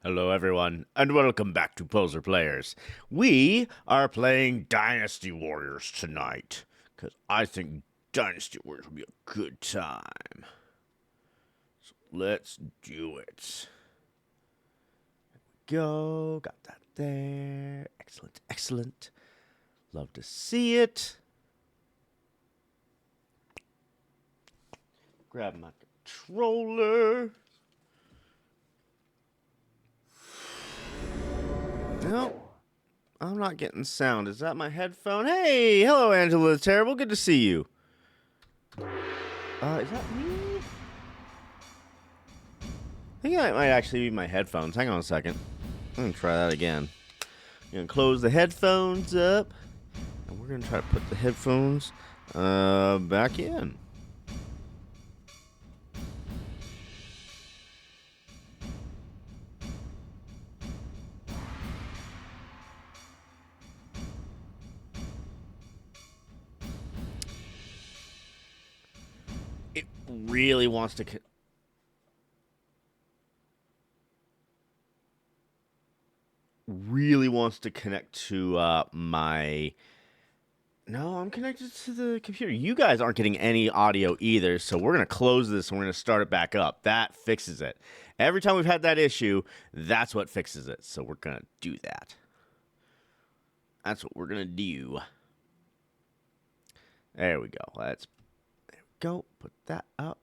Hello, everyone, and welcome back to Poser Players. We are playing Dynasty Warriors tonight, because I think Dynasty Warriors will be a good time. So let's do it. There we go. Got that there. Excellent, excellent. Love to see it. Grab my controller. No, I'm not getting sound. Is that my headphone? Hey, hello, Angela the Terrible. Good to see you. Is that me? I think that might actually be my headphones. Hang on a second. I'm going to try that again. I'm going to close the headphones up. And we're going to try to put the headphones back in. It really wants to... connect to my... No, I'm connected to the computer. You guys aren't getting any audio either, so we're going to close this and we're going to start it back up. That fixes it. Every time we've had that issue, that's what fixes it. So we're going to do that. That's what we're going to do. There we go. There we go. Put that up.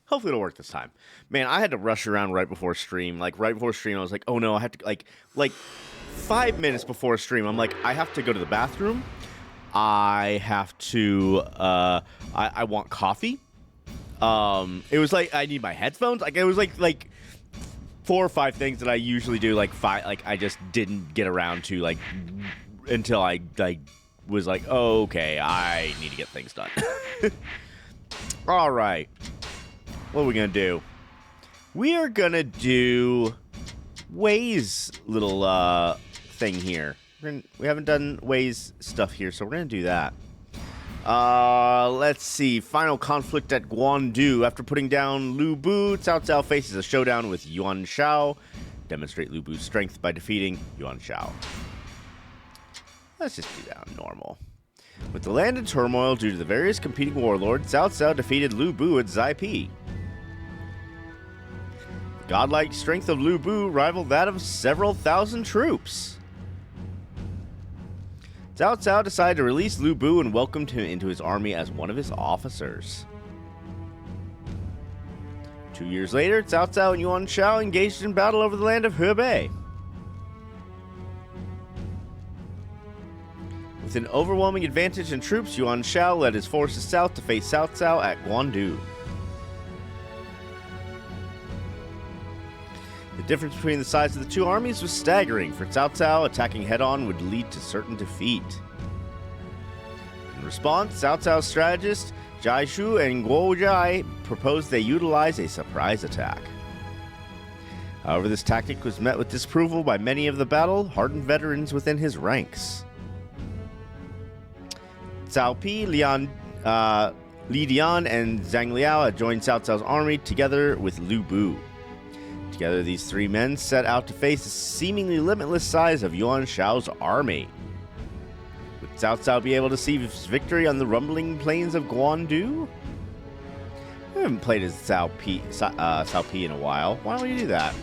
Hopefully it'll work this time. Man, I had to rush around right before stream. Like, right before stream, I was like, oh no, I have to, like 5 minutes before stream, I'm like, I have to go to the bathroom. I have to, I want coffee. It was like, I need my headphones. Like, it was like 4 or 5 things that I usually do, I just didn't get around to, until I, was like, oh, okay, I need to get things done. All right. What are we going to do? We are going to do Waze little thing here. We haven't done Waze stuff here, so we're going to do that. Let's see. Final conflict at Guandu. After putting down Lu Bu, Cao Cao faces a showdown with Yuan Shao. Demonstrate Lu Bu's strength by defeating Yuan Shao. Let's just do that on normal. With the land in turmoil due to the various competing warlords, Cao Cao defeated Lu Bu at Zaipi. The godlike strength of Lu Bu rivaled that of several thousand troops. Cao Cao decided to release Lu Bu and welcomed him into his army as one of his officers. 2 years later, Cao Cao and Yuan Shao engaged in battle over the land of Hebei. With an overwhelming advantage in troops, Yuan Shao led his forces south to face Cao Cao at Guandu. The difference between the size of the two armies was staggering, for Cao Cao attacking head-on would lead to certain defeat. In response, Cao Cao's strategist, Jai Shu and Guo Jai proposed they utilize a surprise attack. However, this tactic was met with disapproval by many of the battle-hardened veterans within his ranks. Cao Pi, Li Dian, and Zhang Liao had joined Cao Cao's army together with Lu Bu. Together, these 3 men set out to face the seemingly limitless size of Yuan Shao's army. Would Cao Cao be able to see his victory on the rumbling plains of Guandu? I haven't played as Cao Pi in a while. Why don't we do that?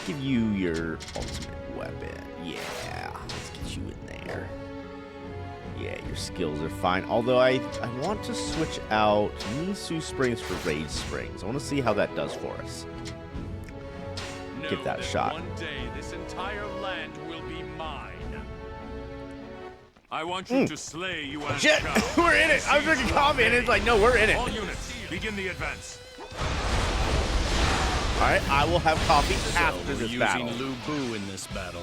Give you your ultimate weapon. Yeah, let's get you in there. Yeah, your skills are fine. Although I want to switch out Nisu Springs for Rage Springs. I want to see how that does for us. Give that a shot. One day, this entire land will be mine. I want you to slay Yuan Shit! Shao. We're in it! I was drinking coffee and it's like, no, we're in it. All units, begin the advance. Alright, I will have coffee after We're this using battle. Lu Bu in this battle.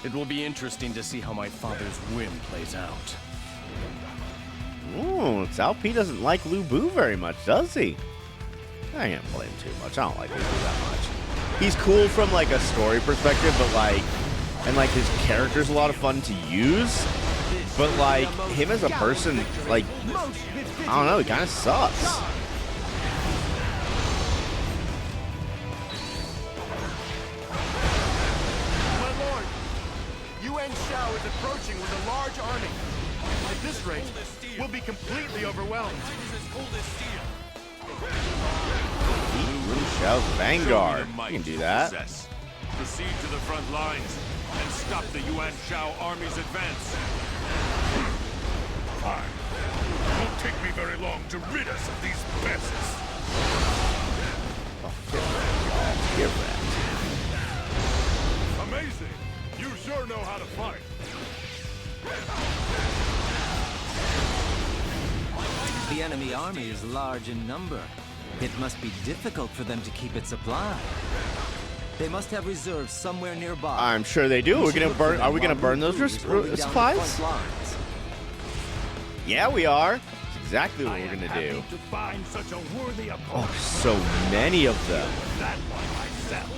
It will be interesting to see how my father's whim plays out. Ooh, Cao Pi doesn't like Lu Bu very much, does he? I can't blame him too much. I don't like Lu Bu that much. He's cool from, like, a story perspective, but, like, and, like, his character's a lot of fun to use, But like him as a person, like I don't know, he kind of sucks. Shao is approaching with a large army. At this rate, we'll be completely overwhelmed. Liu Shao's Vanguard. You can do that. Proceed to the front lines and stop the Yuan Shao army's advance. Fine. It won't take me very long to rid us of these pests. Oh, get wrecked. Amazing. You sure know how to fight. The enemy army is large in number. It must be difficult for them to keep it supplied. They must have reserves somewhere nearby. I'm sure they do. We're gonna burn. Are we gonna burn those supplies? Yeah, we are. That's exactly what we're gonna do. To find such a worthy opponent. Oh, so many of them. That one myself.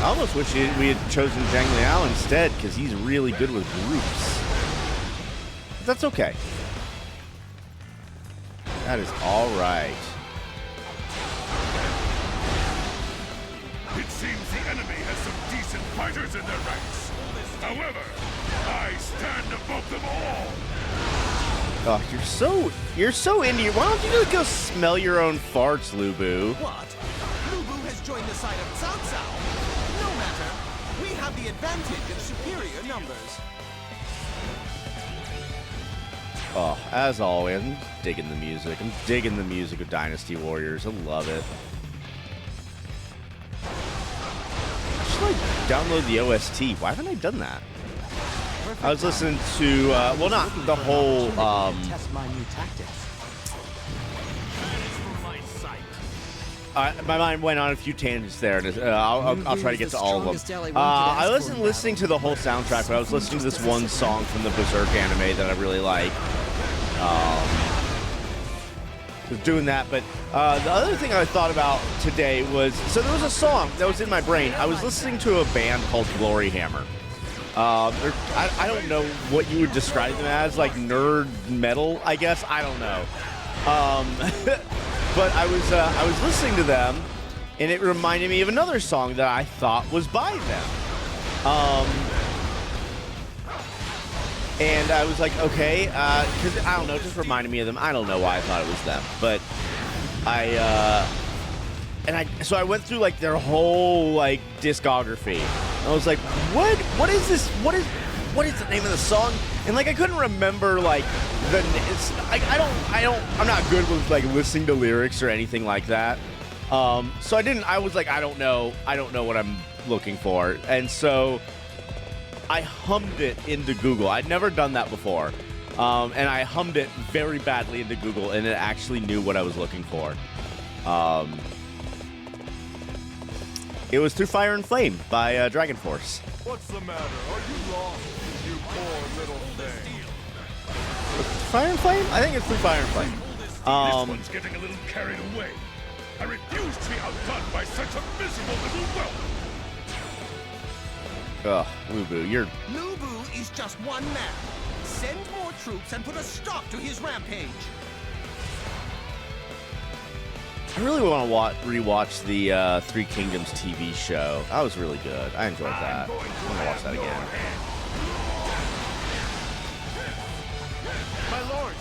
I almost wish we had chosen Zhang Liao instead, because he's really good with groups. But that's okay. That is all right. It seems the enemy has some decent fighters in their ranks. However, I stand above them all. Oh, you're so into your. Why don't you just go smell your own farts, Lu Bu? What? Lu Bu has joined the side of Cao Cao. No matter. We have the advantage of superior numbers. Oh, as always, I'm digging the music. I'm digging the music of Dynasty Warriors. I love it. I should like download the OST. Why haven't I done that? I was listening to, well, not the whole, Test my new tactics. my mind went on a few tangents there, and I'll try to get to all of them. I wasn't listening to the whole soundtrack, but I was listening to this one song from the Berserk anime that I really like. Was doing that, but the other thing I thought about today was, so there was a song that was in my brain. I was listening to a band called Glory Hammer. I don't know what you would describe them as, like nerd metal, I guess. I don't know. But I was listening to them, and it reminded me of another song that I thought was by them. And I was like, okay, because I don't know, it just reminded me of them. I don't know why I thought it was them, but so I went through like their whole like discography. And I was like, what is this? What is the name of the song? And like I couldn't remember like I'm not good with like listening to lyrics or anything like that. So I was like, I don't know what I'm looking for. And so I hummed it into Google. I'd never done that before. And I hummed it very badly into Google, and it actually knew what I was looking for. It was Through Fire and Flame by Dragon Force. What's the matter? Are you lost, you poor little thing? Fire and Flame? I think it's Through Fire and Flame. This one's getting a little carried away. I refuse to be outdone by such a miserable little whelp. Ugh, Lu Bu, you're... Lu Bu is just one man. Send more troops and put a stop to his rampage. I really want to rewatch the Three Kingdoms TV show. That was really good. I enjoyed that. I'm going to watch that again. My lord,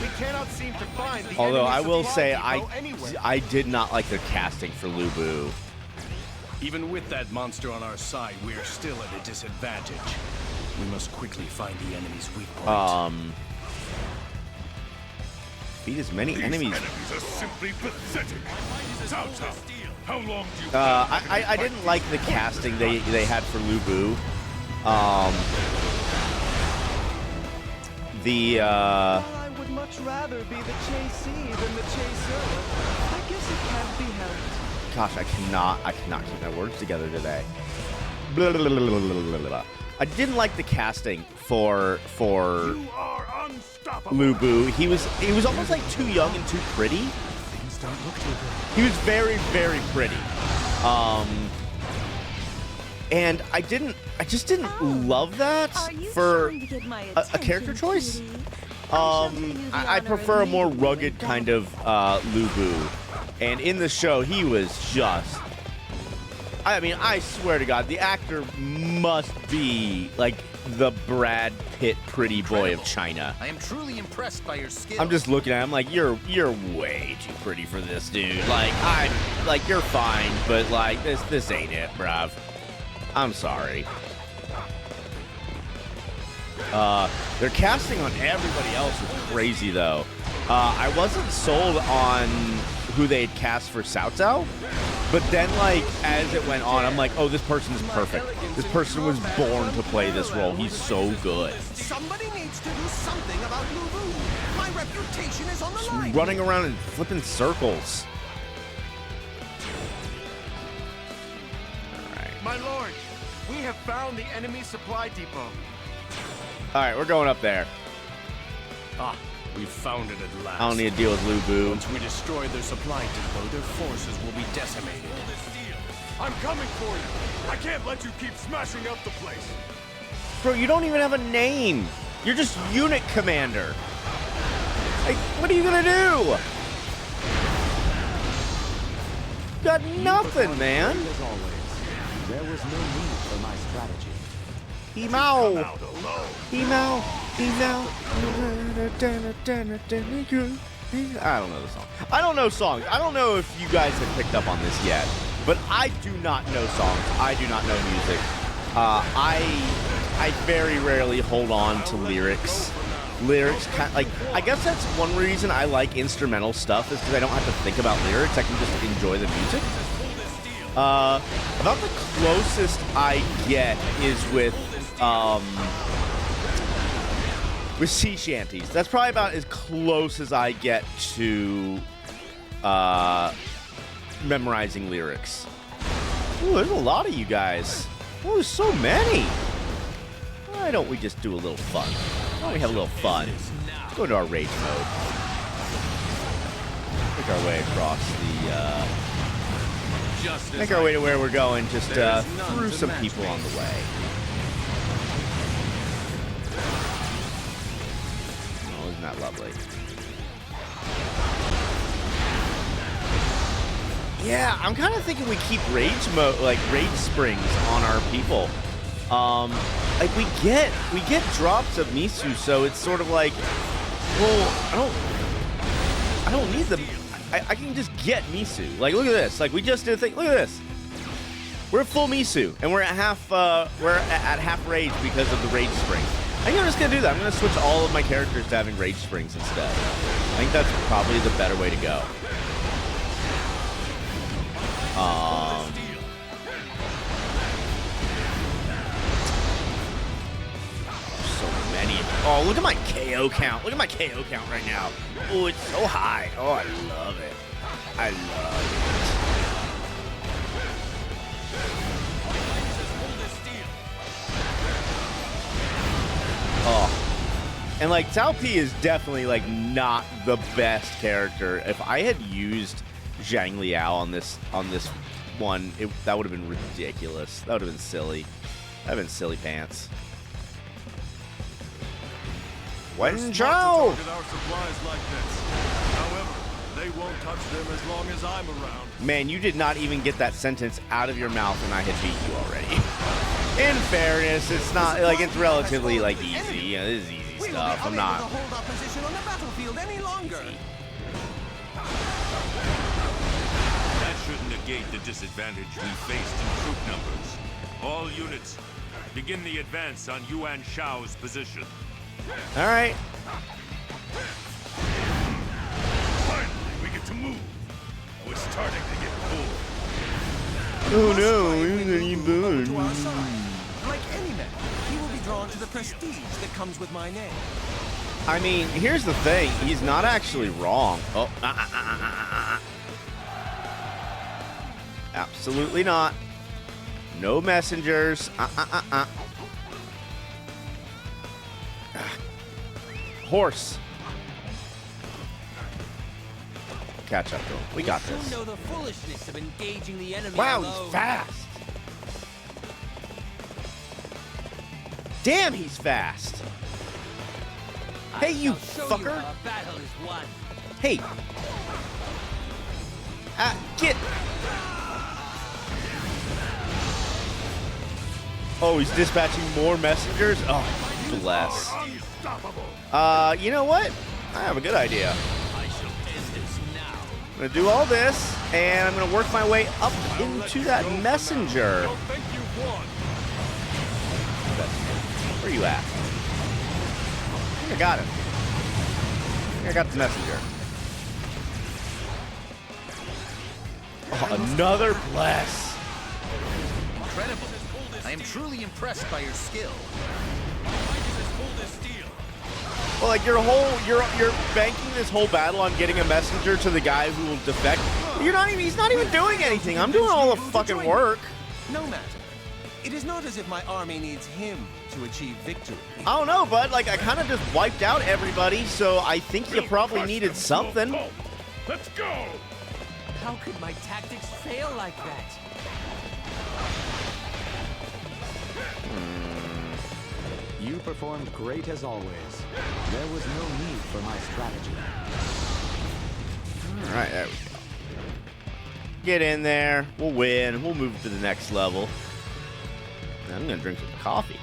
we cannot seem to find the Although I enemy will supply say, depot anywhere. I did not like the casting for Lu Bu. Even with that monster on our side, we are still at a disadvantage. We must quickly find the enemy's weak point. Beat as many enemies. Enemies are simply pathetic. Cao Cao, how long do you... I didn't like the casting they had for Lu Bu. I would much rather be the chasee than the chaser. I guess it can't be helped. Gosh, I cannot keep my words together today. Blah, blah, blah, blah, blah, blah. I didn't like the casting for You are unstoppable. Lu Bu. He was almost like too young and too pretty. Things don't look too good. He was very, very pretty. And I just didn't love that for a character choice. I prefer a more rugged kind of Lu Bu. And in the show, he was just... I mean, I swear to God, the actor must be like the Brad Pitt pretty boy of China. I am truly impressed by your skills. I'm just looking at him like, you're way too pretty for this, dude. Like, you're fine, but like, this ain't it, bruv. I'm sorry. Their casting on everybody else was crazy, though. I wasn't sold on who they had cast for Cao Cao, but then, like, as it went on, I'm like, oh, this person is perfect. This person was born to play this role. He's so good. Somebody needs to do something about Lu Bu. My reputation is on the line. Running around and flipping circles. All right. My lord, we have found the enemy supply depot. All right, we're going up there. Ah, we found it at last. I don't need to deal with Lu Bu. Once we destroy their supply depot, their forces will be decimated. I'm coming for you. I can't let you keep smashing up the place. Bro, you don't even have a name. You're just unit commander. Like, what are you gonna do? Got nothing, man. As always, there was no need for my strategy. He-mow. He-mow. He-mow. I don't know the song. I don't know songs. I don't know if you guys have picked up on this yet, but I do not know songs. I do not know music. I very rarely hold on to lyrics. Lyrics, like, I guess that's one reason I like instrumental stuff, is because I don't have to think about lyrics. I can just enjoy the music. About the closest I get is with sea shanties. That's probably about as close as I get to memorizing lyrics. Ooh, there's a lot of you guys. Oh, there's so many. Why don't we just do a little fun? Why don't we have a little fun? Let's go into our rage mode. Make our way across the... make our way to where we're going, just through some people on the way. Oh, isn't that lovely? Yeah, I'm kind of thinking we keep rage springs on our people. Like we get drops of Misu, so it's sort of like, well, I don't need them. I can just get Misu. Like, look at this. Like, we just did a thing. Look at this. We're full Misu, and we're at half rage because of the rage spring. I think I'm just gonna do that. I'm gonna switch all of my characters to having rage springs instead. I think that's probably the better way to go. So many. Oh, look at my KO count. Look at my KO count right now. Oh, it's so high. Oh, I love it. I love it. Oh. And like Cao Pi is definitely like not the best character. If I had used Zhang Liao on this one, that would have been ridiculous. That would have been silly. That would have been silly pants. Wen Zhao! However, they won't touch them as long as I'm around. Man, you did not even get that sentence out of your mouth, and I had beat you already. In fairness, it's not like it's relatively like easy. You know, this is easy stuff. I'm not. Hold our position on the battlefield any longer. That should negate the disadvantage we faced in troop numbers. All units, begin the advance on Yuan Shao's position. All right. Finally, we get to move. I was starting to get bored. Oh no, To our side. Like any man, he will be drawn to the prestige that comes with my name. I mean, here's the thing. He's not actually wrong. Oh, absolutely not. No messengers. Horse. Catch up to him. We got this. Know the foolishness of engaging the enemy Wow, alone. he's fast. Damn, he's fast. Hey, you fucker. Battle is won. Hey. Get. Oh, he's dispatching more messengers? Oh, bless. You know what? I have a good idea. I shall end this now. I'm going to do all this, and I'm going to work my way up into that messenger. Where are you at? I think I got him. I think I got the messenger. Oh, another bless. Incredible. I am truly impressed by your skill. Well, like you're banking this whole battle on getting a messenger to the guy who will defect. He's not even doing anything. I'm doing all the fucking work. No matter. It is not as if my army needs him to achieve victory. I don't know, bud. Like I kind of just wiped out everybody, so I think you probably needed something. Let's go! How could my tactics fail like that? You performed great as always. There was no need for my strategy. All right, there we go. Get in there. We'll win. We'll move to the next level. I'm gonna drink some coffee.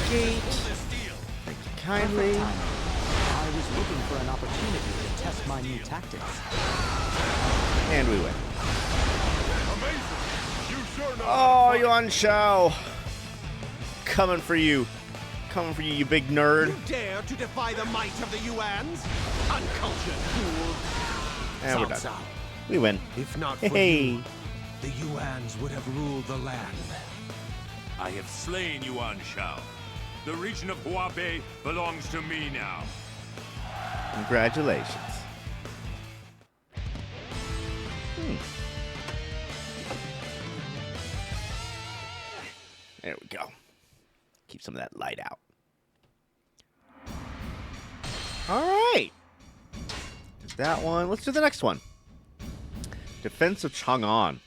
Gate. Thank you kindly. I was looking for an opportunity to test my new tactics. And we win. Amazing! You sure know Oh, Yuan Shao. Coming for you. Coming for you, you big nerd. You dare to defy the might of the Yuans? Uncultured fool! And we're Cao done. Cao, We win. if not for Hey. you, the Yuans would have ruled the land. I have slain Yuan Shao. The region of Huabei belongs to me now. Congratulations. There we go. Keep some of that light out. All right. There's that one. Let's do the next one. Defense of Chang'an.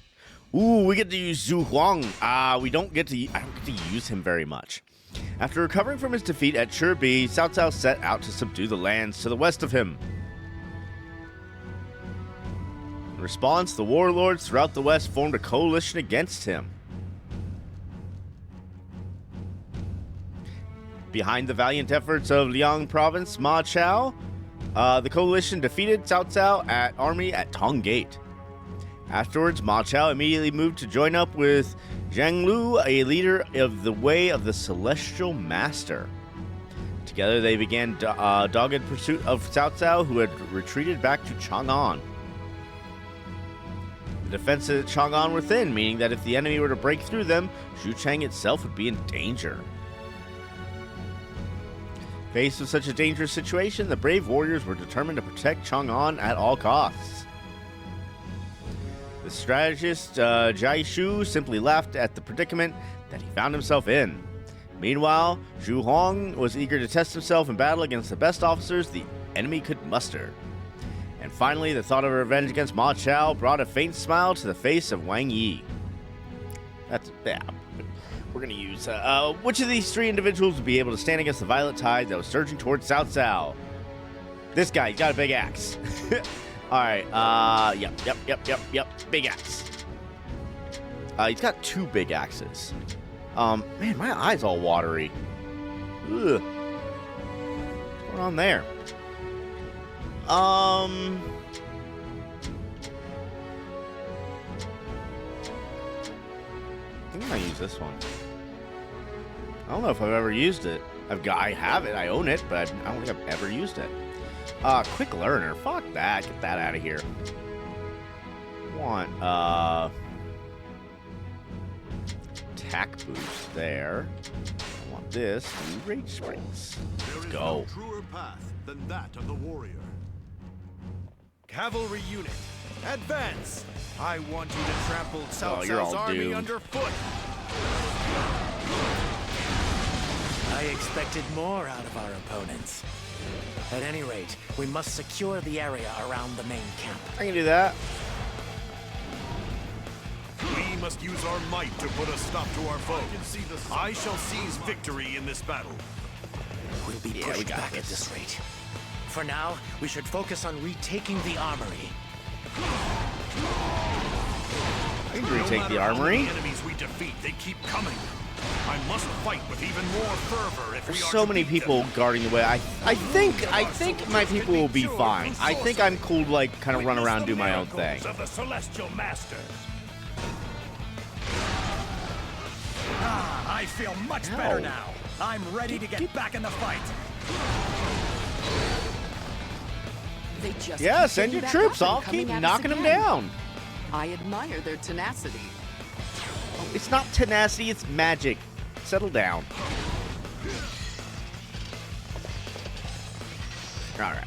Ooh, we get to use Zhu Huang. I don't get to use him very much. After recovering from his defeat at Chirbi, Cao Cao set out to subdue the lands to the west of him. In response, the warlords throughout the west formed a coalition against him. Behind the valiant efforts of Liang Province, Ma Chao, the coalition defeated Cao Cao at army at Tong Gate. Afterwards, Ma Chao immediately moved to join up with Zhang Lu, a leader of the Way of the Celestial Master. Together, they began dogged pursuit of Cao Cao, who had retreated back to Chang'an. The defenses at Chang'an were thin, meaning that if the enemy were to break through them, Zhu Chang itself would be in danger. Faced with such a dangerous situation, the brave warriors were determined to protect Chang'an at all costs. The strategist, Jai Shu, simply laughed at the predicament that he found himself in. Meanwhile, Zhu Huang was eager to test himself in battle against the best officers the enemy could muster. And finally, the thought of revenge against Ma Chao brought a faint smile to the face of Wang Yi. We're going to use... which of these three individuals would be able to stand against the violent tide that was surging towards Cao Cao? This guy, he's got a big axe. Alright, yep. Big axe. He's got two big axes. Man, my eye's all watery. Ugh. What's going on there? I think I might use this one. I don't know if I've ever used it. I have it, I own it, but I don't think I've ever used it. Quick learner. Fuck that. Get that out of here. Want, attack boost there. I want this. Do rage springs. Let's go. truer path than that of the warrior. Cavalry unit, advance! I want you to trample Cao Oh, you're Cao's all army doomed. underfoot. I I expected more out of our opponents. At any rate, we must secure the area around the main camp. I can do that. We must use our might to put a stop to our foe. I shall seize victory in this battle. We'll be pushed back at this rate. For now, we should focus on retaking the armory. I can retake the armory. The enemies we defeat, they keep coming. I must fight with even more fervor if we There's are so to many beat people them. guarding the way. I think my people will be fine. I think I'm cool to like kind of run around and do my own thing. Of the celestial masters. I feel much better now. I'm ready to get back in the fight. They just Yeah, keep send your getting back troops. up and I'll keep coming at us knocking them again. down. I admire their tenacity. It's not tenacity, it's magic. Settle down. Alright.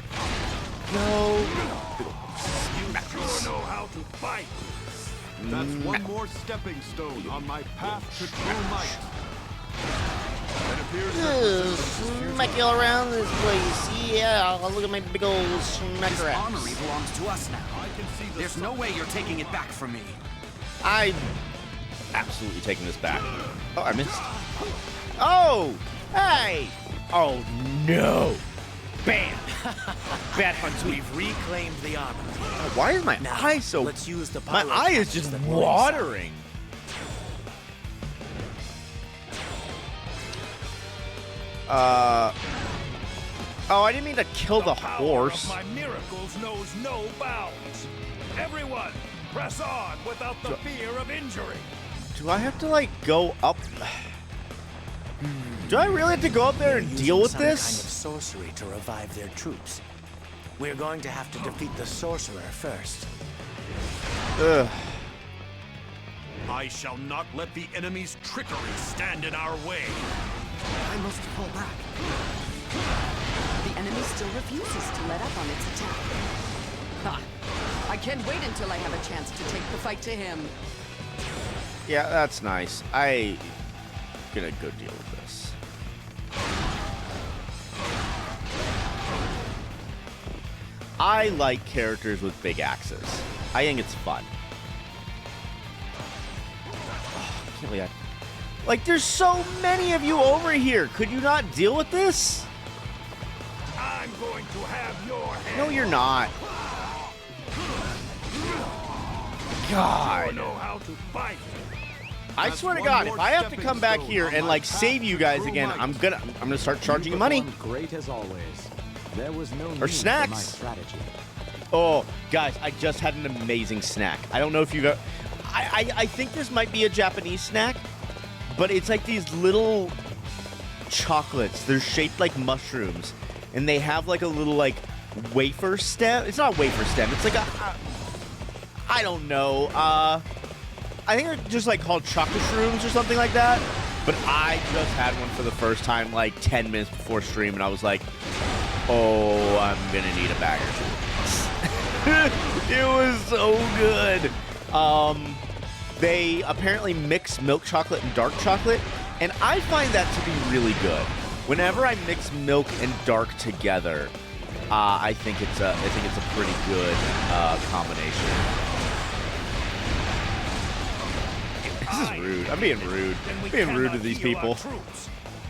No. You sure know how to fight. That's one more stepping stone on my path to true might. It appears that Smack you all around this place. Yeah, look at my big old smacker ass. Armory belongs to us now. There's no way you're taking it back from me. I'm absolutely taking this back. Oh, I missed. Oh! Hey! Oh, no! Bam! Bad hunts. We've reclaimed the armory. Why is my Now, eye so... let's use the My eye is just watering. Oh, I didn't mean to kill the horse. My miracles knows no bounds. Everyone, press on without the fear of injury. Do I have to, like, go up? Do I really have to go up there and deal with Some kind of this? sorcery to revive their troops. We're going to have to defeat the sorcerer first. Ugh. I shall not let the enemy's trickery stand in our way. I must pull back. The enemy still refuses to let up on its attack. Ha! I can't wait until I have a chance to take the fight to him. Yeah, that's nice. I'm gonna go deal with this. I like characters with big axes. I think it's fun. I can't believe I... Like, there's so many of you over here. Could you not deal with this? I'm going to have your head. No, you're not. God. You know how to fight. I swear to God, if I have to come back here and like save you guys again, I'm gonna start charging you money. Great as always. There was no need Or for my snacks. strategy. Oh, guys, I just had an amazing snack. I don't know if you've ever... I think this might be a Japanese snack, but it's like these little chocolates. They're shaped like mushrooms, and they have like a little like wafer stem. It's not a wafer stem. It's like a... I don't know. I think they're just like called chocolate shrooms or something like that. But I just had one for the first time like 10 minutes before stream, and I was like, oh, I'm gonna need a bag or two. It was so good. They apparently mix milk chocolate and dark chocolate, and I find that to be really good. Whenever I mix milk and dark together, I think it's a pretty good combination. This is rude. I'm being rude. I'm being rude to these people.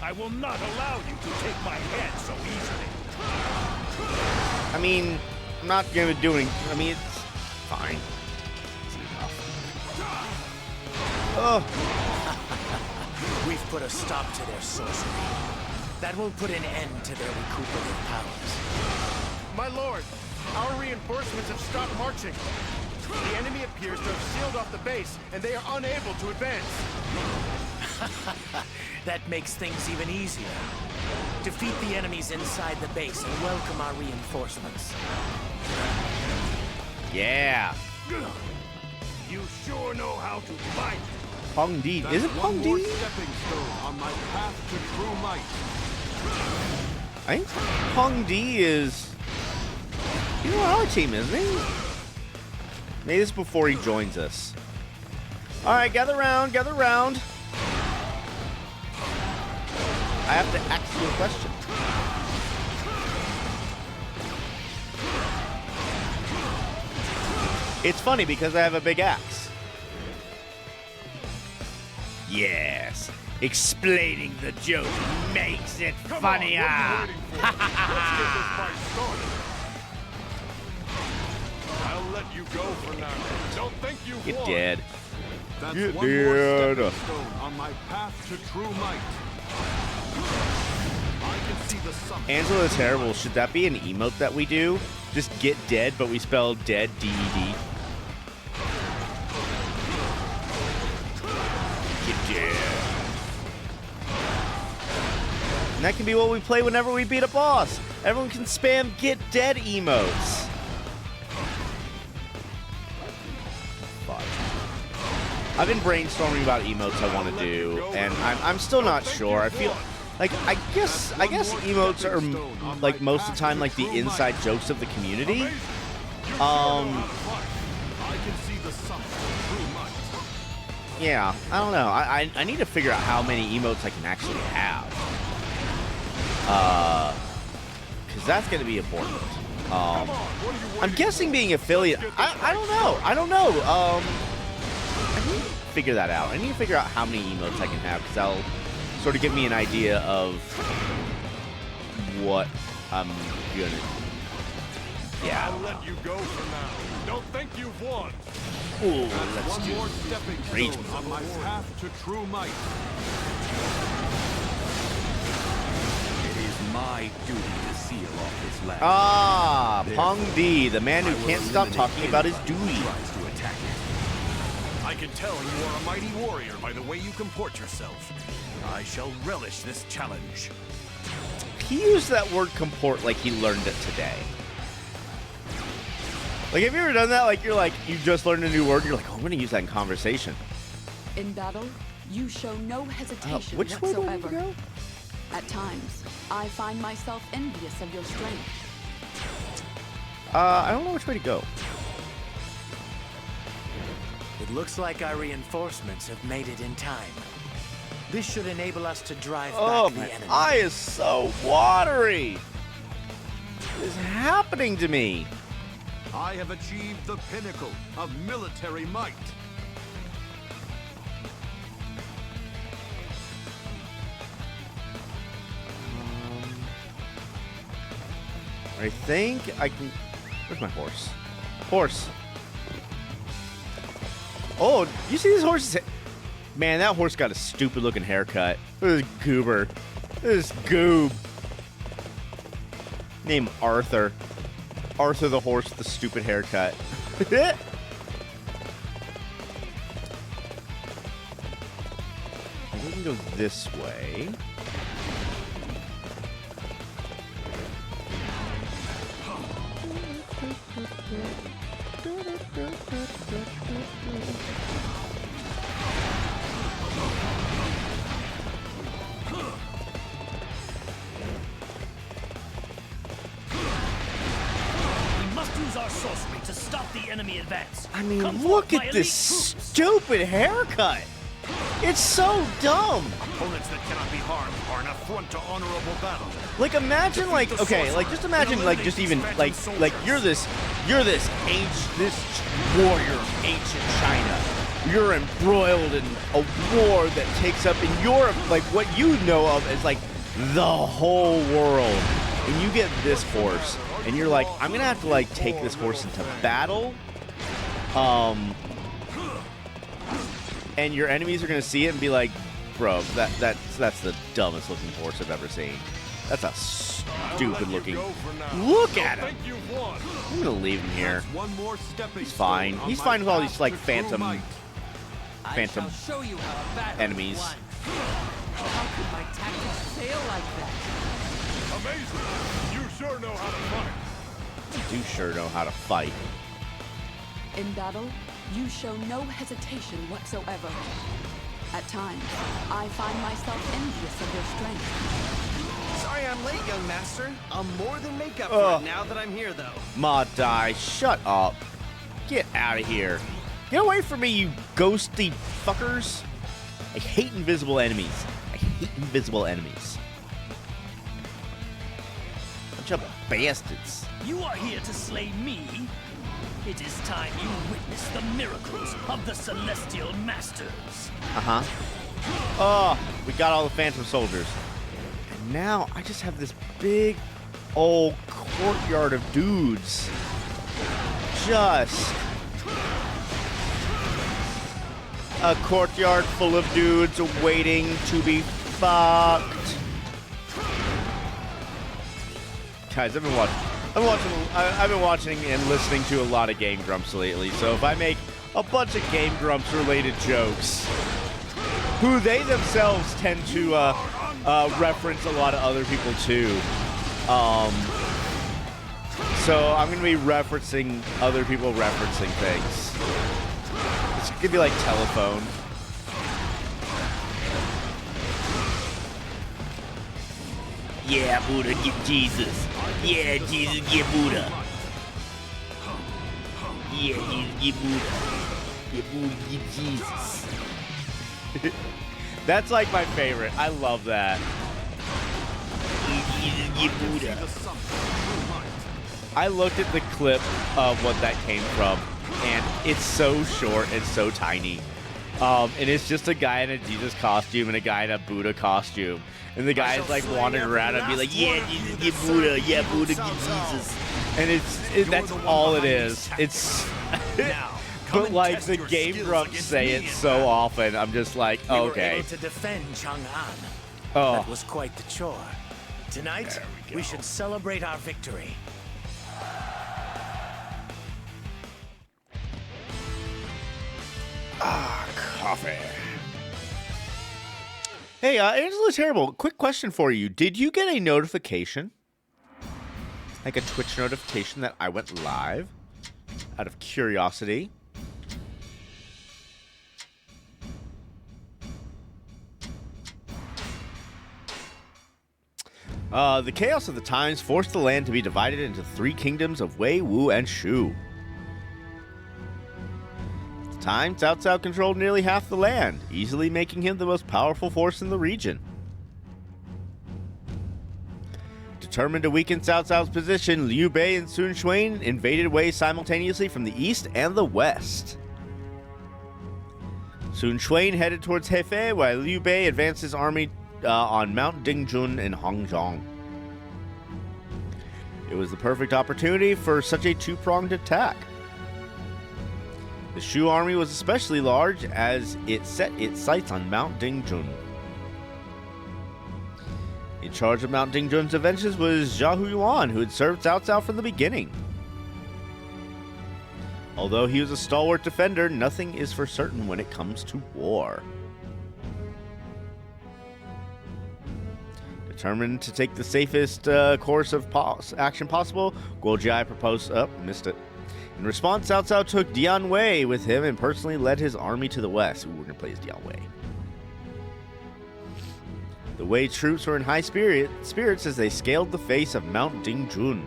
I will not allow you to take my head so easily. I mean, I'm not gonna do any. I mean, it's fine. Oh. We've put a stop to their sorcery. That will put an end to their recuperative powers. My lord, our reinforcements have stopped marching. The enemy appears to have sealed off the base, and they are unable to advance. That makes things even easier. Defeat the enemies inside the base and welcome our reinforcements. Yeah. You sure know how to fight. Pong D. Is it Pong D? Stepping stone on my path to true might. I think Pong D is... He's on our team, isn't he? Maybe this is before he joins us. Alright, gather round, gather round. I have to ask you a question. It's funny because I have a big axe. Yes. Explaining the joke makes it funnier. Let's get this fight started. I'll let you go for now. Don't think you've Get won. dead. That's Get one more dead. stepping stone on my path to true might. I can see the summit. Angela is terrible. Should that be an emote that we do? Just get dead, but we spell dead D-E-D. Get dead. And that can be what we play whenever we beat a boss. Everyone can spam get dead emotes. Fuck. I've been brainstorming about emotes I want to do, and I'm still not sure. I feel like I guess emotes are like most of the time like the inside jokes of the community. I can see the summit of true might. Yeah, I don't know. I need to figure out how many emotes I can actually have. Because that's going to be important. I'm guessing being affiliate. I don't know. I need to figure that out. I need to figure out how many emotes I can have because that'll sort of give me an idea of what I'm gonna. Yeah. I'll let you go for now. Don't think you've won. Ooh, That's let's one do more stepping Rage stone on my path to true might. It is my duty to seal off this land. Ah, Pong D, the man who can't stop talking about his duty. Tries to attack it. I can tell you are a mighty warrior by the way you comport yourself. I shall relish this challenge. He used that word comport like he learned it today. Like, have you ever done that? Like, you just learned a new word, and you're like, oh, I'm going to use that in conversation. In battle, you show no hesitation Which way do I whatsoever. need to go? At times, I find myself envious of your strength. I don't know which way to go. It looks like our reinforcements have made it in time. This should enable us to drive Oh, back my the enemy. eye is so watery. What is happening to me? I have achieved the pinnacle of military might. I think I can... Where's my horse? Horse. Oh, you see this horse's... Man, that horse got a stupid looking haircut. Look at this goober. Look at this goob. Name Arthur. Arthur the horse with the stupid haircut. We can go this way. Our sorcery to stop the enemy advance. I mean, Come look forth, my at this elite troops. stupid haircut. It's so dumb. Opponents that cannot be harmed are an affront to honorable battle. Like, imagine, like, okay, like, just imagine, like, just even, like, you're this warrior of ancient China. You're embroiled in a war that takes up in your, like, what you know of as, like, the whole world. And you get this horse, and you're like, I'm gonna have to, like, take this horse into battle. And your enemies are gonna see it and be like, bro, that's the dumbest looking horse I've ever seen. That's a stupid looking. Look at him. I'm gonna leave him here. He's fine. He's fine with all these like phantom Show you how a battle enemies. is won. How could my tactics fail like that? Amazing! You sure know how to fight. You sure know how to fight. In battle, you show no hesitation whatsoever. At times, I find myself envious of your strength. Sorry I'm late, young master. I'll more than make up for it now that I'm here, though. Madai, shut up. Get out of here. Get away from me, you ghosty fuckers. I hate invisible enemies. I hate invisible enemies. bastards. You are here to slay me? It is time you witness the miracles of the Celestial Masters. Uh-huh. Oh, we got all the Phantom Soldiers. And now I just have this big old courtyard of dudes. Just a courtyard full of dudes waiting to be fucked. Guys, I've been watching and listening to a lot of Game Grumps lately. So if I make a bunch of Game Grumps related jokes, who they themselves tend to reference a lot of other people too. So I'm going to be referencing other people referencing things. It's going to be like telephone. Yeah, Buddha, get Jesus. Yeah, Jesus, get Buddha. Yeah, Jesus, get Buddha. Get Buddha, get Jesus. That's like my favorite. I love that. Yeah, Jesus, get Buddha. I looked at the clip of what that came from, and it's so short and so tiny. And it's just a guy in a Jesus costume and a guy in a Buddha costume. And the guy's like wandering around and be like, yeah, Jesus, get Buddha. Yeah, Buddha, get Jesus. And that's all it is. It's... But like the Game Grumps say it so often, I'm just like, okay. We were able to defend Chang'an. Oh. That was quite the chore. Tonight, we should celebrate our victory. Ah, coffee. Hey, Angela Terrible, quick question for you. Did you get a notification? Like a Twitch notification that I went live? Out of curiosity. The chaos of the times forced the land to be divided into 3 kingdoms of Wei, Wu, and Shu. At the time, Cao Cao controlled nearly half the land, easily making him the most powerful force in the region. Determined to weaken Cao Cao's position, Liu Bei and Sun Quan invaded Wei simultaneously from the east and the west. Sun Quan headed towards Hefei, while Liu Bei advanced his army on Mount Dingjun in Hangzhong. It was the perfect opportunity for such a two-pronged attack. The Shu army was especially large as it set its sights on Mount Dingjun. In charge of Mount Dingjun's defenses was Zhao Huyuan, who had served Cao Cao from the beginning. Although he was a stalwart defender, nothing is for certain when it comes to war. Determined to take the safest course of action possible, Guojai proposed... missed it. In response, Cao Cao took Dian Wei with him and personally led his army to the west. Ooh, we're going to play as Dian Wei. The Wei troops were in high spirits as they scaled the face of Mount Dingjun.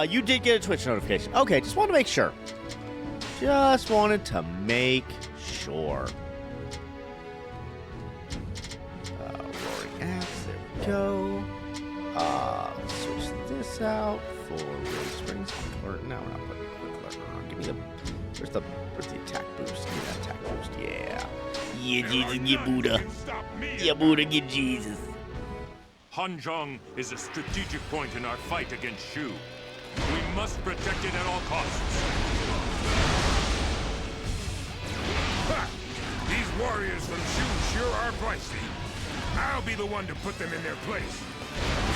You did get a Twitch notification. Okay, just wanted to make sure. Just wanted to make sure. Roaring Axe, there we go. Let's switch this out for Rose Springs. Or, no, we're not putting quick learner on. Give me the... Where's the attack boost? Give me that attack boost, yeah. Yeah, Jesus, get Buddha. Yeah, Buddha, get Jesus. Hanzhong is a strategic point in our fight against Shu. We must protect it at all costs. Ha! These warriors from Shu sure are feisty. I'll be the one to put them in their place.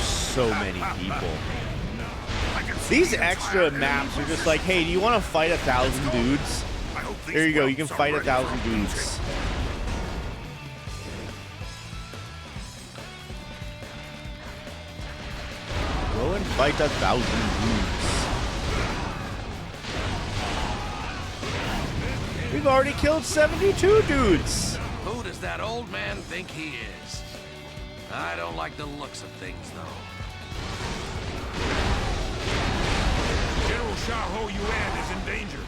So many people. These extra maps are just like, hey, do you want to fight 1,000 dudes? There you go, you can fight 1,000 dudes. Go and fight 1,000 dudes. We've already killed 72 dudes. Who does that old man think he is? I don't like the looks of things, though. General Xiahou Yuan is in danger.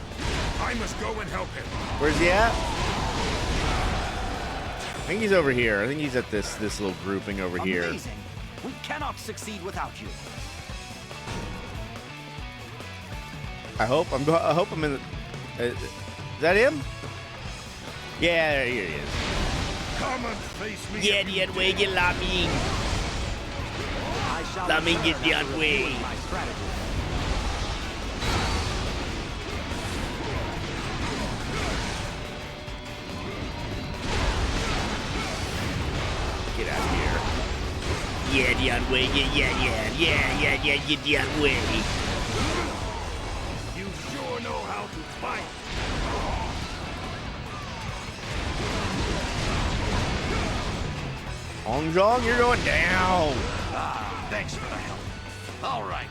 I must go and help him. Where's he at? I think he's over here. I think he's at this little grouping over here. We cannot succeed without you. I hope I'm in the... is that him? Yeah, here he is. Come and face me. Yeah, Dian Wei, get la Ming. La Ming, get Dian Wei. Get out of here. Yeah, Dian Wei, get Dian Wei. You sure know how to fight. Hong Zhong, you're going down. Thanks for the help. All right,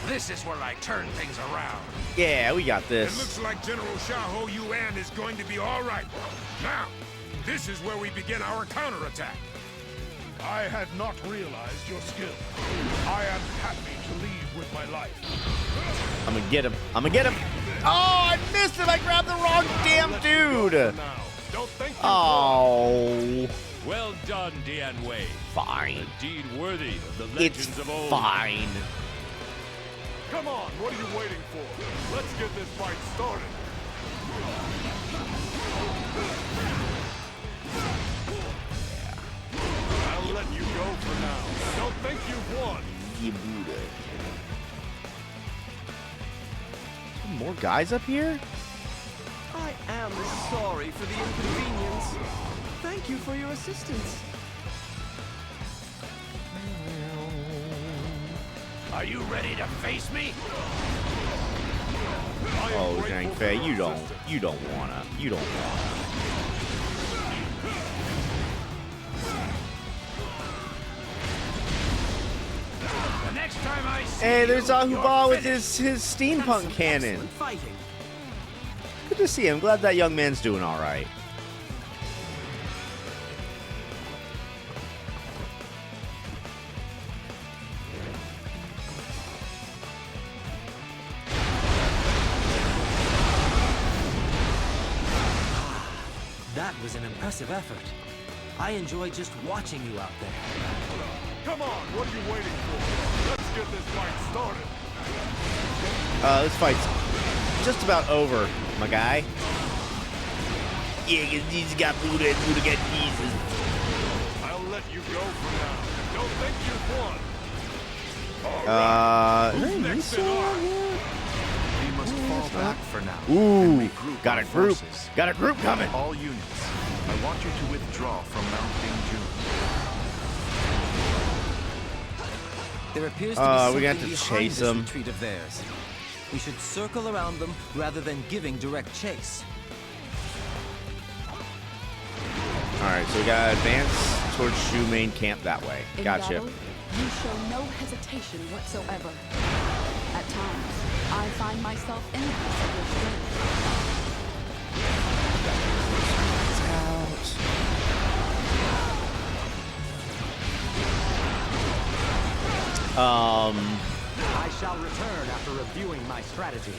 this is where I turn things around. Yeah, we got It this. looks like General Xiahou Yuan is going to be all right. Now, this is where we begin our counterattack. I had not realized your skill. I am happy to leave with my life. I'm gonna get him. I'm gonna get him. Oh, I missed him. I grabbed the wrong damn dude. Don't think you Oh. Well done, Dian Wei. Fine. A deed worthy of the It's legends of old. fine. Come on, what are you waiting for? Let's get this fight started. I'll let you go for now. Don't think you've won. More guys up here? I am sorry for the inconvenience. Thank you for your assistance. Are you ready to face me? Oh, Zhang Fei, you don't wanna. The next time I see Hey, there's you, Ahuba you're with his steampunk cannon. Excellent fighting. Good to see him. Glad that young man's doing all right. That was an impressive effort. I enjoy just watching you out there. Come on, what are you waiting for? Let's get this fight started. This fight's just about over, my guy. Yeah, because Jesus got Buddha and Buddha got Jesus. I'll let you go for now. Don't think you've won. Who's next in line? We must fall back for now. Ooh, and regroup got a our group. forces. Got a group coming. All units, I want you to withdraw from Mount Bingjun. There appears to be we something got to behind chase this them. retreat of theirs. We should circle around them rather than giving direct chase. All right, so we gotta advance towards Shu main camp that way. In Gotcha. battle, you show no hesitation whatsoever. At times, I find myself envious of your strength. I shall return after reviewing my strategy.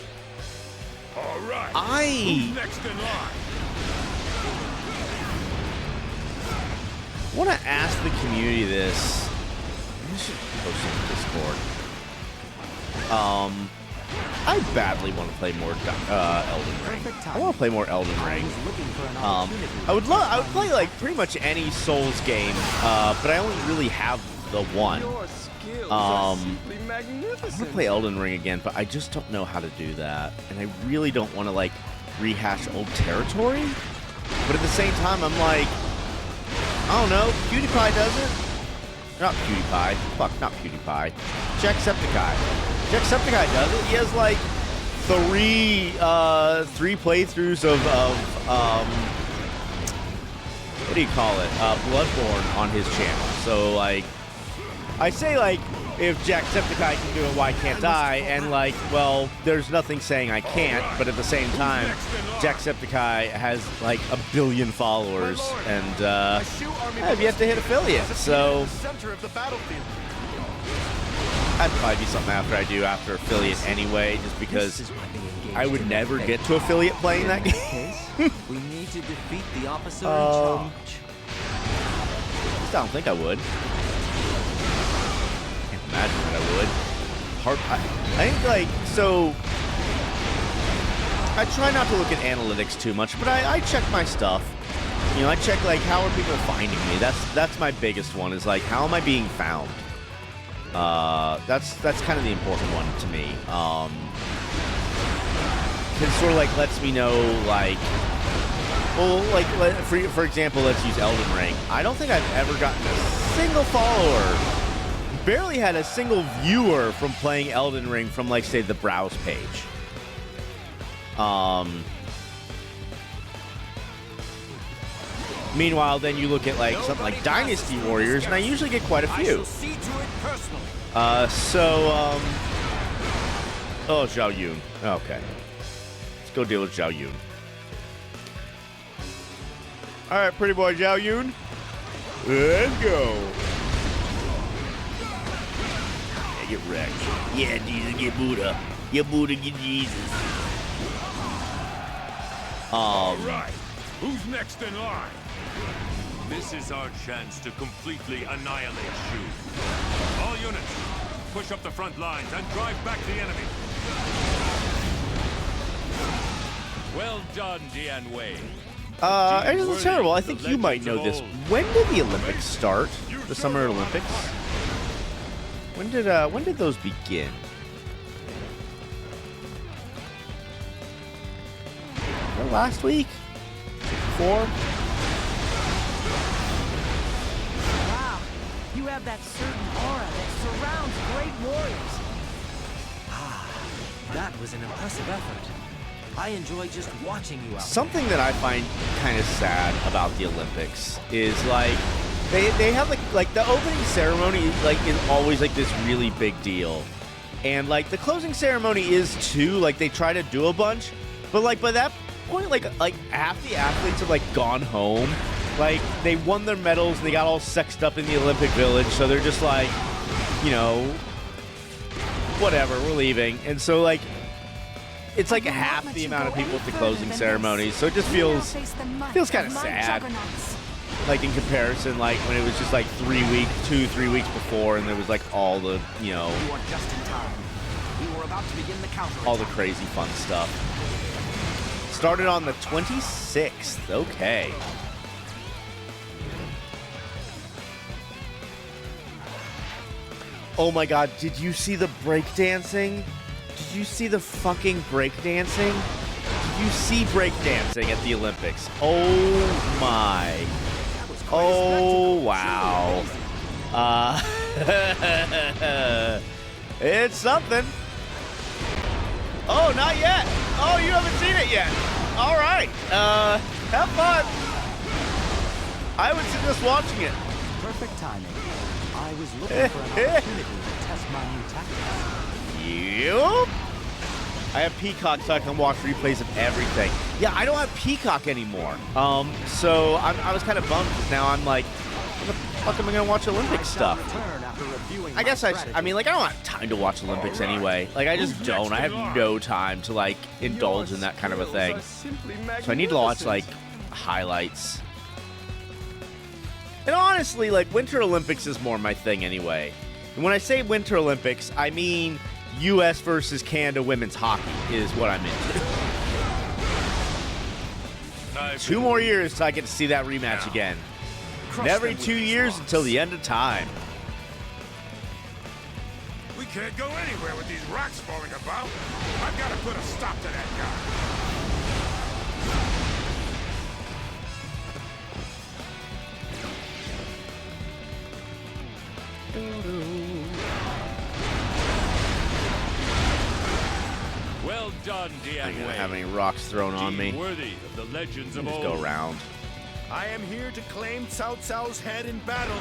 All right. I Next in line. want to ask the community this. I should post it in Discord. I badly want to play more Elden Ring. I want to play more Elden Ring. I would play like pretty much any Souls game, but I only really have the one. Your skills I are simply want magnificent. to play Elden Ring again, but I just don't know how to do that, and I really don't want to like rehash old territory. But at the same time, I'm like, I don't know. PewDiePie does it. Not PewDiePie. Fuck, not PewDiePie. Jacksepticeye. Jacksepticeye does it. He has like three playthroughs of what do you call it? Bloodborne on his channel. So like, I say like, if Jacksepticeye can do it, why can't I? And like, well, there's nothing saying I can't, but at the same time, Jacksepticeye has like 1 billion followers, and I've yet to hit affiliate, so Center of the battlefield. that'd probably be something after affiliate anyway, just because I would never get to affiliate playing that game. We need to defeat the officer in charge. I don't think I would. imagine that I would. I think, like, so... I try not to look at analytics too much, but I check my stuff. You know, I check, like, how are people finding me? That's my biggest one, is, like, how am I being found? That's kind of the important one to me. It sort of, like, lets me know, like... Well, like, for example, let's use Elden Ring. I don't think I've ever gotten a single follower, barely had a single viewer from playing Elden Ring from, like, say, the browse page. Meanwhile, then you look at, like, something like Dynasty Warriors, and I usually get quite a few. Oh, Zhao Yun. Okay. Let's go deal with Zhao Yun. Alright, pretty boy Zhao Yun. Let's go. Yeah, get wrecked. Yeah, Jesus, get Buddha. Yeah, Buddha, get Jesus. Alright, who's next in line? This is our chance to completely annihilate Shu. All units, push up the front lines and drive back the enemy. Well done, Dian Wei. It isn't terrible. I think you might know this. When did the Olympics start? The Summer Olympics? When did those begin? Last week? Before? Wow, you have that certain aura that surrounds great warriors. That was an impressive effort. I enjoy just watching you out. Something that I find kind of sad about the Olympics is, like, they have, like the opening ceremony, like, is always, like, this really big deal. And, like, the closing ceremony is, too. Like, they try to do a bunch. But, like, by that point, like half the athletes have, like, gone home. Like, they won their medals and they got all sexed up in the Olympic Village. So they're just like, you know, whatever, we're leaving. And so, like, it's like half the amount of people at the closing ceremonies, so it just feels kind of sad. Like, in comparison, like when it was just like 3 weeks before, and there was like all the, you know, You are just in time. We were about to begin the counter. all the crazy fun stuff. Started on the 26th. Okay. Oh my God! Did you see the breakdancing? Did you see the fucking breakdancing? Did you see breakdancing at the Olympics? Oh my. Oh wow. It's something. Oh, not yet. Oh, you haven't seen it yet. All right. Have fun. I would suggest watching it. Perfect timing. I was looking for an opportunity to test my new tactics. Yup. I have Peacock, so I can watch replays of everything. Yeah, I don't have Peacock anymore. So I was kind of bummed because now I'm like, what the fuck am I gonna watch Olympic stuff? I guess I mean, like, I don't have time to watch Olympics anyway. Like, I just don't. I have no time to, like, indulge in that kind of a thing. So I need to watch, like, highlights. And honestly, like, Winter Olympics is more my thing anyway. And when I say Winter Olympics, I mean U.S. versus Canada women's hockey is what I'm into. 2 more years till I get to see that rematch again. And every 2 years until the end of time. We can't go anywhere with these rocks falling about. I've got to put a stop to that guy. Well done, Dian I'm gonna Wei. have any rocks thrown on me. Worthy of the legends of Just old. go around. I am here to claim Cao Cao's head in battle.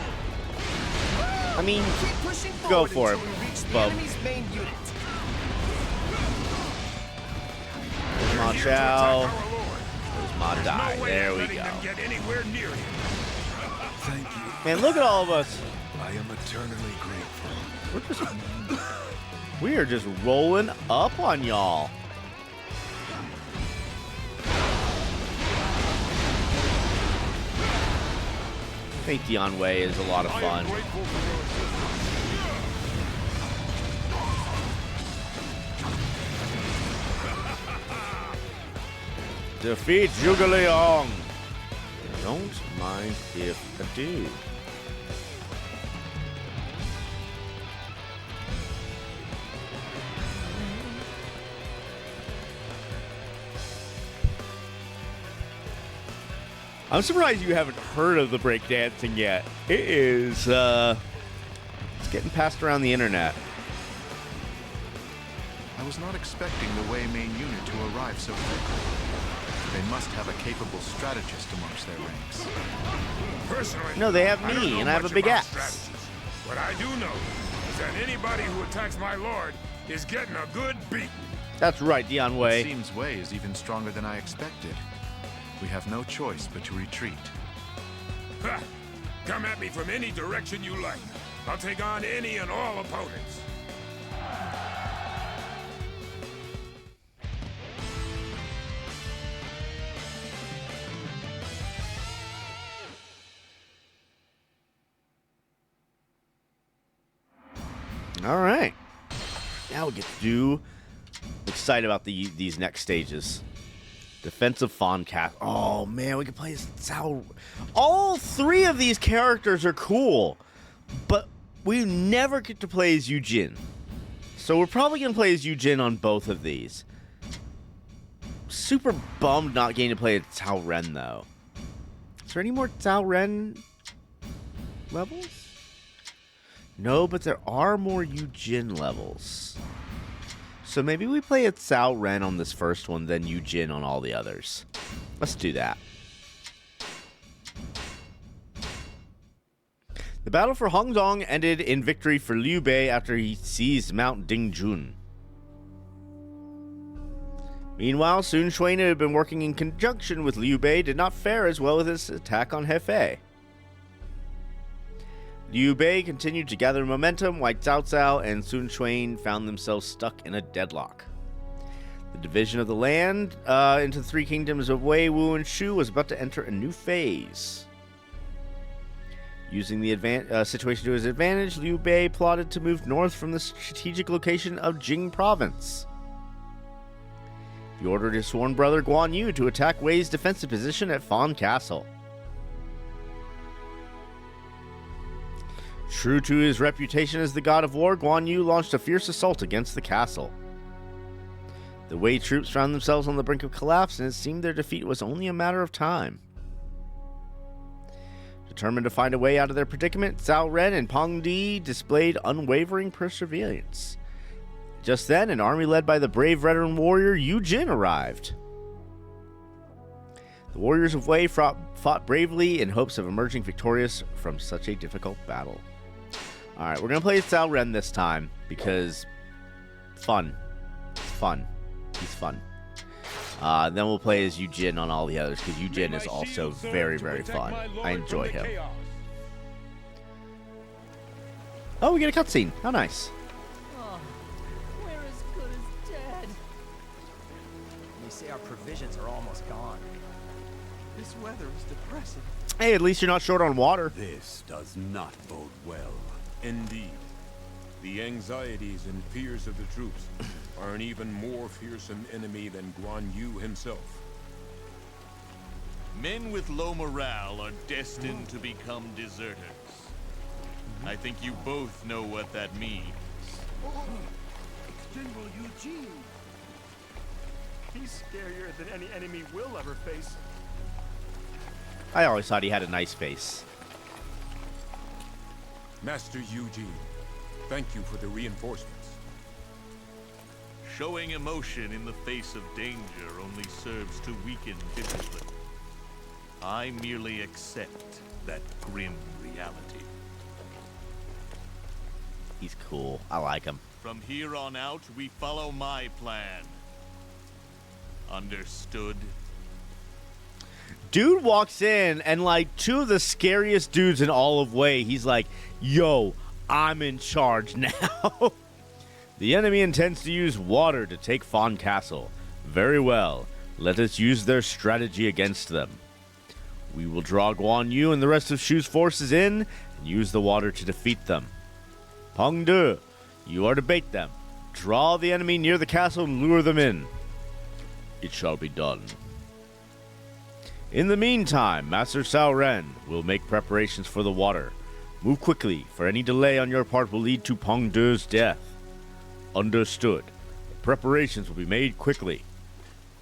I mean, Keep pushing go forward for it, until we reach the bub. enemy's main unit. Ma Here to Chao. attack our lord. There's Ma Dai. No way There I'm we letting go. them get anywhere near him. Thank you. Man, look at all of us. I am eternally grateful. We are just rolling up on y'all. I think Dian Wei is a lot of fun. Defeat Zhuge Liang. Don't mind if I do. I'm surprised you haven't heard of the breakdancing yet. It is, it's getting passed around the internet. I was not expecting the Wei main unit to arrive so quickly. They must have a capable strategist amongst their ranks. Personally, No, they have I don't me, know and I have a much big about axe. strategies. What I do know is that anybody who attacks my lord is getting a good beating. That's right, Dion Wei. It seems Wei is even stronger than I expected. We have no choice but to retreat. Ha! Come at me from any direction you like. I'll take on any and all opponents. All right. Now we get to do. Excited about these next stages. Defensive Fawn Cat. Oh man, we can play as Cao. All three of these characters are cool, but we never get to play as Yujin. So we're probably gonna play as Yujin on both of these. Super bummed not getting to play as Cao Ren though. Is there any more Cao Ren levels? No, but there are more Yujin levels. So maybe we play at Cao Ren on this first one, then Yujin on all the others. Let's do that. The battle for Hongdong ended in victory for Liu Bei after he seized Mount Dingjun. Meanwhile, Sun Quan, who had been working in conjunction with Liu Bei, did not fare as well with his attack on Hefei. Liu Bei continued to gather momentum, while Cao Cao and Sun Quan found themselves stuck in a deadlock. The division of the land into the three kingdoms of Wei, Wu, and Shu was about to enter a new phase. Using the situation to his advantage, Liu Bei plotted to move north from the strategic location of Jing Province. He ordered his sworn brother Guan Yu to attack Wei's defensive position at Fan Castle. True to his reputation as the god of war, Guan Yu launched a fierce assault against the castle. The Wei troops found themselves on the brink of collapse, and it seemed their defeat was only a matter of time. Determined to find a way out of their predicament, Cao Ren and Peng Di displayed unwavering perseverance. Just then, an army led by the brave veteran warrior Yu Jin arrived. The warriors of Wei fought bravely in hopes of emerging victorious from such a difficult battle. Alright, we're going to play Cao Ren this time, because fun. It's fun. He's fun. Then we'll play as Yu Jin on all the others, because Yu Jin is also very, very fun. I enjoy him. Oh, we get a cutscene. How nice. Oh, we're as good as dead. They say our provisions are almost gone. This weather is depressing. Hey, at least you're not short on water. This does not bode well. Indeed. The anxieties and fears of the troops are an even more fearsome enemy than Guan Yu himself. Men with low morale are destined to become deserters. I think you both know what that means. General Eugene. He's scarier than any enemy we'll ever face. I always thought he had a nice face. Master Eugene, thank you for the reinforcements. Showing emotion in the face of danger only serves to weaken discipline. I merely accept that grim reality. He's cool. I like him. From here on out, we follow my plan. Understood? Dude walks in, and like two of the scariest dudes in all of Wei, he's like, yo, I'm in charge now. The enemy intends to use water to take Fan Castle. Very well. Let us use their strategy against them. We will draw Guan Yu and the rest of Shu's forces in and use the water to defeat them. Peng De, you are to bait them. Draw the enemy near the castle and lure them in. It shall be done. In the meantime, Master Cao Ren will make preparations for the water. Move quickly, for any delay on your part will lead to Peng De's death. Understood. Preparations will be made quickly.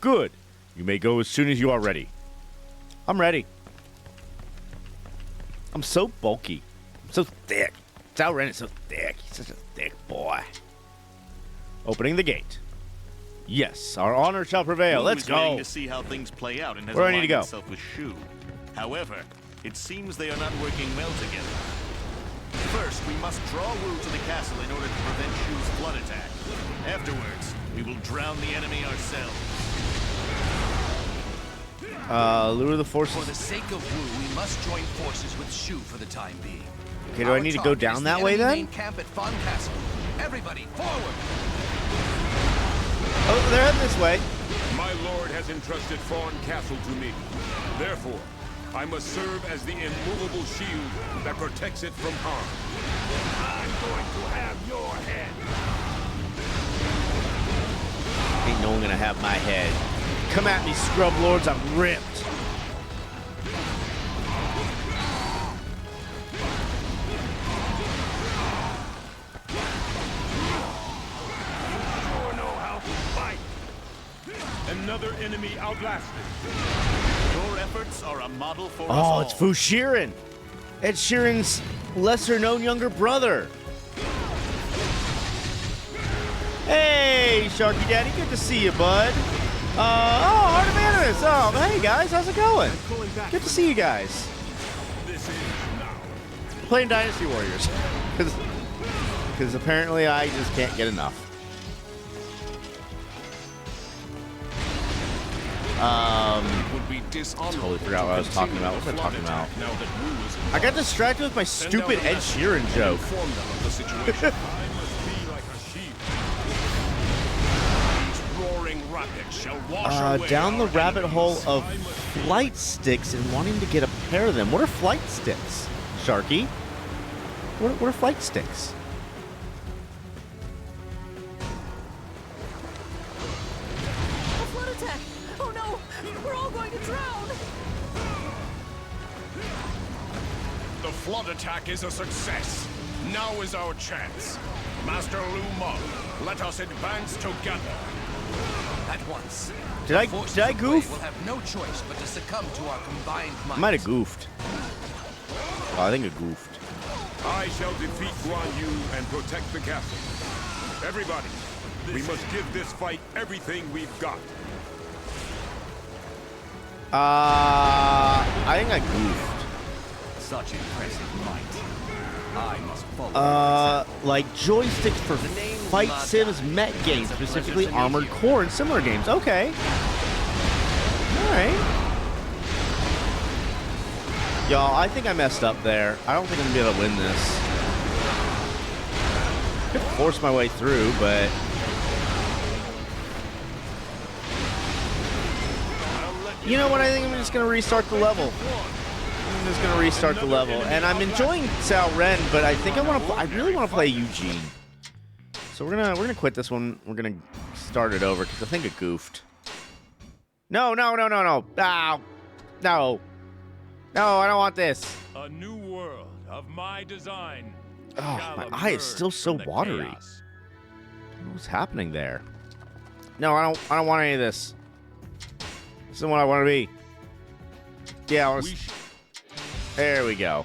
Good. You may go as soon as you are ready. I'm ready. I'm so bulky. I'm so thick. Cao Ren is so thick. He's such a thick boy. Opening the gate. Yes, our honor shall prevail. Wu Let's is go. waiting to see how things play out and has Where do I need to aligned go? itself with Shu. However, it seems they are not working well together. First, we must draw Wu to the castle in order to prevent Shu's flood attack. Afterwards, we will drown the enemy ourselves. Lure the forces. For the sake of Wu, we must join forces with Shu for the time being. Okay, do I need to go down that way then? Main camp at Fawn Castle. Everybody, forward! Oh, they're heading this way. My lord has entrusted Fawn Castle to me. Therefore, I must serve as the immovable shield that protects it from harm. I'm going to have your head. Ain't no one gonna have my head. Come at me, scrub lords. I'm ripped. Another enemy outlasted. Your efforts are a model for us Oh, all. it's Fu Shiren. Ed Sheeran's lesser-known younger brother. Hey, Sharky Daddy, good to see you, bud. Heart of Animus. Oh, hey guys, how's it going? Good to see you guys. Playing Dynasty Warriors, because apparently I just can't get enough. Totally forgot what I was talking about. What was I talking about? I got distracted with my stupid Ed Sheeran joke. Down the rabbit hole of flight sticks and wanting to get a pair of them. What are flight sticks, Sharky? What are flight sticks? A flood attack! Oh no! We're all going to drown! The flood attack is a success. Now is our chance. Master Lu Meng, let us advance together. At once. Did I goof? We'll have no choice but to succumb to our combined I might. might have goofed. Oh, I think I goofed. I shall defeat Guan Yu and protect the castle. Everybody, we must give this fight everything we've got. I think I goofed. Such impressive might. I must follow. Like joysticks for fight sims, mech games, specifically Armored Core and similar games. Okay. Alright. Y'all, I think I messed up there. I don't think I'm gonna be able to win this. Could force my way through, but you know what? I think I'm just gonna restart the level. I'm just gonna restart the level, and I'm enjoying Cao Ren, but I think I really want to play Eugene. So we're gonna quit this one. We're gonna start it over because I think it goofed. No. Ow. No. No, I don't want this. A new world of my design. Oh, my eye is still so watery. What's happening there? No, I don't want any of this. This isn't what I want to be. Yeah, I want to. There we go.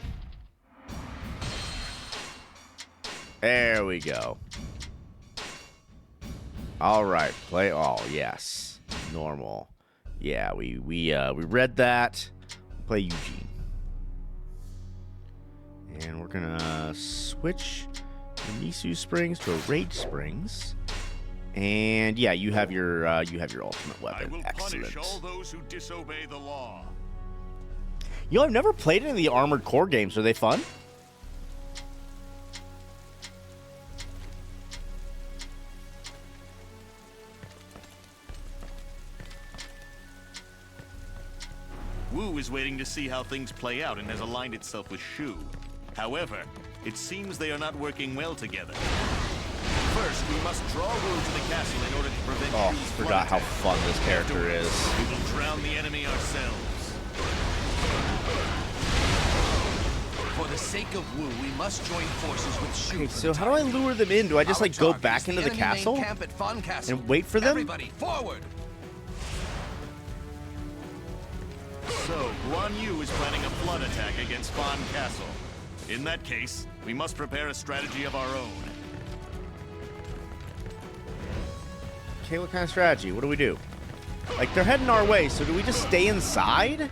There we go. All right, play all. Yes, normal. Yeah, we read that. Play Eugene, and we're gonna switch the Nisu Springs to a Rage Springs. And yeah, you have your ultimate weapon. I will Excellent. punish all those who disobey the law. You know, I've never played any of the Armored Core games. Are they fun? Wu is waiting to see how things play out and has aligned itself with Shu. However, it seems they are not working well together. First, we must draw Wu to the castle in order to prevent Oh, Shu's forgot how flood fun this character attack. is. We will drown the enemy ourselves. the sake of Wu, we must join forces with Shu. Okay, so how do I lure them in? Do I just like go back into the castle and wait for them? Everybody, forward! So, Guan Yu is planning a flood attack against Fan Castle. In that case, we must prepare a strategy of our own. Okay, what kind of strategy? What do we do? Like, they're heading our way, so do we just stay inside?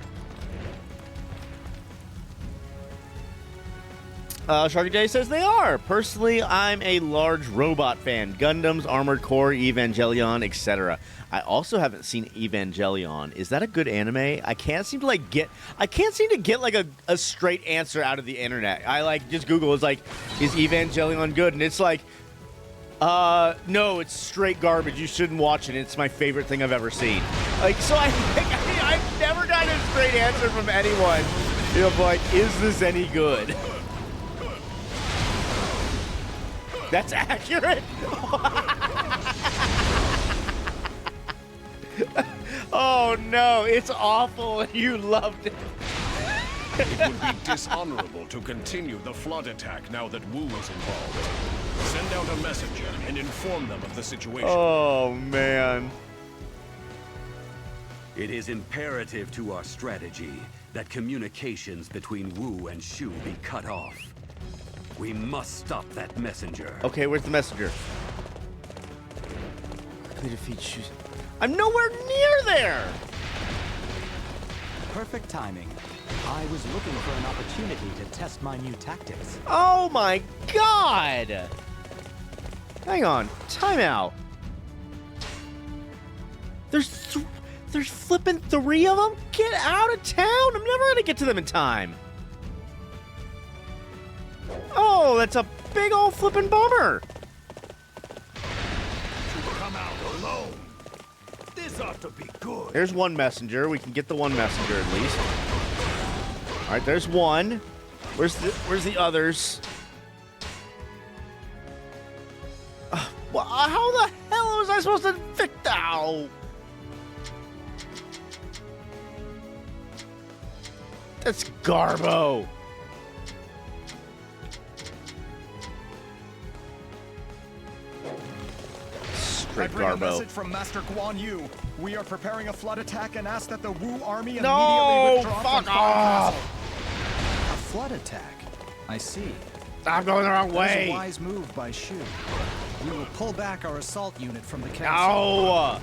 Sharky J says they are. Personally, I'm a large robot fan. Gundams, Armored Core, Evangelion, etc. I also haven't seen Evangelion. Is that a good anime? I can't seem to get like a straight answer out of the internet. I like just Google is like, is Evangelion good? And it's like, no, it's straight garbage. You shouldn't watch it. It's my favorite thing I've ever seen. Like, so I've never gotten a straight answer from anyone. You know, like, is this any good? That's accurate. Oh no, it's awful. You loved it. It would be dishonorable to continue the flood attack now that Wu is involved. Send out a messenger and inform them of the situation. Oh man. It is imperative to our strategy that communications between Wu and Shu be cut off. We must stop that messenger. Okay, where's the messenger? Quickly defeat Shu. I'm nowhere near there! Perfect timing. I was looking for an opportunity to test my new tactics. Oh my god! Hang on, time out. There's flipping 3 of them? Get out of town! I'm never gonna get to them in time. Oh, that's a big old flipping bummer. Come out alone. This ought to be good. There's one messenger. We can get the one messenger at least. All right, there's one. Where's the others? Well, how the hell was I supposed to fit that? That's Garbo. I bring a message from Master Guan Yu. We are preparing a flood attack and ask that the Wu army immediately withdraw from Fan Castle. A flood attack? I see. I'm going the wrong way. That is a wise move by Shu. We will pull back our assault unit from the castle. No!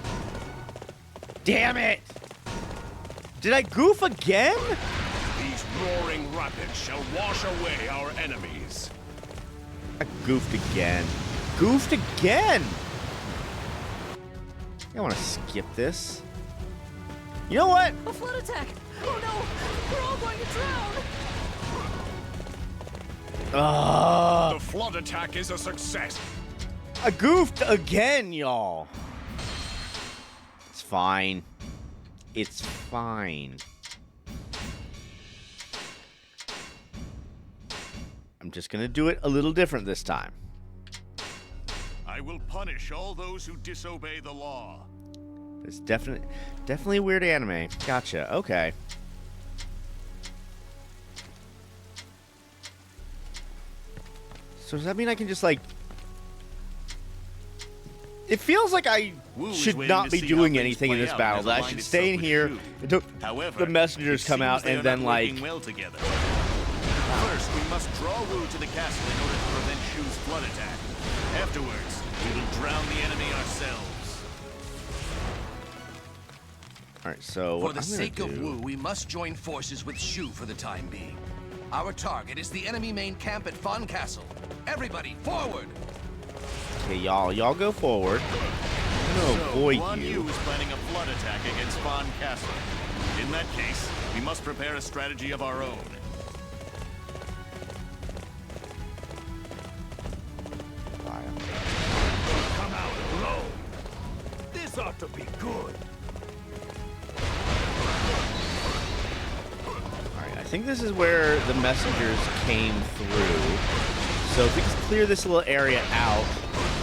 Damn it! Did I goof again? These roaring rapids shall wash away our enemies. I goofed again. Goofed again! I want to skip this. You know what? A flood attack! Oh no! We're all going to drown! The flood attack is a success. I goofed again, y'all. It's fine. It's fine. I'm just gonna do it a little different this time. I will punish all those who disobey the law. It's definitely a weird anime. Gotcha. Okay. So does that mean I can just like? It feels like I should not be doing anything in this battle. That I should stay in here until the messengers come out and then like. Well together. First, we must draw Wu to the castle in order to prevent Shu's flood attack. Afterwards, we will drown the enemy ourselves. All right, so for the sake of Wu, we must join forces with Shu for the time being. Our target is the enemy main camp at Fan Castle. Everybody, forward! Okay, y'all go forward. Oh boy, Guan Yu is planning a flood attack against Fan Castle. In that case, we must prepare a strategy of our own. Come out alone. This ought to be good. Alright, I think this is where the messengers came through. So if we just clear this little area out,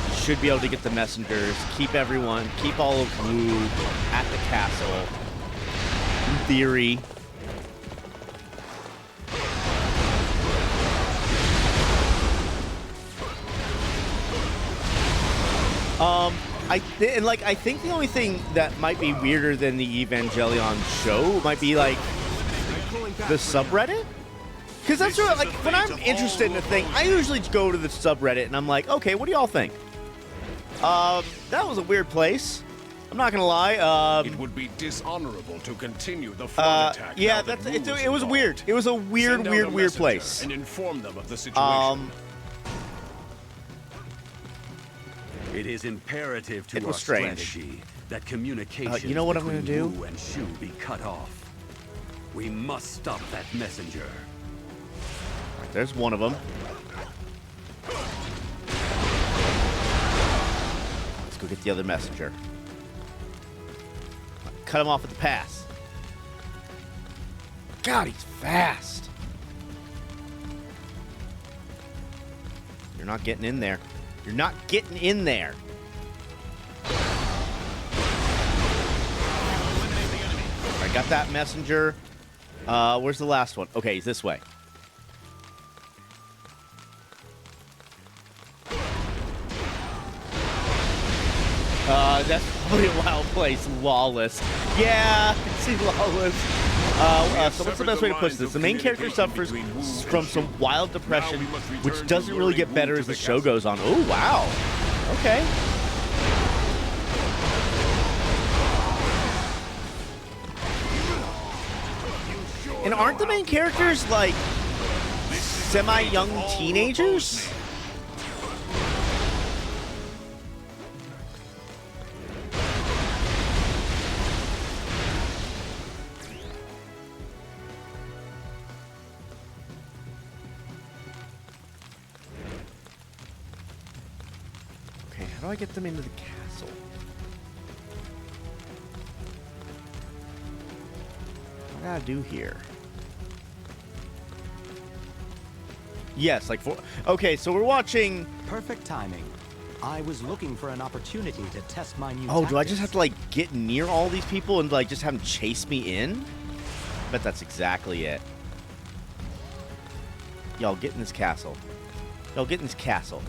we should be able to get the messengers, keep all of Wu at the castle. In theory. I think the only thing that might be weirder than the Evangelion show might be like the subreddit. Because that's sort of like when I'm interested in a thing, I usually go to the subreddit and I'm like, okay, what do y'all think? That was a weird place. I'm not gonna lie. It would be dishonorable to continue the flood attack. Yeah, it was weird. It was a weird place. And inform them of the situation. It is imperative to It our was strange. strategy that communication you know what I'm gonna do? Wu and Shu be cut off. We must stop that messenger. There's one of them. Let's go get the other messenger. Cut him off at the pass. God, he's fast. You're not getting in there. You're not getting in there. I got that messenger. Where's the last one? Okay, he's this way. That's probably a wild place. Lawless. Yeah, I see Lawless. So what's the best way to put this? The main character suffers from some wild depression, which doesn't really get better as the show goes on. Oh, wow. Okay. And aren't the main characters, like, semi-young teenagers? How do I get them into the castle? What do I gotta do here? Yes, like for... Okay, so we're watching... Perfect timing. I was looking for an opportunity to test my new Oh, do I tactics. just have to, like, get near all these people and, like, just have them chase me in? I bet that's exactly it. Y'all, get in this castle. Y'all, get in this castle.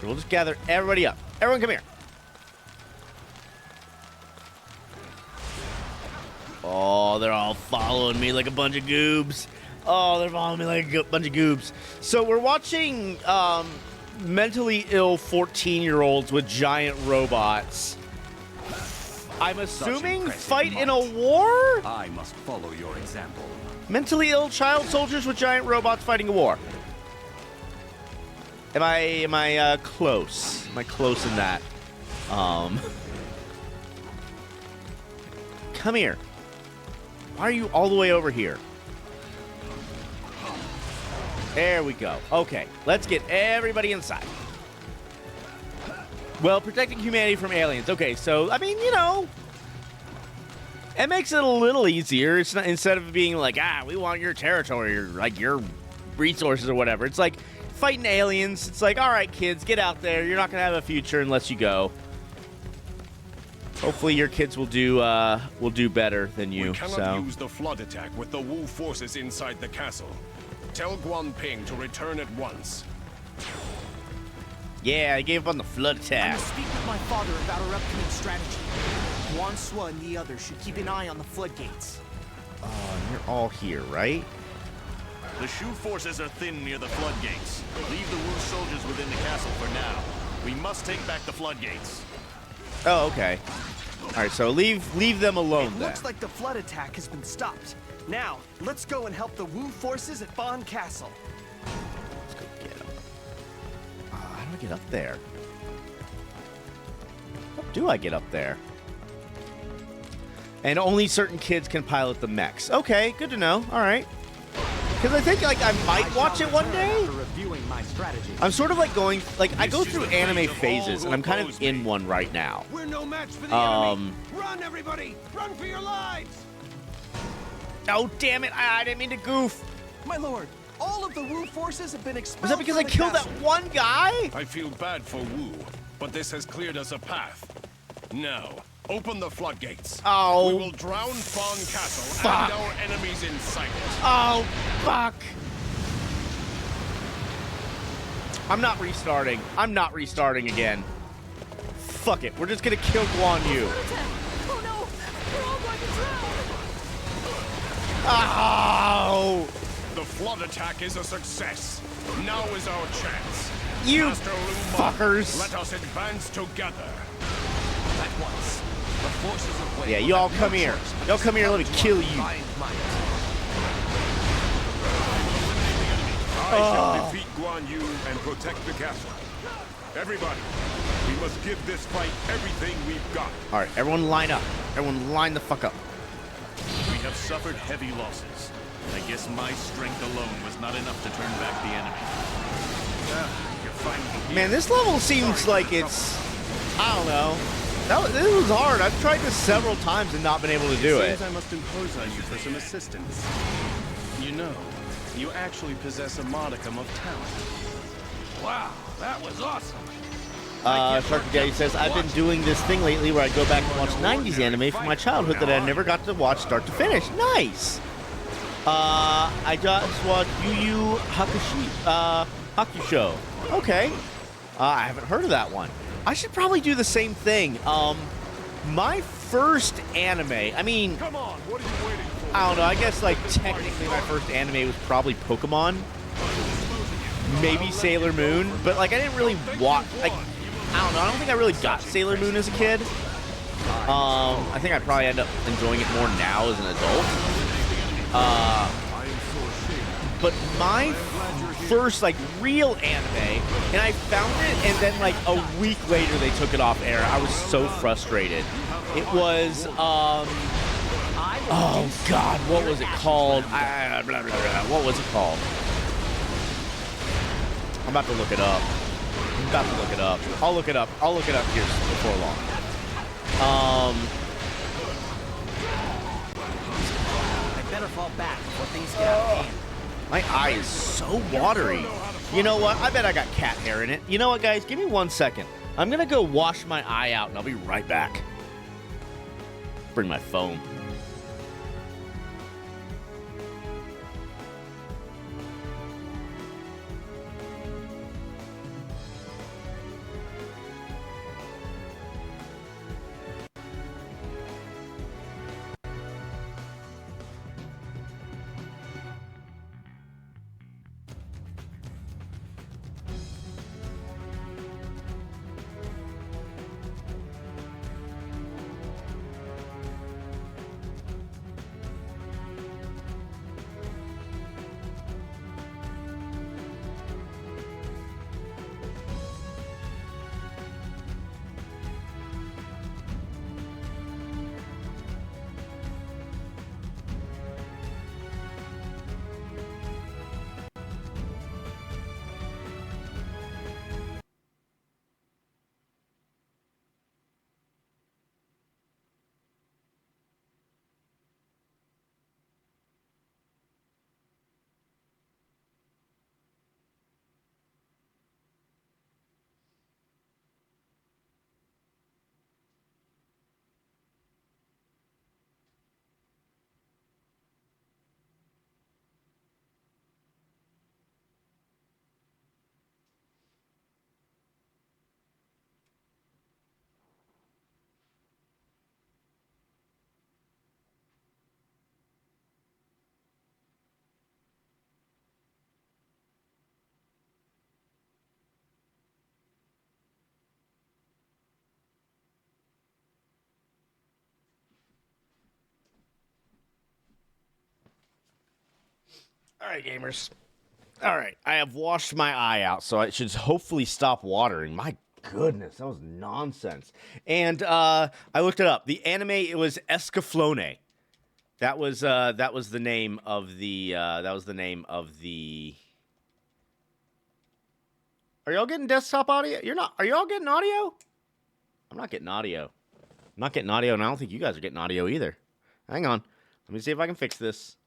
We'll just gather everybody up. Everyone come here. Oh, they're all following me like a bunch of goobs. Oh, they're following me like a bunch of goobs. So we're watching mentally ill 14-year-olds with giant robots. I'm assuming fight in a war? I must follow your example. Mentally ill child soldiers with giant robots fighting a war. Am I close? Am I close in that? Come here. Why are you all the way over here? There we go. Okay, let's get everybody inside. Well, protecting humanity from aliens. Okay, so, I mean, you know, it makes it a little easier. It's not, instead of being like, we want your territory or, like, your resources or whatever. It's like, fighting aliens. It's like, all right, kids, get out there. You're not going to have a future unless you go. Hopefully your kids will do better than you. We cannot use the flood attack with the Wu forces inside the castle. Tell Guan Ping to return at once. Yeah, I gave up on the flood I attack. must speak with my father about our upcoming strategy. Guan Sua and the others should keep an eye on the floodgates. You're all here, right? The Shu forces are thin near the floodgates. Leave the Wu soldiers within the castle for now. We must take back the floodgates. Oh, okay. All right, so leave them alone then. Looks like the flood attack has been stopped. Now, let's go and help the Wu forces at Bon Castle. Let's go get them. How do I get up there? How do I get up there? And only certain kids can pilot the mechs. Okay, good to know. All right. Because I think, like, I might watch it one day. Reviewing my strategy. I'm sort of like going, like, I go through anime phases, and I'm kind of in one right now. We're no match for the enemy. Run, everybody! Run for your lives! Oh, damn it! I didn't mean to goof. My lord, all of the Wu forces have been expelled. Was that because from I the killed castle. that one guy? I feel bad for Wu, but this has cleared us a path. Now, open the floodgates. Oh. We will drown Bon Castle Fuck. and our enemies inside it. Oh, fuck. I'm not restarting. I'm not restarting again. Fuck it. We're just gonna kill Guan Yu. Oh no! We're all going to drown! Oh! The flood attack is a success. Now is our chance. You Master Lu fuckers. Let us advance together. At once, the forces of Wei Yeah, you all come here. Y'all come here. Let me kill you. I shall defeat Guan Yu and protect the castle. Everybody, we must give this fight everything we've got. All right, everyone line up. Everyone line the fuck up. We have suffered heavy losses. I guess my strength alone was not enough to turn back the enemy. You're finally here. Man, this level seems like it's... I don't know. This was hard. I've tried this several times and not been able to do it. Seems I must impose on you for some assistance. You know, you actually possess a modicum of talent. Wow, that was awesome. Sharky Daddy says, I've been doing this thing lately where I go back and watch 90s anime from my childhood that I never got to watch start to finish. Nice! I just watched Yu Yu Hakusho. Okay. I haven't heard of that one. I should probably do the same thing. My first anime, I mean, Come on, what are you waiting for? I don't know, I guess like technically my first anime was probably Pokemon. Maybe Sailor Moon, but like I didn't really watch, like, I don't know, I don't think I really got Sailor Moon as a kid. I think I probably end up enjoying it more now as an adult. But my first like real anime, and I found it, and then like a week later they took it off air. I was so frustrated. It was oh god, what was it called? What was it called? I'm about to look it up. I'll look it up here before long. I better fall back before things get out of hand. My eye is so watery. You know what? I bet I got cat hair in it. You know what, guys? Give me 1 second. I'm gonna go wash my eye out, and I'll be right back. Bring my phone. All right, gamers. All right, I have washed my eye out, so it should hopefully stop watering. My goodness, that was nonsense. And I looked it up. The anime, it was Escaflowne. That was the name of the Are y'all getting desktop audio? You're not. Are y'all getting audio? I'm not getting audio. I'm not getting audio, and I don't think you guys are getting audio either. Hang on. Let me see if I can fix this.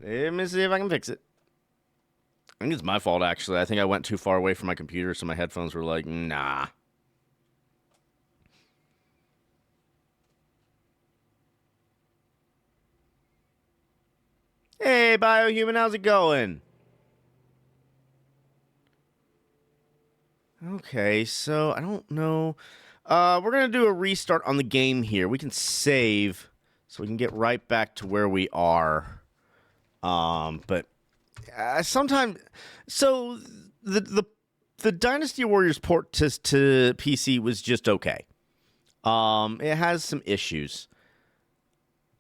Let me see if I can fix it. I think it's my fault, actually. I think I went too far away from my computer, so my headphones were like, nah. Hey, Biohuman, how's it going? Okay, so I don't know. We're going to do a restart on the game here. We can save so we can get right back to where we are. But sometimes... So, the Dynasty Warriors port to PC was just okay. It has some issues.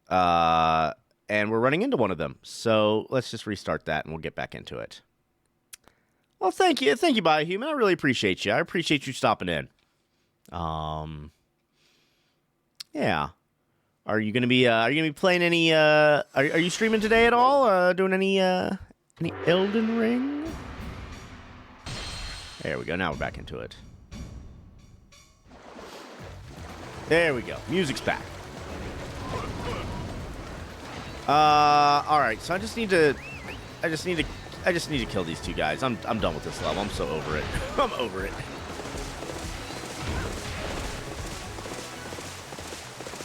And we're running into one of them. So, let's just restart that and we'll get back into it. Well, thank you, Biohuman. I really appreciate you. I appreciate you stopping in. Yeah. Are you gonna be playing any? Are you streaming today at all? Doing any Elden Ring? There we go. Now we're back into it. There we go. Music's back. All right. So I just need to kill these two guys. I'm done with this level. I'm so over it. I'm over it.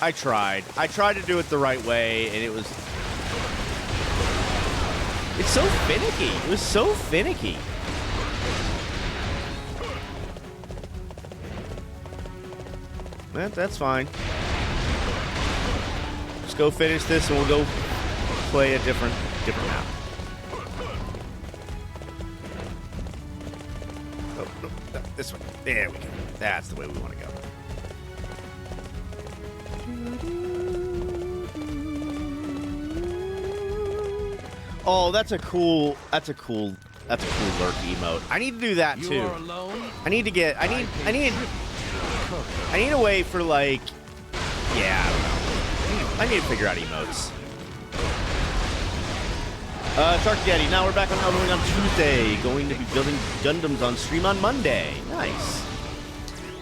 I tried to do it the right way, and it was... It's so finicky. It was so finicky. That's fine. Just go finish this, and we'll go play a different map. No, this one. There we go. That's the way we want to go. Oh, that's a cool lurk emote. I need to do that too. You are alone? I need a way for, like, yeah, I don't know. I need to figure out emotes. Shark Daddy, now we're back on Elden Ring on Tuesday. Going to be building Gundams on stream on Monday. Nice.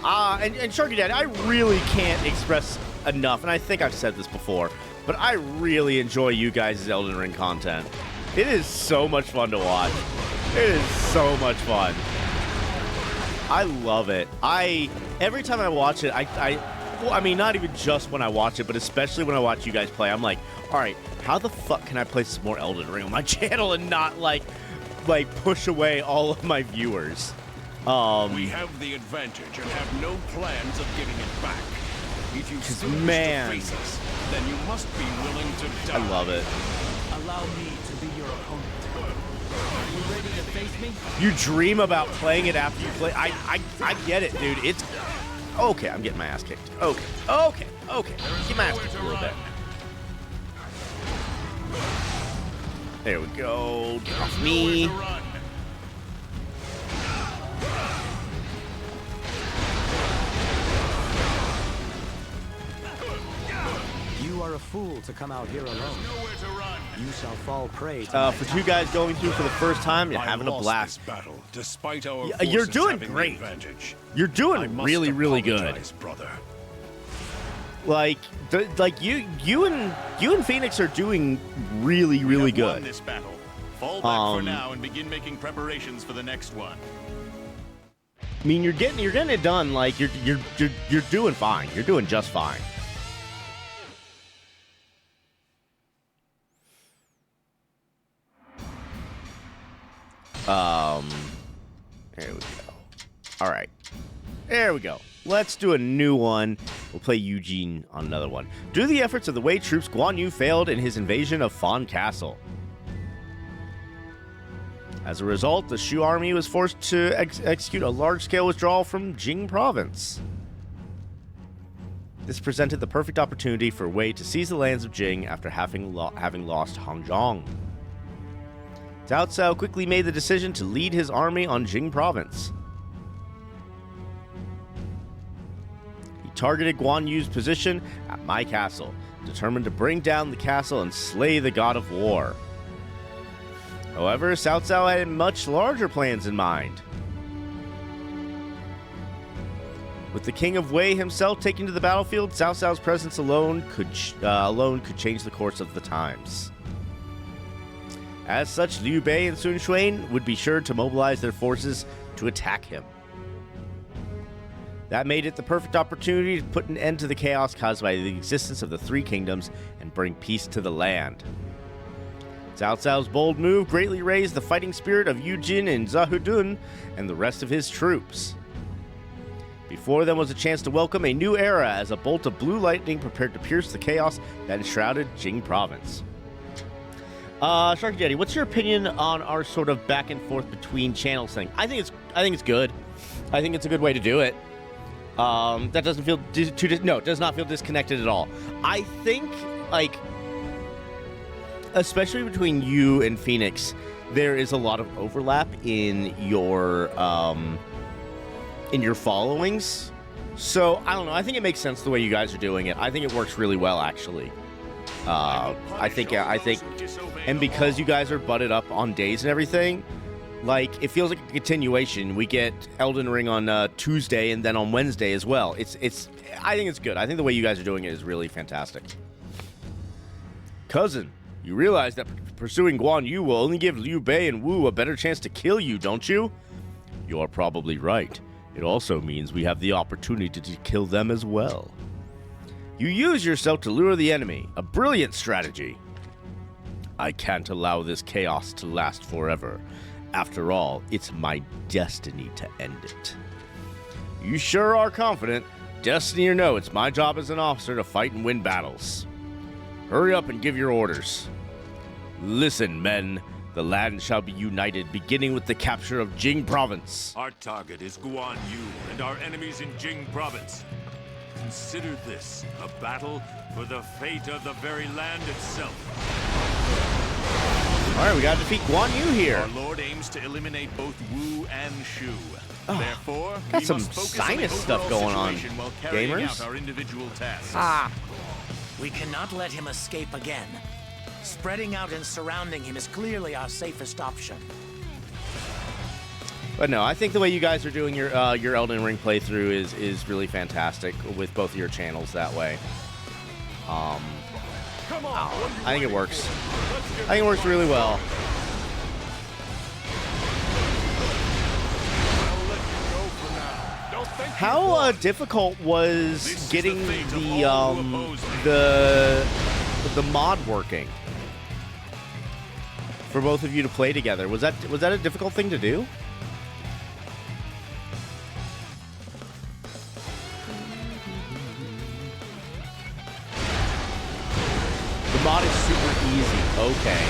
And Sharky Daddy, I really can't express enough, and I think I've said this before, but I really enjoy you guys' Elden Ring content. It is so much fun to watch. It is so much fun. I love it. Every time I watch it, well, I mean, not even just when I watch it, but especially when I watch you guys play, I'm like, all right, how the fuck can I play some more Elden Ring on my channel and not, like push away all of my viewers? We have the advantage and have no plans of getting it back. If you still wish to face us, then you must be willing to die. I love it. Allow me to be your opponent. Are you ready to face me? You dream about playing it after you play. I get it, dude. It's okay. I'm getting my ass kicked. Okay. Get my ass kicked a little bit. There we go. Get off me. You are a fool to come out here alone. You shall fall prey to for two guys going through for the first time, you're having a blast. Battle, despite our you're doing great. You're doing really, really good, brother. Like you and Phoenix are doing really, really good. Won this battle. Fall back for now and begin making preparations for the next one. I mean, you're getting it done. Like you're doing fine. You're doing just fine. There we go. All right. There we go. Let's do a new one. We'll play Eugene on another one. Due to the efforts of the Wei troops, Guan Yu failed in his invasion of Fan Castle. As a result, the Shu army was forced to execute a large-scale withdrawal from Jing province. This presented the perfect opportunity for Wei to seize the lands of Jing after having lost Hangzhong. Cao Cao quickly made the decision to lead his army on Jing province. He targeted Guan Yu's position at my castle, determined to bring down the castle and slay the god of war. However, Cao Cao had much larger plans in mind. With the king of Wei himself taking to the battlefield, Cao Cao's presence alone could change the course of the times. As such, Liu Bei and Sun Xuan would be sure to mobilize their forces to attack him. That made it the perfect opportunity to put an end to the chaos caused by the existence of the Three Kingdoms and bring peace to the land. Cao Cao's bold move greatly raised the fighting spirit of Yu Jin and Zhou Dun and the rest of his troops. Before them was a chance to welcome a new era as a bolt of blue lightning prepared to pierce the chaos that enshrouded Jing Province. Sharky Jetty, what's your opinion on our sort of back and forth between channels thing? I think it's good. I think it's a good way to do it. That doesn't feel it does not feel disconnected at all. I think, like, especially between you and Phoenix, there is a lot of overlap in your followings. So I don't know. I think it makes sense the way you guys are doing it. I think it works really well, actually. I think, and because you guys are butted up on days and everything, like, it feels like a continuation. We get Elden Ring on Tuesday and then on Wednesday as well. I think it's good. I think the way you guys are doing it is really fantastic. Cousin, you realize that pursuing Guan Yu will only give Liu Bei and Wu a better chance to kill you, don't you? You are probably right. It also means we have the opportunity to kill them as well. You use yourself to lure the enemy. A brilliant strategy. I can't allow this chaos to last forever. After all, it's my destiny to end it. You sure are confident. Destiny or no, it's my job as an officer to fight and win battles. Hurry up and give your orders. Listen, men. The land shall be united, beginning with the capture of Jing Province. Our target is Guan Yu and our enemies in Jing Province. Consider this a battle for the fate of the very land itself. All right, we got to defeat Guan Yu here. Our Lord aims to eliminate both Wu and Shu. Therefore, got we some must focus sinus on the stuff going on, situation while carrying gamers. out our individual tasks. We cannot let him escape again. Spreading out and surrounding him is clearly our safest option. But no, I think the way you guys are doing your Elden Ring playthrough is really fantastic with both of your channels that way. I think it works. I think it works really well. How difficult was getting the mod working for both of you to play together? Was that a difficult thing to do? The mod is super easy. Okay.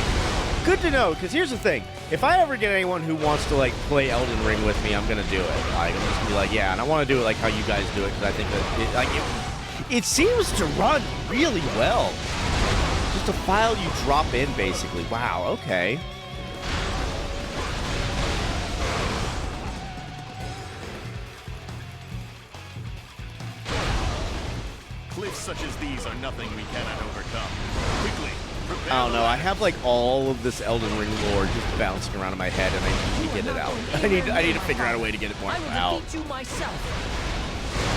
Good to know, because here's the thing. If I ever get anyone who wants to, like, play Elden Ring with me, I'm going to do it. Like, I'm just going to be like, yeah, and I want to do it like how you guys do it, because I think that it seems to run really well. Just a file you drop in, basically. Wow, okay. Cliffs such as these are nothing we cannot overcome. Quickly, prepare. I don't know. I have like all of this Elden Ring lore just bouncing around in my head, and I need to get it out. I need to figure out a way to get it more out. You myself.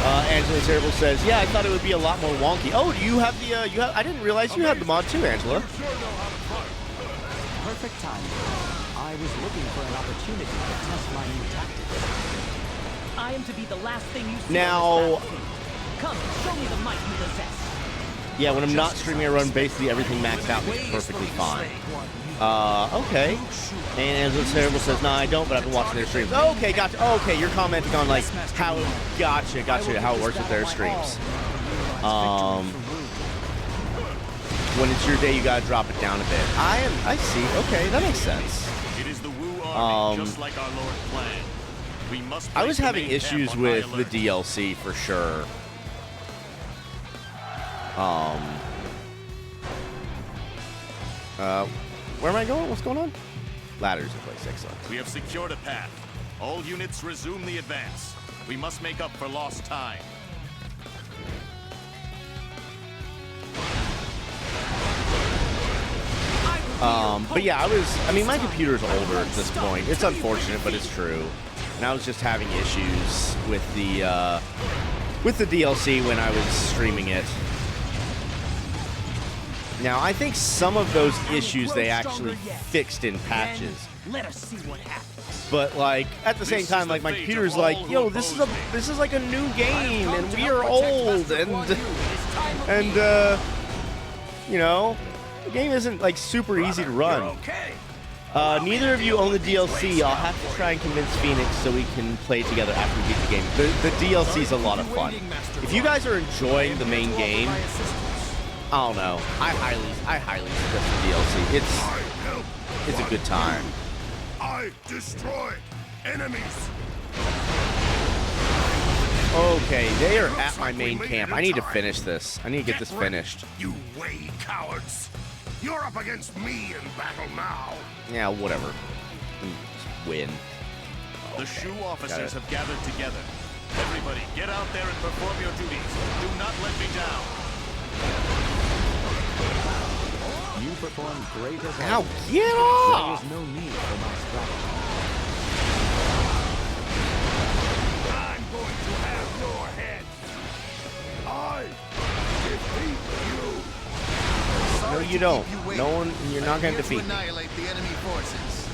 Angela Terrible says, "Yeah, I thought it would be a lot more wonky." Oh, do you have the? I didn't realize you had the mod too, Angela. Perfect time. I was looking for an opportunity to test my new tactics. I am to be the last thing you see. Now, come, show me the might you possess. yeah, when I'm not streaming, I run basically everything maxed out, which is perfectly fine. Okay. And Angela Terrible says, "No, I don't, but I've been watching their streams." Oh, okay, gotcha. Oh, okay, you're commenting on like how gotcha how it works with their streams. When it's your day, you gotta drop it down a bit. I see. Okay, that makes sense. It is the Wu army, just like our Lord planned. We must. I was place the having main camp issues on with high the alert. DLC for sure. Where am I going? What's going on? Ladders in place. Excellent. We have secured a path. All units resume the advance. We must make up for lost time. But yeah, I mean, my computer's older at this point. It's unfortunate, but it's true. And I was just having issues with the DLC when I was streaming it. Now, I think some of those issues they actually fixed in patches. Let us see what happens. But like at the same time, like my computer's like, yo, this is like a new game, and we are old, and you know, the game isn't like super easy to run. Neither of you own the DLC. I'll have to try and convince Phoenix so we can play together after we beat the game. The DLC is a lot of fun. If you guys are enjoying the main game, I don't know. I highly suggest the DLC. It's a good time. I destroy enemies. Okay, they are at my main camp. I need to finish this. I need to get this finished. You way cowards. You're up against me in battle now. Yeah, whatever. Just win. The Shu officers have gathered together. Everybody, get out there and perform your duties. Do not let me down. You performed great as Ow, always. get off! There was no need for my strategy. I'm going to have your head. I defeat you. No, you don't. No one. You're not going to defeat me. Annihilate the enemy forces.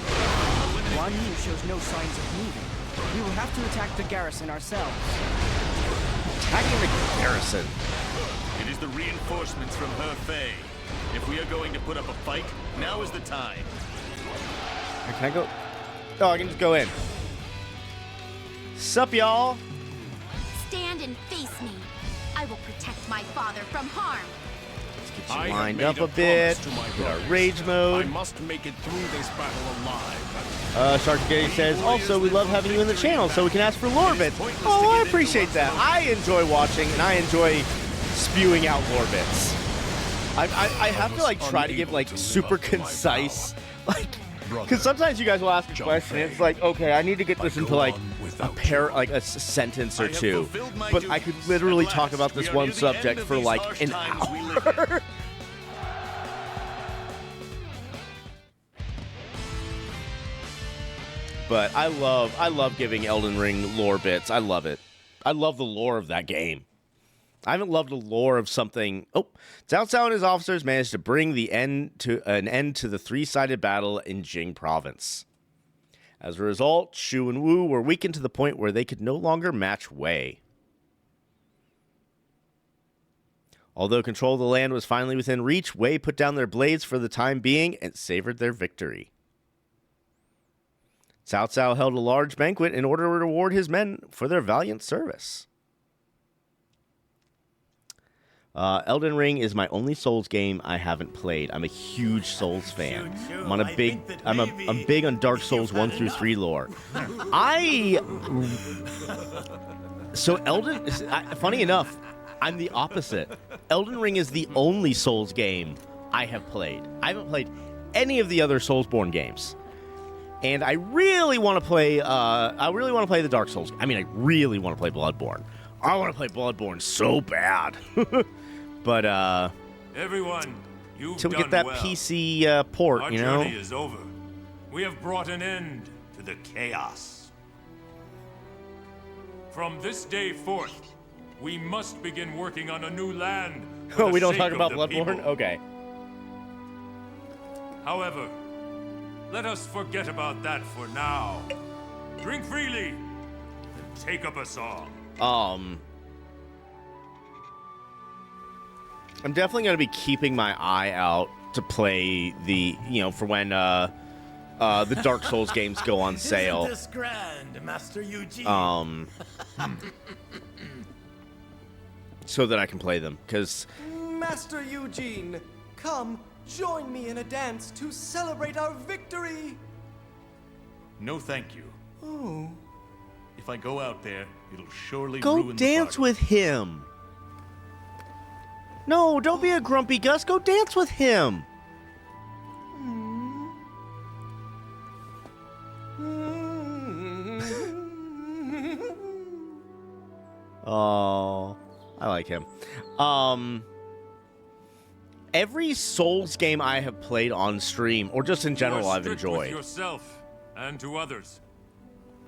Guan Yu shows no signs of moving. We will have to attack the garrison ourselves. Attacking the garrison. It is the reinforcements from Hefei. If we are going to put up a fight, now is the time. Can I go? Oh, I can just go in. Sup, y'all? Stand and face me. I will protect my father from harm. Get you lined up a bit. Get our rage mode. I must make it through this battle alive. Sergeant Gary says, also, we love having you in the channel so we can ask for lore bits. Oh, I appreciate that. I enjoy watching and I enjoy spewing out lore bits. I have to like try to give like super concise, like, because sometimes you guys will ask a question and it's like, okay, I need to get this into like a sentence or two, but I could literally talk about this one subject for like an hour. But I love giving Elden Ring lore bits. I love it. I love the lore of that game. I haven't loved the lore of something. Oh, Cao Cao and his officers managed to bring an end to the three-sided battle in Jing province. As a result, Shu and Wu were weakened to the point where they could no longer match Wei. Although control of the land was finally within reach, Wei put down their blades for the time being and savored their victory. Cao Cao held a large banquet in order to reward his men for their valiant service. Elden Ring is my only Souls game I haven't played. I'm a huge Souls fan. I'm big on Dark Souls 1 through 3 lore. Funny enough, I'm the opposite. Elden Ring is the only Souls game I have played. I haven't played any of the other Soulsborne games. And I really want to play the Dark Souls. I mean, I really want to play Bloodborne. I want to play Bloodborne so bad. But everyone, you've till we get done that well. PC port, Our you know. journey is over. We have brought an end to the chaos. From this day forth, we must begin working on a new land. Oh, we don't talk about Bloodborne? Okay. However, let us forget about that for now. Drink freely and take up a song. I'm definitely going to be keeping my eye out to play for when the Dark Souls games go on sale. Isn't this grand, Master Eugene? So that I can play them, because Master Eugene, come, join me in a dance to celebrate our victory. No, thank you. Oh. If I go out there, it'll surely go ruin dance the party. with him. No, don't be a grumpy Gus. Go dance with him. Oh, I like him. Every Souls game I have played on stream, or just in general, I've enjoyed. With yourself and to others,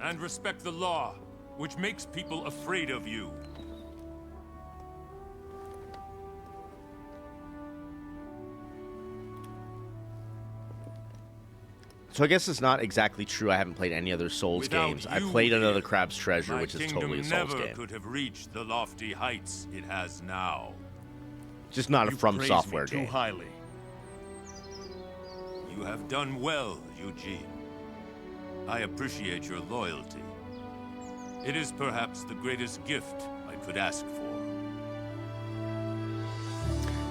and respect the law, which makes people afraid of you. So I guess it's not exactly true. I haven't played any other Souls games. I played another Crab's Treasure, which is totally a Souls game. Could have reached the lofty heights it has now. Just not a From Software game. Too highly. You have done well, Eugene. I appreciate your loyalty. It is perhaps the greatest gift I could ask for.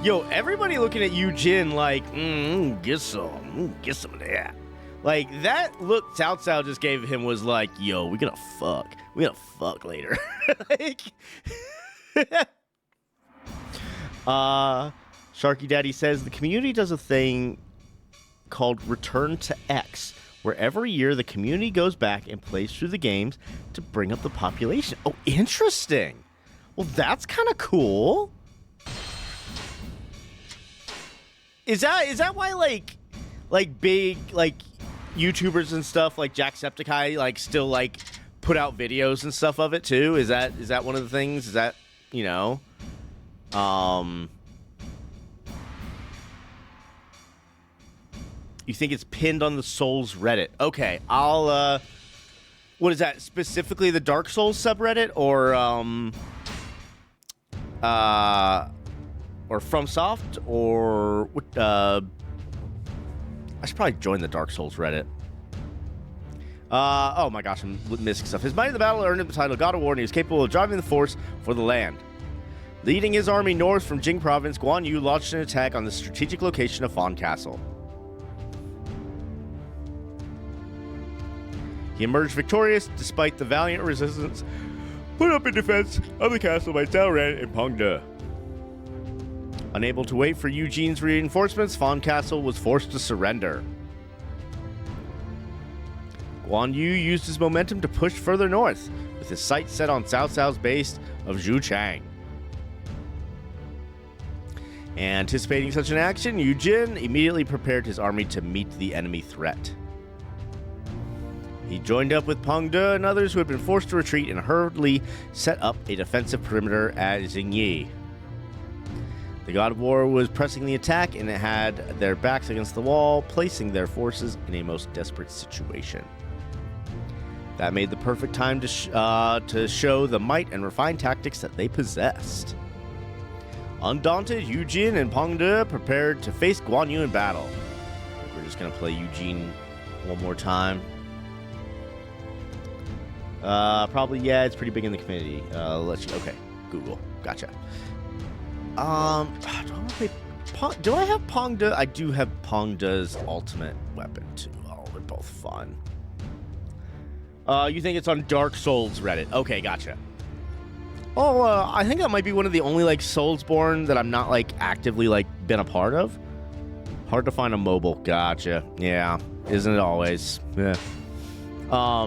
Yo, everybody looking at Eugene like, get some of that. Like, that look Cao Cao just gave him was like, yo, we gonna fuck later. Like, Sharky Daddy says the community does a thing called Return to X, where every year the community goes back and plays through the games to bring up the population. Oh, interesting. Well, that's kind of cool. Is that why like big like YouTubers and stuff like Jacksepticeye like still like put out videos and stuff of it too? Is that one of the things? Is that, you know, you think it's pinned on the Souls Reddit? Okay, I'll what is that, specifically the Dark Souls subreddit or FromSoft, or I should probably join the Dark Souls Reddit. Oh my gosh, I'm missing stuff. His might in the battle earned him the title God of War, and he was capable of driving the force for the land. Leading his army north from Jing Province, Guan Yu launched an attack on the strategic location of Fan Castle. He emerged victorious despite the valiant resistance put up in defense of the castle by Zhao Ren and Peng De. Unable to wait for Eugene's reinforcements, Fan Castle was forced to surrender. Guan Yu used his momentum to push further north, with his sights set on Cao Cao's base of Zhuchang. Anticipating such an action, Eugene immediately prepared his army to meet the enemy threat. He joined up with Peng De and others who had been forced to retreat and hurriedly set up a defensive perimeter at Xingyi. The God of War was pressing the attack and it had their backs against the wall, placing their forces in a most desperate situation. That made the perfect time to show the might and refined tactics that they possessed. Undaunted, Eugene and Peng De prepared to face Guan Yu in battle. We're just going to play Eugene one more time. Probably, yeah, it's pretty big in the community. Okay, Google. Gotcha. Do I want to play do I have Peng De? I do have Peng De's ultimate weapon, too. Oh, they're both fun. You think it's on Dark Souls Reddit? Okay, gotcha. Oh, I think that might be one of the only, like, Soulsborne that I'm not, like, actively, like, been a part of. Hard to find a mobile. Gotcha. Yeah. Isn't it always? Yeah. I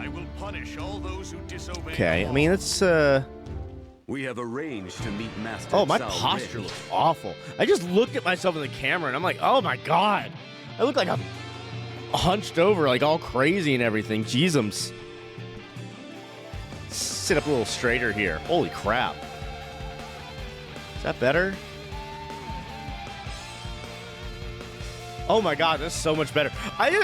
will punish all those who disobey. Okay, I mean, it's, We have arranged to meet Master Oh, my Cao posture Ren. looks awful. I just looked at myself in the camera, and I'm like, oh, my God. I look like I'm hunched over, like, all crazy and everything. Jeezums. Sit up a little straighter here. Holy crap. Is that better? Oh my God, that's so much better. I didn't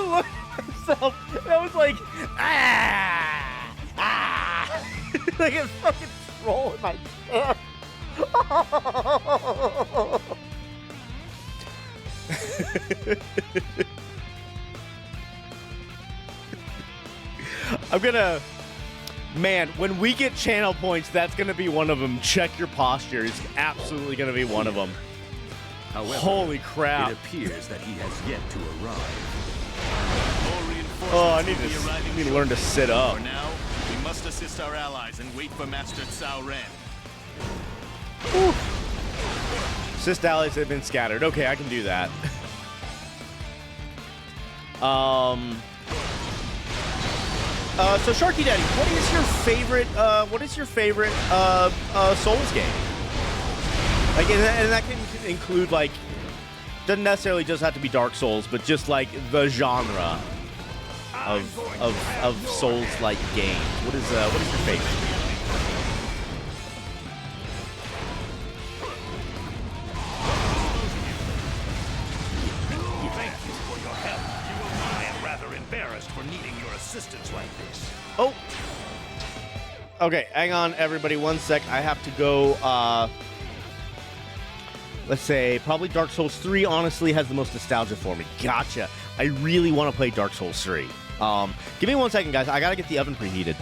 look at myself. And I was like, like a fucking troll in my chair. I'm gonna, man, when we get channel points, that's gonna be one of them. Check your posture. It's absolutely gonna be one of them. However, holy crap. It appears that he has yet to arrive. Oh, I need to learn to sit up. For now, we must assist our allies and wait for Master Cao Ren. Assist allies have been scattered. Okay, I can do that. So Sharky Daddy, what is your favorite Souls game? Like, and that can include, like, doesn't necessarily just have to be Dark Souls, but just like the genre of Souls-like games. What is your favorite? Thank you for your help. I am rather embarrassed for needing your assistance like this. Oh. Okay, hang on, everybody, 1 sec. I have to go, let's say, probably Dark Souls 3, honestly, has the most nostalgia for me. Gotcha. I really want to play Dark Souls 3. Give me 1 second, guys. I gotta get the oven preheated.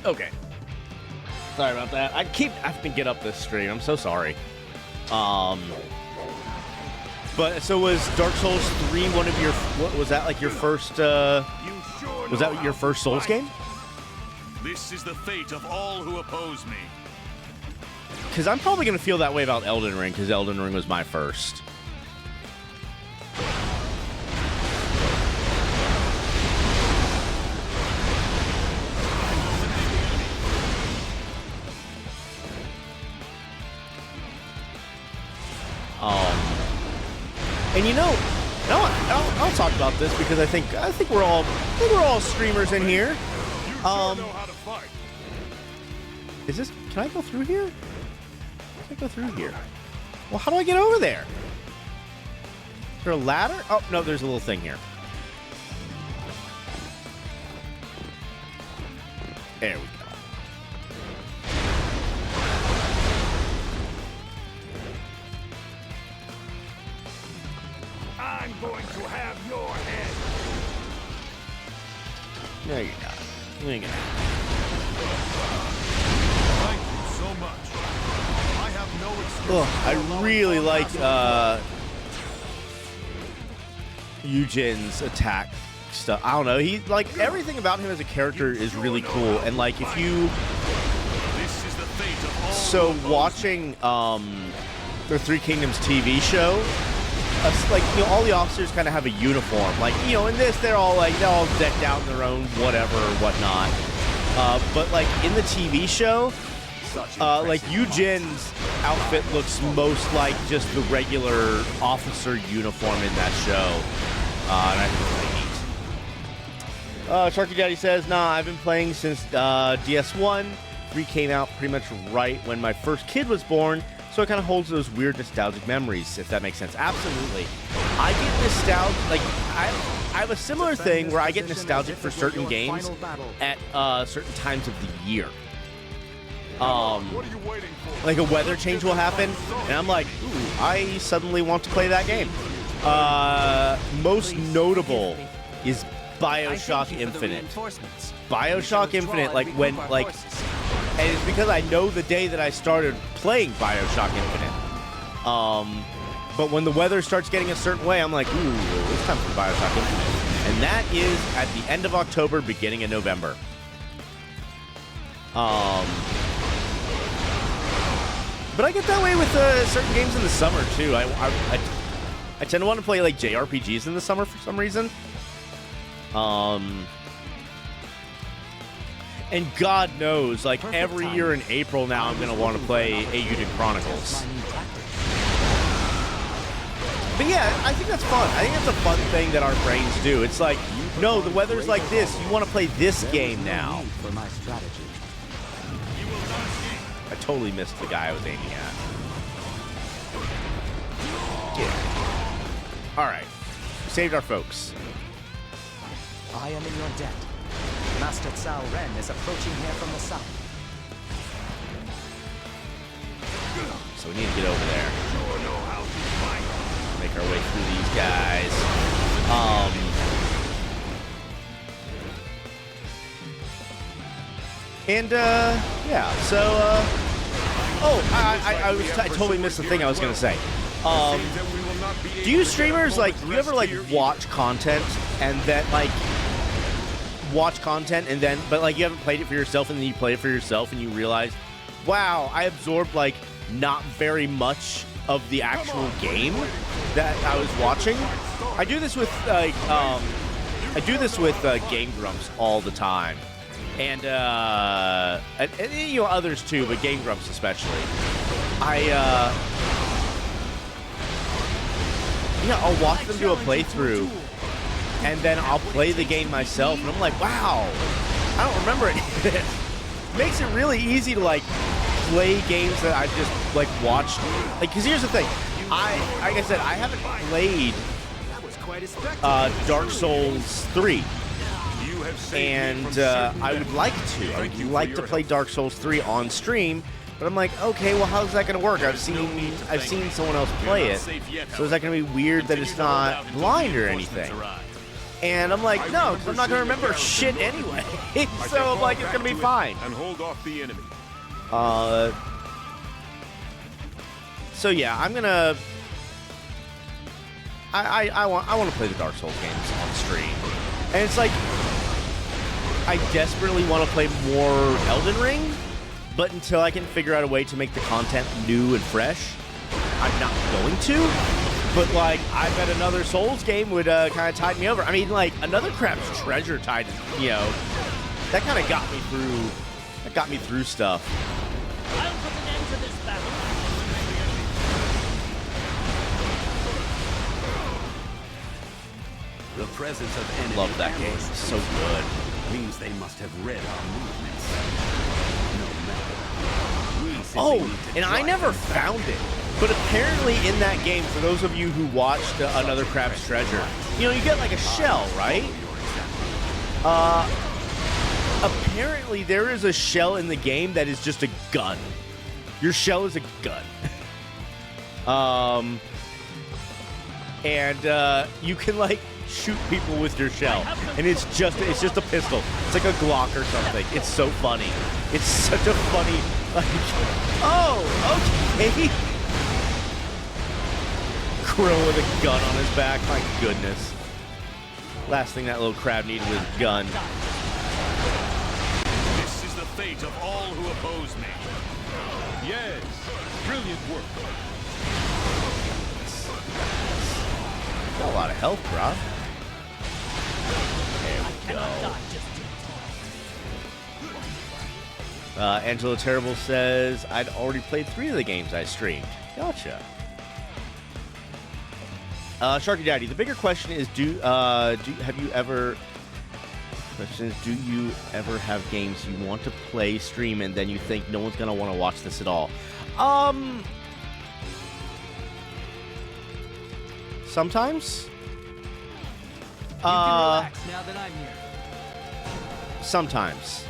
Okay. Sorry about that. I keep having to get up this stream. I'm so sorry. But so was Dark Souls 3 one of your, what was that, like your first, was that your first Souls game? This is the fate of all who oppose me. Because I'm probably going to feel that way about Elden Ring, because Elden Ring was my first. And you know, I'll talk about this because I think we're all streamers in here. Is this? Can I go through here? Can I go through here? Well, how do I get over there? Is there a ladder? Oh no, there's a little thing here. There we go. I'm going to have your head. No, you're not. You ain't gonna. Thank you so much. I have no excuse. I really like Eugen's attack stuff. I don't know. He like everything about him as a character is really cool. And like if you watching the Three Kingdoms TV show. Like, you know, all the officers kind of have a uniform. Like, you know, in this, they're all decked out in their own whatever or whatnot. But, like, in the TV show, like, Eugen's outfit looks most like just the regular officer uniform in that show. And I think it's really neat. Sharky Daddy says, nah, I've been playing since DS1. 3 came out pretty much right when my first kid was born. So it kind of holds those weird nostalgic memories, if that makes sense. Absolutely. I get nostalgic, like, I have a similar thing where I get nostalgic for certain games at certain times of the year. Like a weather change will happen, and I'm like, ooh, I suddenly want to play that game. Most notable is BioShock Infinite. BioShock Infinite, like, when, like... And it's because I know the day that I started playing BioShock Infinite. But when the weather starts getting a certain way, I'm like, ooh, it's time for BioShock Infinite. And that is at the end of October, beginning of November. But I get that way with certain games in the summer, too. I tend to want to play, like, JRPGs in the summer for some reason. And God knows, like, every year in April now, I'm going to want to play Eiyuden Chronicles. But yeah, I think that's fun. I think that's a fun thing that our brains do. It's like, no, the weather's like this. You want to play this game now. For my strategy. I totally missed the guy I was aiming at. Yeah. All right. Saved our folks. I am in your debt. Master Cao Ren is approaching here from the south. So we need to get over there. Make our way through these guys. Yeah, so, I totally missed the thing I was going to say. Do you streamers, like, do you ever, like, watch content and then, like, but, like, you haven't played it for yourself and then you play it for yourself and you realize, wow, I absorbed, like, not very much of the actual game that I was watching? I do this with, like, I do this with Game Grumps all the time, and you know, others too, but Game Grumps especially. I'll watch them do a playthrough, and then I'll play the game myself, and I'm like, wow, I don't remember any of this. Makes it really easy to like play games that I've just like watched. Like, because here's the thing, like I said, I haven't played Dark Souls 3, and I would like to. I would like to play Dark Souls 3 on stream. But I'm like, okay, well, how's that going to work? I've seen someone else play it. So is that going to be weird that it's not blind or anything? And I'm like, no, because I'm not going to remember shit anyway. So I'm like, it's going to be fine. And hold off the enemy. So yeah, I'm gonna. I want to play the Dark Souls games on stream, and it's like I desperately want to play more Elden Ring. But until I can figure out a way to make the content new and fresh, I'm not going to. But, like, I bet another Souls game would kind of tide me over. I mean, like, another Crab's Treasure tied, you know, that kind of got me through. That got me through stuff. I'll put an end to this battle. The presence of enemy love that game. It's so good. Means they must have read our movements. Oh, and I never found it. But apparently in that game, for those of you who watched Another Crab's Treasure, you know, you get like a shell, right? Apparently there is a shell in the game that is just a gun. Your shell is a gun. And you can like shoot people with your shell, and it's just a pistol. It's like a Glock or something. It's so funny. It's such a funny, like, oh, okay. Krill with a gun on his back. My goodness. Last thing that little crab needed was a gun. This is the fate of all who oppose me. Yes, brilliant work. Got a lot of health, bro. There we go. Angela Terrible says, I'd already played 3 of the games I streamed. Gotcha. Sharky Daddy, the bigger question is, do you ever have games you want to play, stream, and then you think no one's gonna want to watch this at all? Sometimes. You can relax now that I'm here. Sometimes.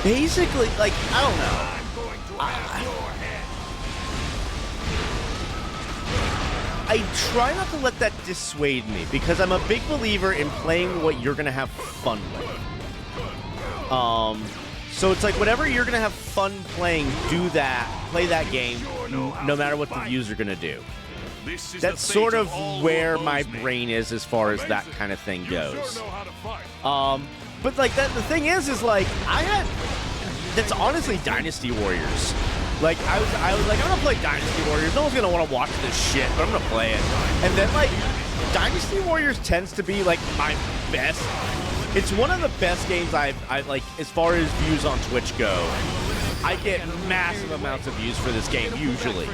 Basically, like, I don't know. I try not to let that dissuade me, because I'm a big believer in playing what you're gonna have fun with. So it's like, whatever you're gonna have fun playing, do that, play that game, no matter what the views are gonna do. That's sort of where my brain is as far as that kind of thing goes. But like that, the thing is like that's honestly Dynasty Warriors. Like I was like, I'm gonna play Dynasty Warriors. No one's gonna want to watch this shit, but I'm gonna play it. And then like Dynasty Warriors tends to be like my best. It's one of the best games I like as far as views on Twitch go. I get massive amounts of views for this game usually.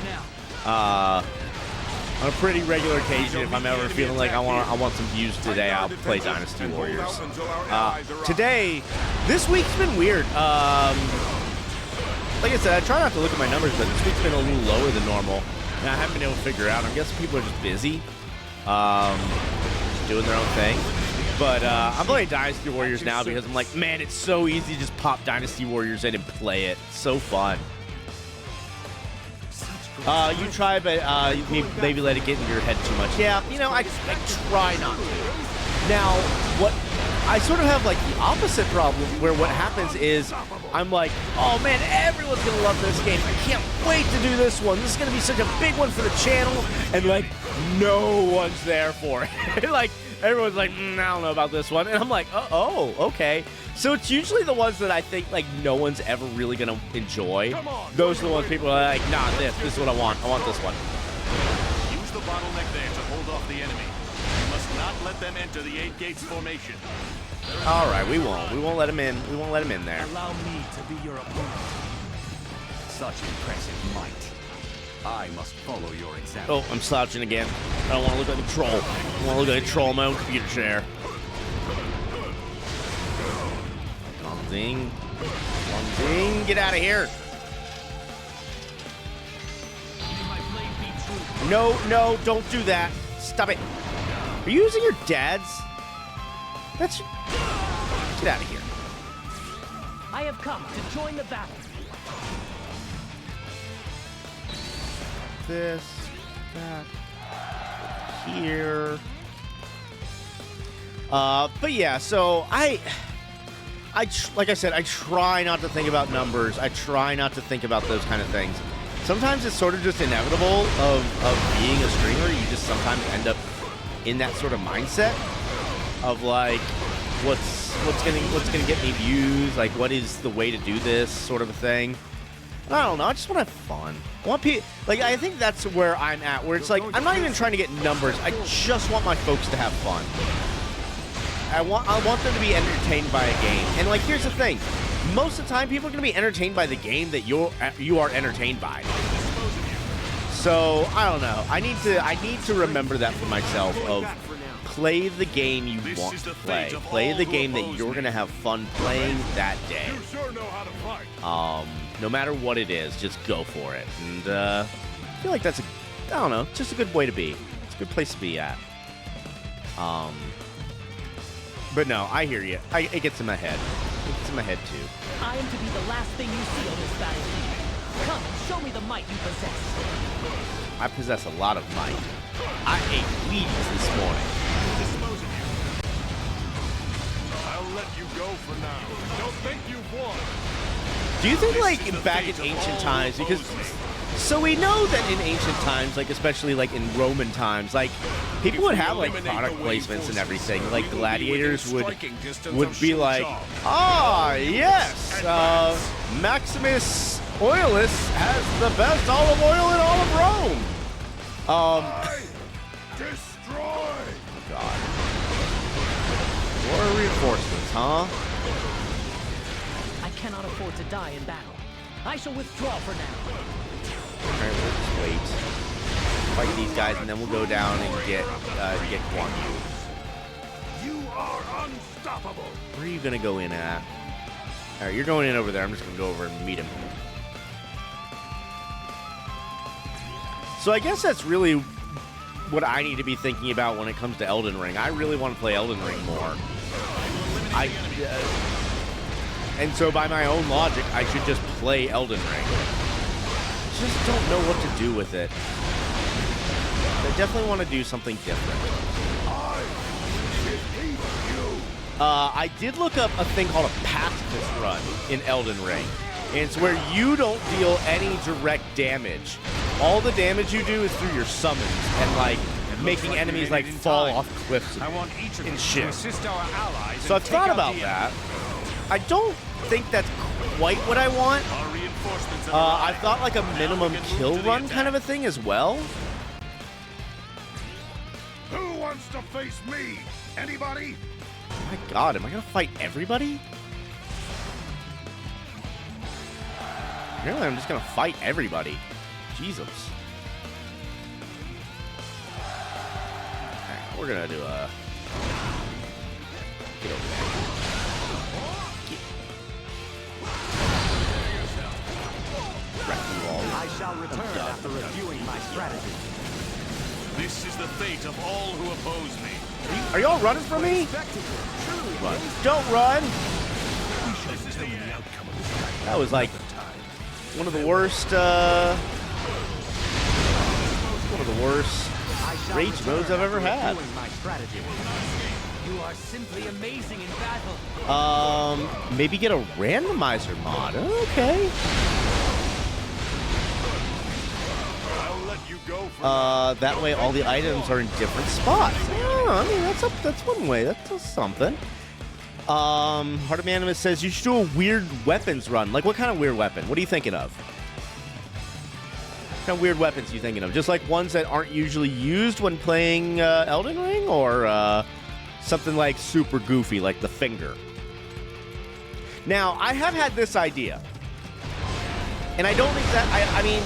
On a pretty regular occasion, if I'm ever feeling like I want some views today, I'll play Dynasty Warriors. Today, this week's been weird. Like I said, I try not to look at my numbers, but this week's been a little lower than normal, and I haven't been able to figure out. I'm guessing people are just busy, just doing their own thing. But I'm playing Dynasty Warriors now because I'm like, man, it's so easy to just pop Dynasty Warriors in and play it. It's so fun. You try, but maybe let it get in your head too much. Yeah, you know, I try not to. Now, what I sort of have like the opposite problem, where what happens is I'm like, oh man, everyone's gonna love this game. I can't wait to do this one. This is gonna be such a big one for the channel, and like no one's there for it. Like everyone's like, I don't know about this one, and I'm like, oh, okay. So it's usually the ones that I think like no one's ever really gonna enjoy. Those are the ones people are like, nah, this is what I want. I want this one. bottleneck there to hold off the enemy. We must not let them enter the 8 gates formation. All right, we won't. We won't let him in. We won't let him in there. Allow me to be your opponent. Such impressive might. I must follow your example. Oh, I'm slouching again. I don't want to look like a troll. I want to look like a troll in my own computer chair. Ding. Ding. Get out of here. No, no, don't do that. Stop it. Are you using your dad's? That's... Get out of here. I have come to join the battle. This, that, here. But yeah, so like I said, I try not to think about numbers. I try not to think about those kind of things. Sometimes it's sort of just inevitable of being a streamer. You just sometimes end up in that sort of mindset of like, what's gonna get me views? Like, what is the way to do this sort of a thing? I don't know. I just want to have fun. I want people, like, I think that's where I'm at, where it's like, I'm not even trying to get numbers. I just want my folks to have fun. I want them to be entertained by a game. And like, here's the thing. Most of the time, people are going to be entertained by the game that you are entertained by. So, I don't know. I need to remember that for myself of play the game you want to play. Play the game that you're going to have fun playing that day. No matter what it is, just go for it. And I feel like that's I don't know, just a good way to be. It's a good place to be at. But no, I hear you. It gets in my head. It gets in my head too. I am to be the last thing you see on this battlefield. Come and show me the might you possess. I possess a lot of might. I ate Wheaties this morning. Dispose of you. I'll let you go for now. Don't think you've won. Do you think, like, back in ancient times, because, so we know that in ancient times, like, especially, like, in Roman times, like, people would have, like, product placements and everything. Like, gladiators would be like, ah, yes, Maximus Oilus has the best olive oil in all of Rome. Destroy! God. War reinforcements, huh? I cannot afford to die in battle. I shall withdraw for now. Alright, we'll just wait. Fight these guys, and then we'll go down and get Guan Yu. You are unstoppable. Where are you gonna go in at? Alright, you're going in over there. I'm just gonna go over and meet him. So I guess that's really what I need to be thinking about when it comes to Elden Ring. I really want to play Elden Ring more. And so by my own logic, I should just play Elden Ring. Just don't know what to do with it. I definitely want to do something different. I did look up a thing called a pacifist run in Elden Ring. And it's where you don't deal any direct damage. All the damage you do is through your summons and, like, making enemies, like, fall off cliffs and shit. So I've thought about that. I don't think that's quite what I want. I thought like a minimum kill run kind of a thing as well. Who wants to face me? Anybody? Oh my god, am I gonna fight everybody? Apparently I'm just gonna fight everybody. Jesus. Alright, we're gonna do a... Get over there. I shall return after reviewing my strategy. This is the fate of all who oppose me. Are y'all running from me? Run. Don't run! That was like one of the worst, rage modes I've ever had. You are simply amazing in battle. Maybe get a randomizer mod. Okay. That way all the items are in different spots. Oh, I mean, that's one way. That's something. Heart of Animus says you should do a weird weapons run. Like, what kind of weird weapon? What are you thinking of? What kind of weird weapons are you thinking of? Just like ones that aren't usually used when playing Elden Ring, or something like super goofy, like the finger? Now, I have had this idea, and I don't think that, I mean,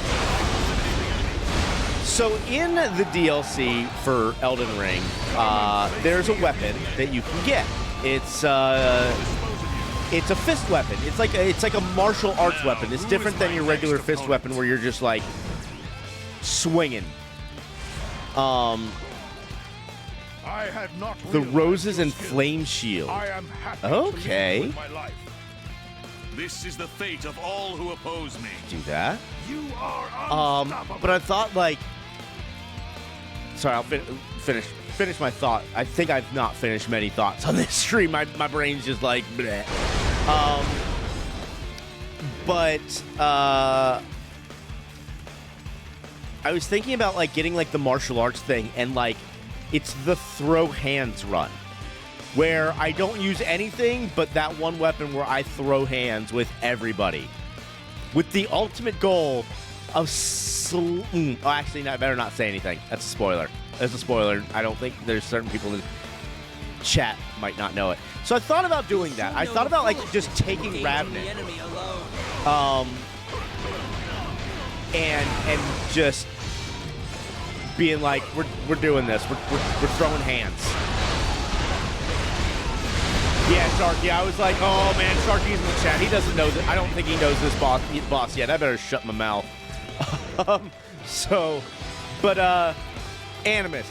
so in the DLC for Elden Ring, there's a weapon that you can get. It's a fist weapon. It's like a martial arts weapon. It's different than your regular fist weapon where you're just like swinging. I have not The Roses and Flame Shield. I am happy Okay. to live with my life. This is the fate of all who oppose me. Do that. You are unstoppable. But I thought, like, sorry, I'll finish my thought. I think I've not finished many thoughts on this stream. My brain's just like bleh. I was thinking about like getting like the martial arts thing, and like it's the throw hands run, where I don't use anything but that one weapon where I throw hands with everybody, with the ultimate goal of actually, no, I better not say anything. That's a spoiler. That's a spoiler. I don't think there's certain people in chat might not know it. So I thought about doing that. I thought about like just taking Ravnit, and just being like, we're doing this. We're throwing hands. Yeah, Sharky. I was like, oh man, Sharky's in the chat. He doesn't know that. I don't think he knows this boss yet. I better shut my mouth. Animus.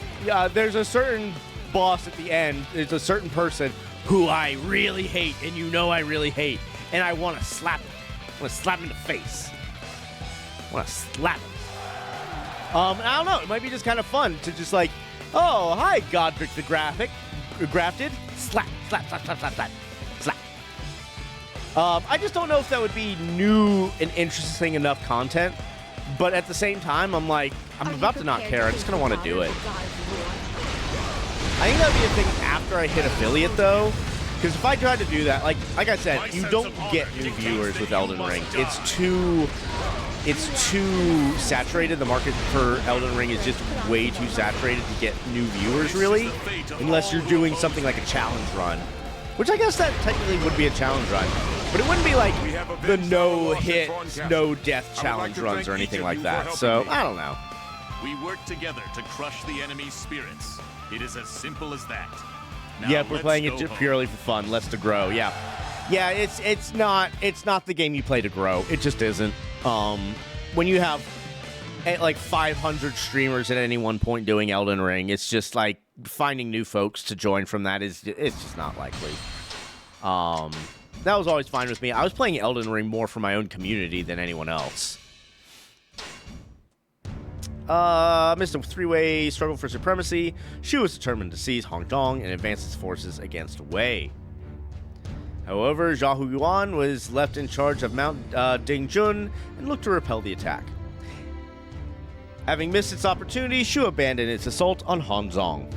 There's a certain boss at the end. There's a certain person who I really hate, and you know I really hate, and I want to slap him. I want to slap him in the face. I want to slap him. I don't know. It might be just kind of fun to just like, oh, hi, Godric the Grafted. Slap, slap, slap, slap, slap, slap, slap. I just don't know if that would be new and interesting enough content. But at the same time, I'm like, I'm about to not care. I just kind of want to do it. I think that would be a thing after I hit affiliate, though. Because if I try to do that, like I said, you don't get new viewers with Elden Ring. It's too saturated. The market for Elden Ring is just way too saturated to get new viewers, really. Unless you're doing something like a challenge run. Which I guess that technically would be a challenge run. But it wouldn't be like the no-hit, no-death challenge runs or anything like that. So, I don't know. We work together to crush the enemy's spirits. It is as simple as that. Now Yeah, we're playing it purely for fun. Let's to grow. Yeah, it's not the game you play to grow. It just isn't. When you have like 500 streamers at any one point doing Elden Ring, it's just like finding new folks to join from that it's just not likely. That was always fine with me. I was playing Elden Ring more for my own community than anyone else. Amidst a three-way struggle for supremacy, Shu was determined to seize Hongdong and advance its forces against Wei. However, Xiahou Yuan was left in charge of Mount Dingjun and looked to repel the attack. Having missed its opportunity, Shu abandoned its assault on Hanzhong.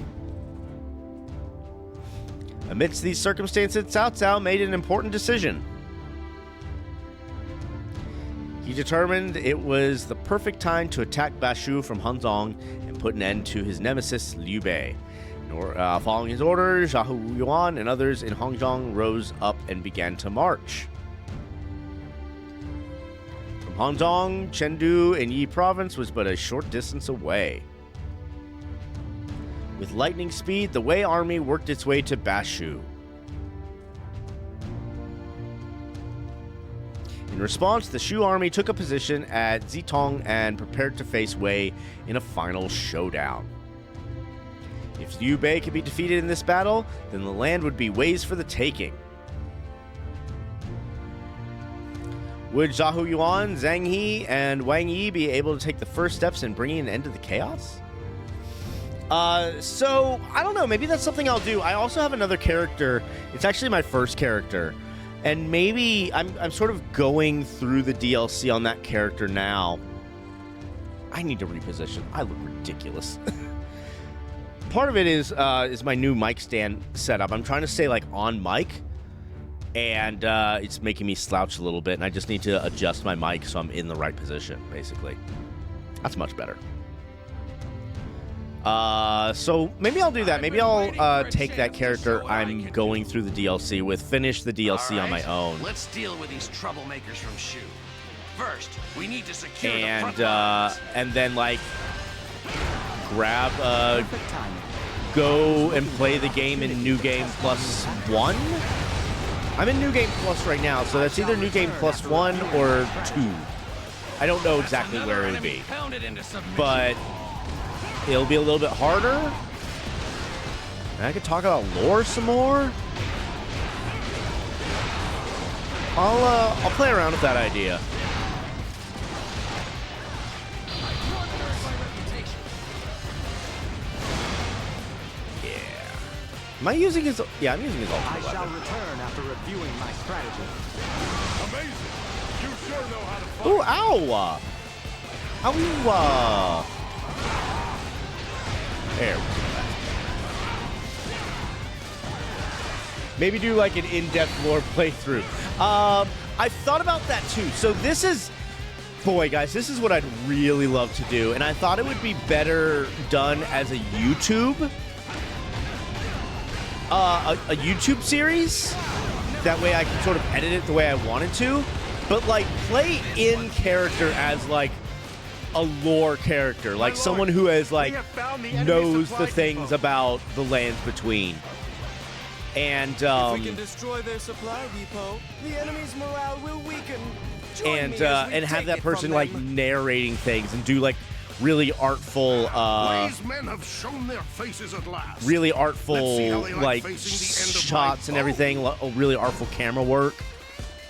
Amidst these circumstances, Cao Cao made an important decision. He determined it was the perfect time to attack Bashu from Hanzhong and put an end to his nemesis Liu Bei. Following his orders, Xiahou Yuan and others in Hanzhong rose up and began to march. From Hanzhong, Chengdu and Yi Province was but a short distance away. With lightning speed, the Wei army worked its way to Bashu. In response, the Shu army took a position at Zitong and prepared to face Wei in a final showdown. If Liu Bei could be defeated in this battle, then the land would be Wei's for the taking. Would Xiahou Yuan, Zhang He, and Wang Yi be able to take the first steps in bringing an end to the chaos? So, I don't know, maybe that's something I'll do. I also have another character. It's actually my first character. And maybe I'm sort of going through the DLC on that character now. I need to reposition. I look ridiculous. Part of it is my new mic stand setup. I'm trying to stay like on mic, and it's making me slouch a little bit, and I just need to adjust my mic so I'm in the right position, basically. That's much better. So maybe I'll do that. Maybe I'll take that character I'm going through the DLC with, finish the DLC on my own. Let's deal with these troublemakers from Shu. First, we need to secure the And front lines. and then like grab go and play the game in New Game +1. I'm in New Game Plus right now, so that's either New Game +1 or 2. I don't know exactly where it would be, but it'll be a little bit harder. And I could talk about lore some more. I'll play around with that idea. Am I using his? Yeah, I'm using his ultimate I shall weapon. return after reviewing my strategy. Amazing! You sure know how to fight. Ooh, ow! Ow! There we go. Maybe do like an in-depth lore playthrough. I've thought about that too. So this is, boy, guys, this is what I'd really love to do, and I thought it would be better done as a YouTube. A YouTube series. That way I can sort of edit it the way I wanted to. But like play in character as like a lore character. Like someone who has like knows the things about the lands between. And if we can destroy their supply depot, the enemy's morale will weaken. and have that person like narrating things and do like really artful These men have shown their faces at last. really Let's see how artful they like facing the end of shots and everything, really artful camera work.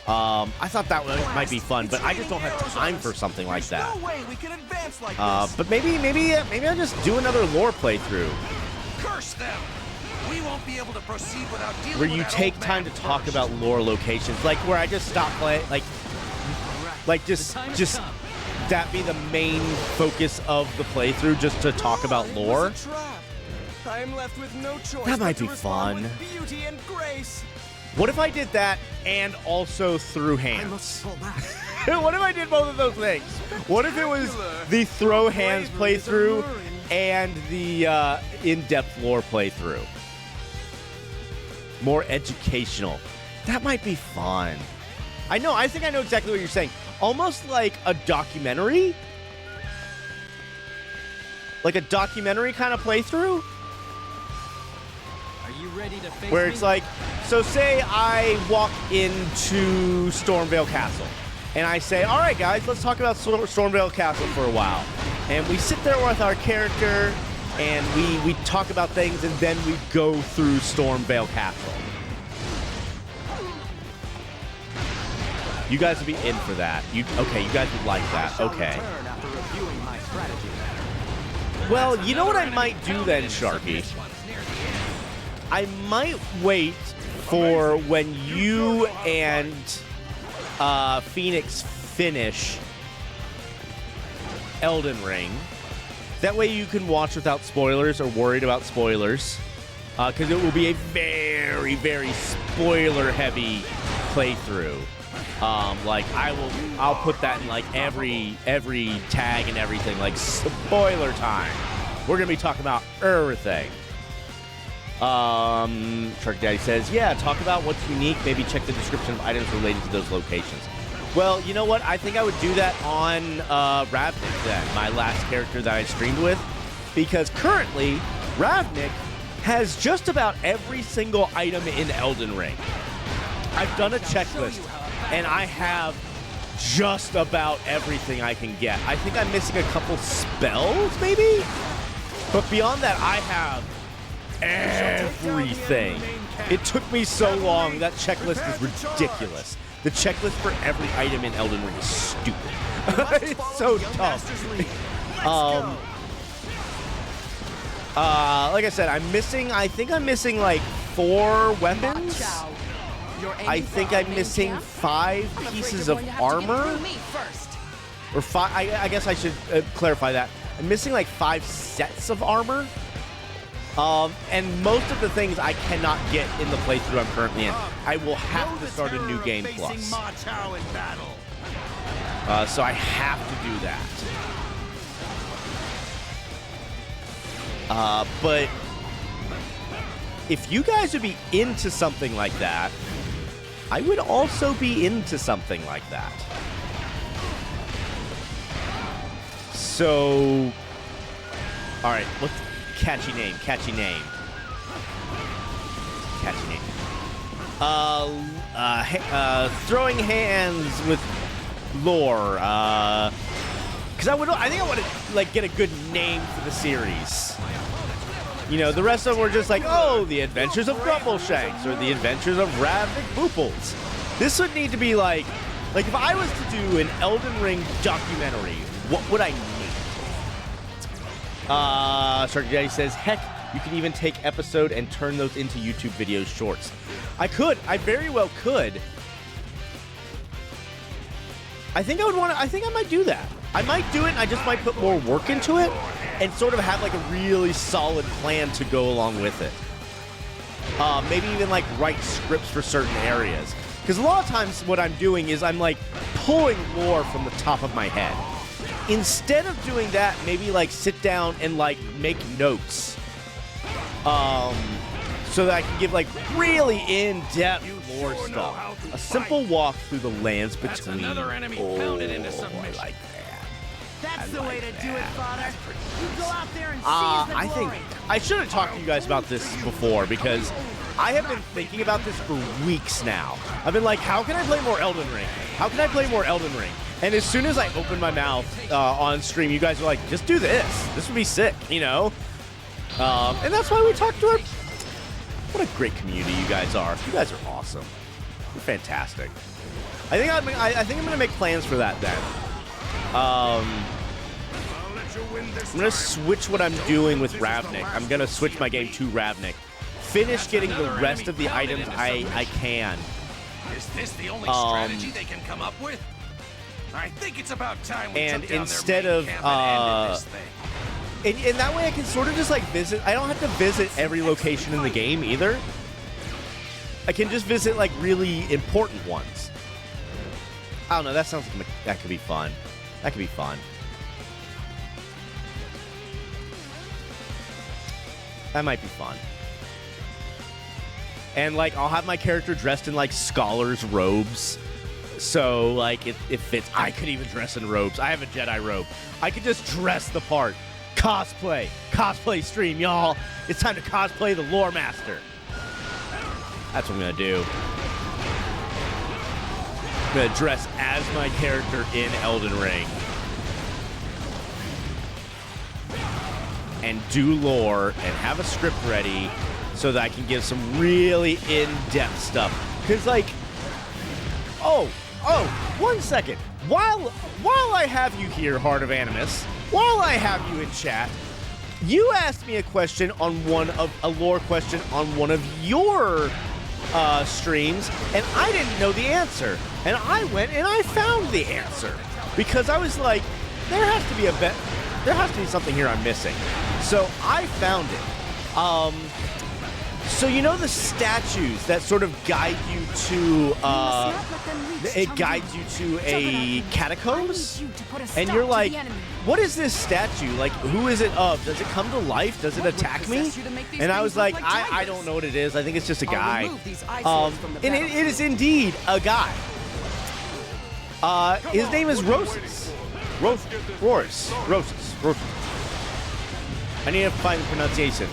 I thought that might be fun, but I just don't have time for something like that. No way we can advance like this. But maybe I'll just do another lore playthrough Curse them! We won't be able to proceed without dealing where with you that take old time to man talk first. about lore locations, like where I just stop playing, like just that be the main focus of the playthrough, just to talk about lore. I'm left with no choice. That might but to be respond fun. with beauty and grace. What if I did that and also threw hands? What if I did both of those things? What if it was the throw hands playthrough and the in-depth lore playthrough? More educational. That might be fun. I think I know exactly what you're saying. Almost like a documentary? Like a documentary kind of playthrough? Are you ready to face Where me? it's like, so say I walk into Stormvale Castle, and I say, all right, guys, let's talk about Stormvale Castle for a while. And we sit there with our character, and we talk about things, and then we go through Stormvale Castle. You guys would be in for that. Okay, you guys would like that. Okay. After reviewing my strategy. Well, you know what I might do then, Sharky? I might wait for when you and Phoenix finish Elden Ring. That way you can watch without spoilers or worried about spoilers. Because it will be a very, very spoiler-heavy playthrough. Like I'll put that in like every tag and everything, like spoiler time. We're gonna be talking about everything. Shark Daddy says, yeah, talk about what's unique, maybe check the description of items related to those locations. Well, you know what? I think I would do that on Ravnik then, my last character that I streamed with, because currently Ravnik has just about every single item in Elden Ring. I've done a checklist, and I have just about everything I can get. I think I'm missing a couple spells, maybe? But beyond that, I have everything. It took me so long. That checklist is ridiculous. The checklist for every item in Elden Ring is stupid. It's so tough. Like I said, I think I'm missing like 4 weapons. I think I'm missing 5 pieces of armor. Or 5, I guess I should clarify that. I'm missing like 5 sets of armor. And most of the things I cannot get in the playthrough I'm currently in. I will have to start a new game plus. So I have to do that. But if you guys would be into something like that, I would also be into something like that. So, all right, what's catchy name? Catchy name. Catchy name. Throwing hands with lore. Because I think I want to like get a good name for the series. You know, the rest of them were just like, oh, the Adventures of Grumbleshanks or the Adventures of Ravnik Booples. This would need to be like if I was to do an Elden Ring documentary, what would I name it? Sharky Daddy says, heck, you can even take episode and turn those into YouTube videos shorts. I could. I very well could. I think I might do that. I might do it, and I just might put more work into it and sort of have like a really solid plan to go along with it. Maybe even like write scripts for certain areas. Because a lot of times what I'm doing is I'm like pulling lore from the top of my head. Instead of doing that, maybe like sit down and like make notes. So that I can give like really in-depth lore stuff. A simple walk through the lands between. Another enemy pounded into submission. I like that. That's the way to do it, father. You go out there and seize the I glory. think I should have talked to you guys about this before because I have been thinking about this for weeks now. I've been like, how can I play more Elden Ring? How can I play more Elden Ring? And as soon as I opened my mouth on stream, you guys were like, just do this. This would be sick, you know? And that's why we talked to our... What a great community you guys are. You guys are awesome. You're fantastic. I think I'm going to make plans for that then. I'm going to switch what I'm doing with Ravnik. I'm going to switch my game to Ravnik. Finish getting the rest of the items I can. Is this the only strategy they can come up with? I think it's about time we And took down instead their of main camp and ended this thing. and that way I can sort of just like visit. I don't have to visit every location in the game either. I can just visit like really important ones. I don't know. That sounds like that could be fun. That could be fun. That might be fun. And like I'll have my character dressed in like scholar's robes. So like it fits. I could even dress in robes. I have a Jedi robe. I could just dress the part. Cosplay stream, y'all. It's time to cosplay the Lore Master. That's what I'm gonna do. I'm gonna dress as my character in Elden Ring. And do lore and have a script ready so that I can give some really in-depth stuff. Cause like, oh, 1 second. While I have you here, Heart of Animus, while I have you in chat, you asked me a question on a lore question on one of your streams, and I didn't know the answer. And I went and I found the answer because I was like, there has to be something here I'm missing. So I found it. So you know the statues that sort of guide you to it guides you to a catacombs? And you're like, what is this statue? Like, who is it of? Does it come to life? Does it attack me? And I was like, I don't know what it is. I think it's just a guy. And it is indeed a guy. His name is Rosus. Rosus. I need to find the pronunciation.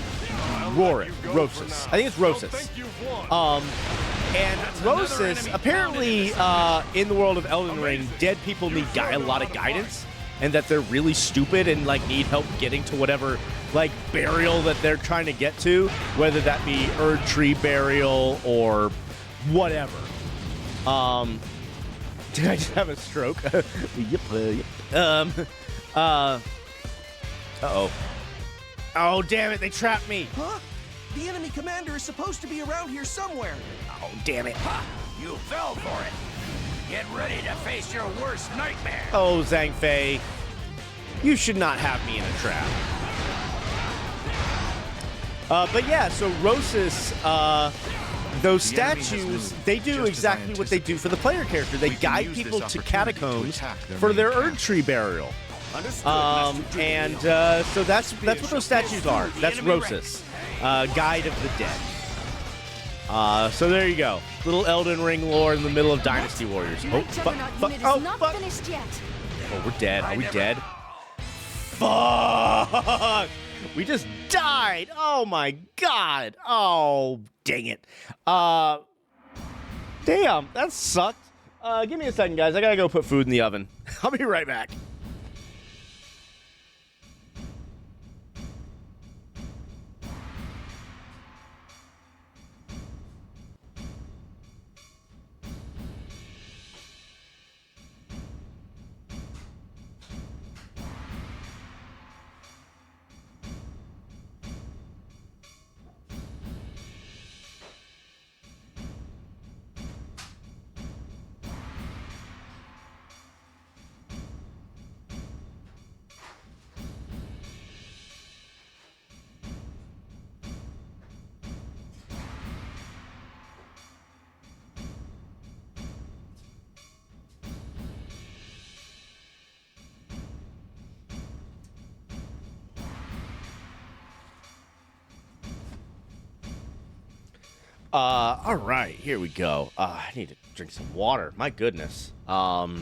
Rosus. I think it's Rosus. And Rosus, apparently, in the world of Elden Ring, dead people need a lot of guidance, and that they're really stupid and like need help getting to whatever like burial that they're trying to get to, whether that be Erd Tree burial or whatever. Did I just have a stroke? Yep. Uh-oh. Oh, damn it, they trapped me. Huh? The enemy commander is supposed to be around here somewhere. Oh, damn it. Ha! You fell for it. Get ready to face your worst nightmare. Oh, Zhang Fei. You should not have me in a trap. But yeah, so Rosus, those statues, they do exactly what they do for the player character. They guide people to catacombs for their Erd Tree burial. So that's what those statues are. That's Rosas, Guide of the Dead. So there you go. Little Elden Ring lore in the middle of Dynasty Warriors. Oh, fuck. Finished yet. Oh, we're dead. Are we dead? Fuck! We just died. Oh my god. Oh, dang it. Damn, that sucked. Give me a second, guys. I gotta go put food in the oven. I'll be right back. All right, here we go. I need to drink some water. My goodness. So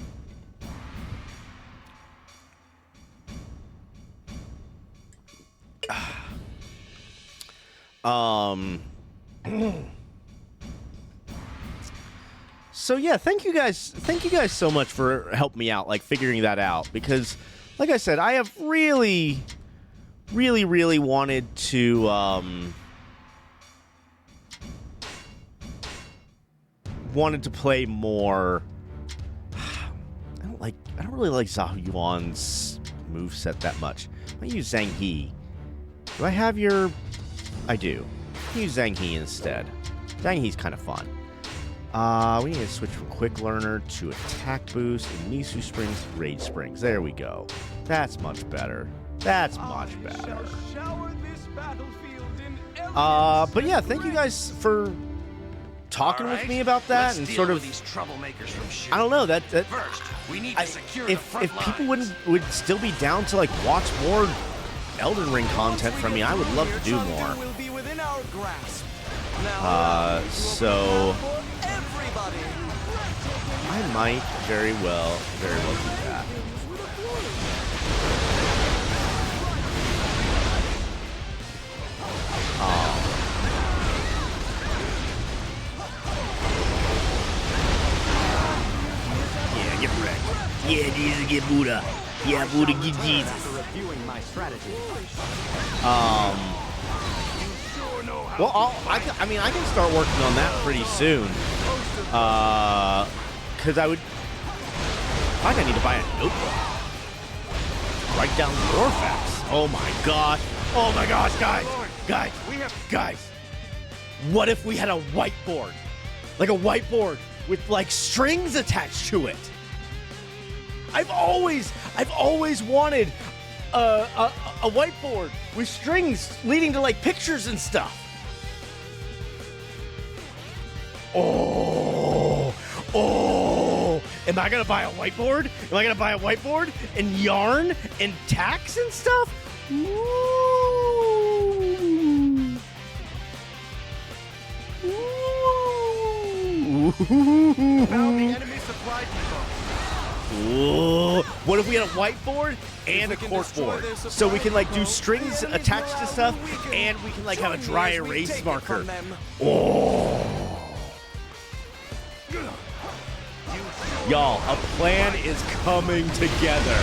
yeah, thank you guys so much for helping me out, like figuring that out, because like I said, I have really wanted to play more. I don't really like Zhao Yuan's moveset that much. I use Zhang He. Do I have your... I do. I use Zhang He instead. Zhang He's kind of fun. We need to switch from Quick Learner to Attack Boost and Nisu Springs to Rage Springs. There we go. That's much better. That's much better. But yeah, thank you guys for talking with me about that and sort of these troublemakers from Shu. I don't know that First, we need to secure if the front people lines. would still be down to like watch more Elden Ring content from me, I would love to do more. Will be within our grasp. So I might very well do that. Yeah, get wrecked. Yeah, Jesus, get Buddha. Yeah, Buddha, get Jesus. Reviewing my strategy. Well, I can start working on that pretty soon. Because I need to buy a notebook. Write down lore facts. Oh my god. Oh my gosh, guys. Guys. What if we had a whiteboard? Like a whiteboard with like strings attached to it. I've always wanted a whiteboard with strings leading to like pictures and stuff. Oh, am I gonna buy a whiteboard? Am I gonna buy a whiteboard and yarn and tacks and stuff? Found the enemy supply depot. Ooh. What if we had a whiteboard and a corkboard? So we can like do strings attached to stuff and we can like have a dry erase marker. Oh. Y'all, a plan is coming together.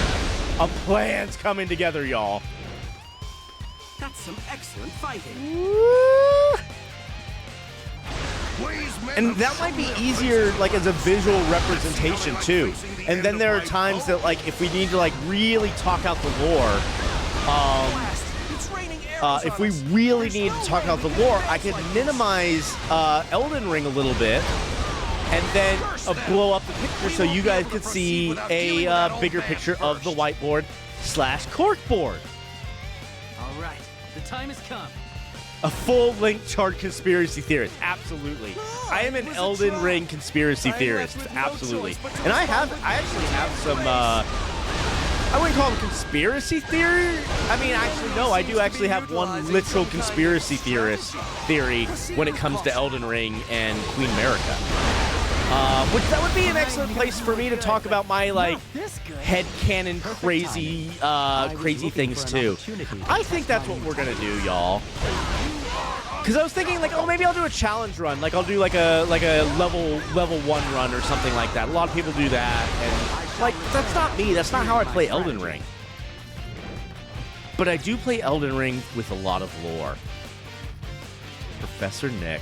A plan's coming together, y'all. That's some excellent fighting. And that might be easier, like, as a visual representation, too. And then there are times that, like, if we need to, like, really talk out the lore, if we really need to talk out the lore, I could minimize Elden Ring a little bit and then blow up the picture so you guys could see a bigger picture of the whiteboard / corkboard. All right, the time has come. A full-length chart conspiracy theorist, absolutely. I am an Elden Ring conspiracy theorist, absolutely. And I actually have some I wouldn't call them conspiracy theory. I mean, actually, no, I do actually have one literal conspiracy theory when it comes to Elden Ring and Queen America. Which that would be an excellent place for me to talk about my, like, headcanon crazy things, too. I think that's what we're gonna do, y'all. Because I was thinking, like, oh, maybe I'll do a challenge run. Like, I'll do, like a level 1 run or something like that. A lot of people do that, and, like, that's not me. That's not how I play Elden Ring. But I do play Elden Ring with a lot of lore. Professor Nick.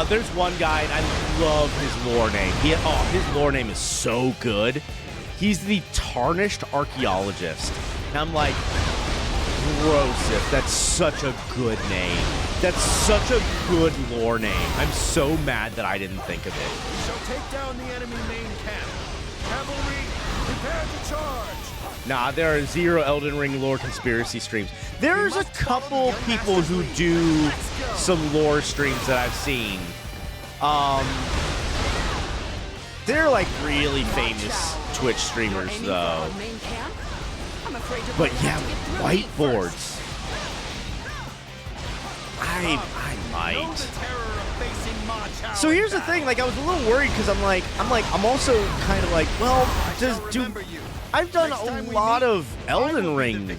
There's one guy, and I love his lore name. His lore name is so good. He's the Tarnished Archaeologist. And I'm like, Broseph, that's such a good name. That's such a good lore name. I'm so mad that I didn't think of it. We shall take down the enemy main camp. Cavalry, prepare to charge. Nah, there are 0 Elden Ring lore conspiracy streams. There's a couple people who do some lore streams that I've seen. They're like really famous Twitch streamers, though. But yeah, whiteboards. I might. So here's the thing, like I was a little worried because I'm also kind of like, well, I've done a lot of Elden Ring.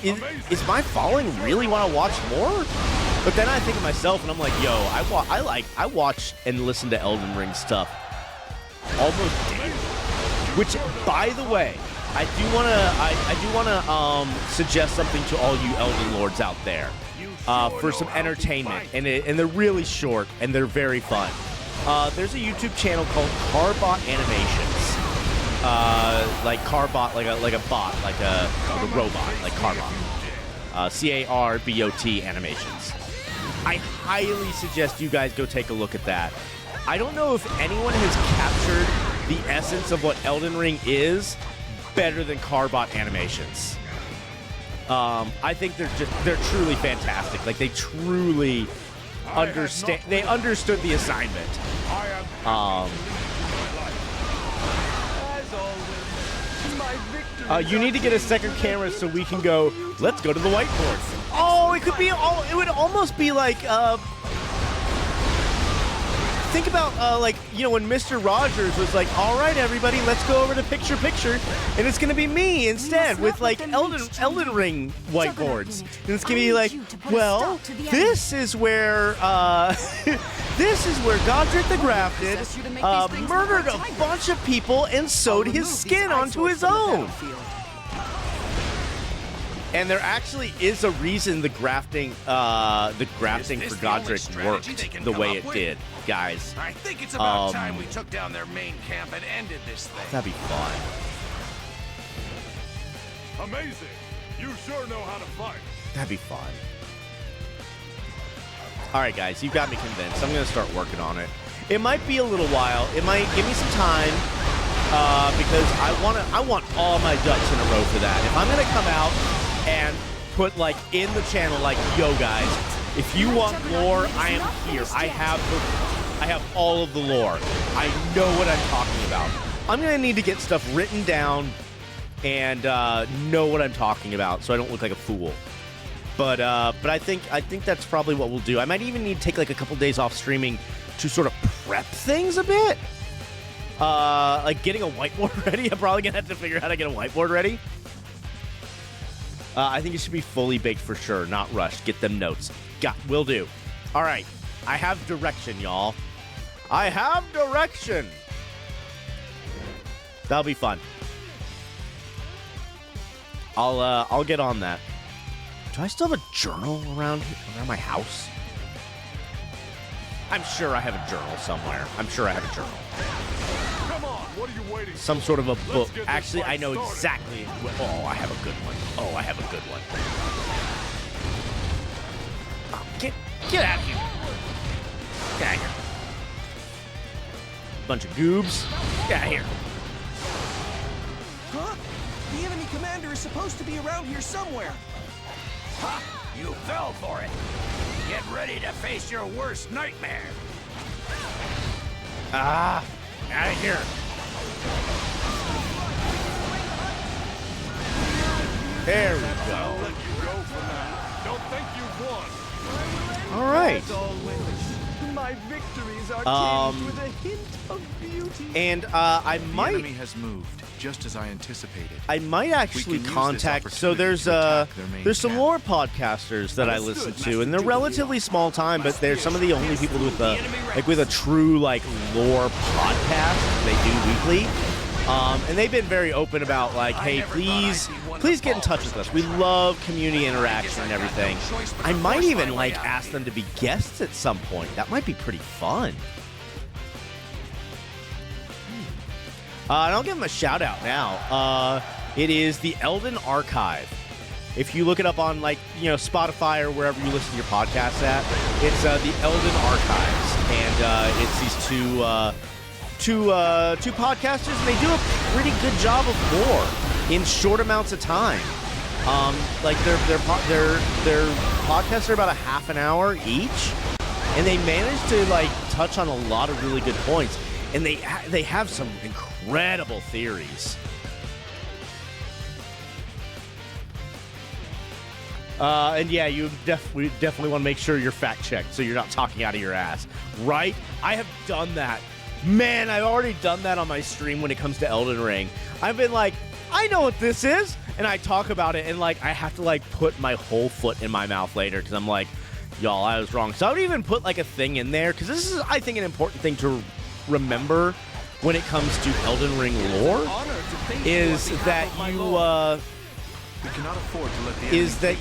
Is my following really want to watch more? But then I think of myself and I'm like, yo, I watch and listen to Elden Ring stuff almost daily. Which, by the way, I do wanna suggest something to all you Elden Lords out there for some entertainment, and they're really short and they're very fun. There's a YouTube channel called Carbot Animations, like Carbot, like a bot, like a robot, like Carbot, CARBOT Animations. I highly suggest you guys go take a look at that. I don't know if anyone has captured the essence of what Elden Ring is better than Carbot Animations. I think they're truly fantastic. Like they truly understand. They understood the assignment. You need to get a second camera so we can go. Let's go to the whiteboard. Oh, it could be. It would almost be like. Think about, like, you know, when Mr. Rogers was like, all right, everybody, let's go over to picture, and it's going to be me instead with, like, Elden Ring whiteboards. And it's going to be like, well, this is where Godric the Grafted murdered a bunch of people and sewed his skin onto his own. And there actually is a reason the grafting for Godric worked the way it did, guys. I think it's about time we took down their main camp and ended this thing. That'd be fun. Amazing! You sure know how to fight. That'd be fun. All right, guys, you got me convinced. I'm gonna start working on it. It might be a little while. It might give me some time because I want all my ducks in a row for that. If I'm gonna come out and put like in the channel, like, yo guys, if you want lore, I am here. I have all of the lore. I know what I'm talking about. I'm gonna need to get stuff written down and know what I'm talking about so I don't look like a fool. But I think that's probably what we'll do. I might even need to take like a couple days off streaming to sort of prep things a bit. Like getting a whiteboard ready. I'm probably gonna have to figure out how to get a whiteboard ready. I think it should be fully baked for sure, not rushed. Get them notes. Will do. All right. I have direction, y'all. I have direction. That'll be fun. I'll get on that. Do I still have a journal around my house? I'm sure I have a journal somewhere. I'm sure I have a journal. Come on, what are you waiting for? Some sort of a book. Actually, I know exactly. Oh, I have a good one. Oh, I have a good one. Oh, get out of here. Get out of here. Bunch of goobs. Get out of here. Huh? The enemy commander is supposed to be around here somewhere. Ha! You fell for it. Get ready to face your worst nightmare. Out of here. There we go. I'll let you go for now. Don't think you've won. All right. As always, my victories are tinged with a hint of beauty. And I The might enemy has moved, just as I anticipated. I might actually We can use this contact. So opportunity to attack their main there's some camp. lore podcasters that I listen to, and they're relatively small time, but they're some of the only people with a true like lore podcast they do weekly. And they've been very open about like, hey, please get in touch with us. We love community interaction and everything. I might even like ask them to be guests at some point. That might be pretty fun. And I'll give them a shout out now. It is the Elden Archive. If you look it up on like, Spotify or wherever you listen to your podcasts at, it's the Elden Archives. And it's these two podcasters, and they do a pretty good job of lore in short amounts of time. Like their podcasts are about a half an hour each, and they manage to like touch on a lot of really good points. And they have some incredible theories. And yeah, you definitely want to make sure you're fact checked so you're not talking out of your ass, right? I have done that. Man, I've already done that on my stream when it comes to Elden Ring. I've been like, I know what this is, and I talk about it, and like I have to like put my whole foot in my mouth later because I'm like, y'all, I was wrong. So I would even put like a thing in there because this is, I think, an important thing to remember when it comes to Elden Ring lore is that We cannot afford to let the enemy is that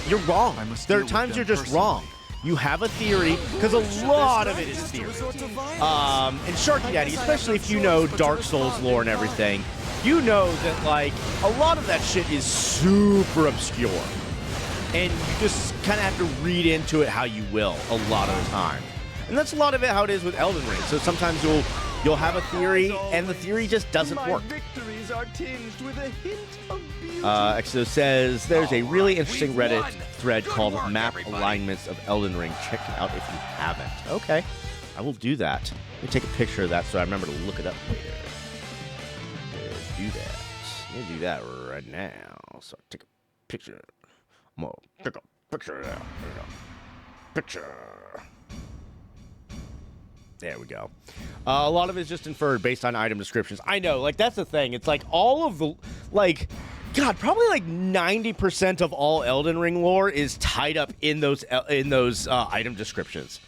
you're wrong. There are times you're just wrong. You have a theory, because a lot of it is theory. And Sharky Daddy, especially if you know Dark Souls lore and everything, you know that like a lot of that shit is super obscure. And you just kind of have to read into it how you will a lot of the time. And that's a lot of it how it is with Elden Ring. So sometimes you'll have a theory, and the theory just doesn't work. Victories are tinged with a hint of beauty. Exo says there's a really interesting Reddit thread called Map Alignments of Elden Ring. Check it out if you haven't. Okay, I will do that. Let me take a picture of that so I remember to look it up later. Do that. Let me do that right now. So take a picture. I'm gonna take a picture of that. There we go. Picture. There we go. A lot of it is just inferred based on item descriptions. I know, like, that's the thing. It's like all of the, like, God, probably like 90% of all Elden Ring lore is tied up in those item descriptions.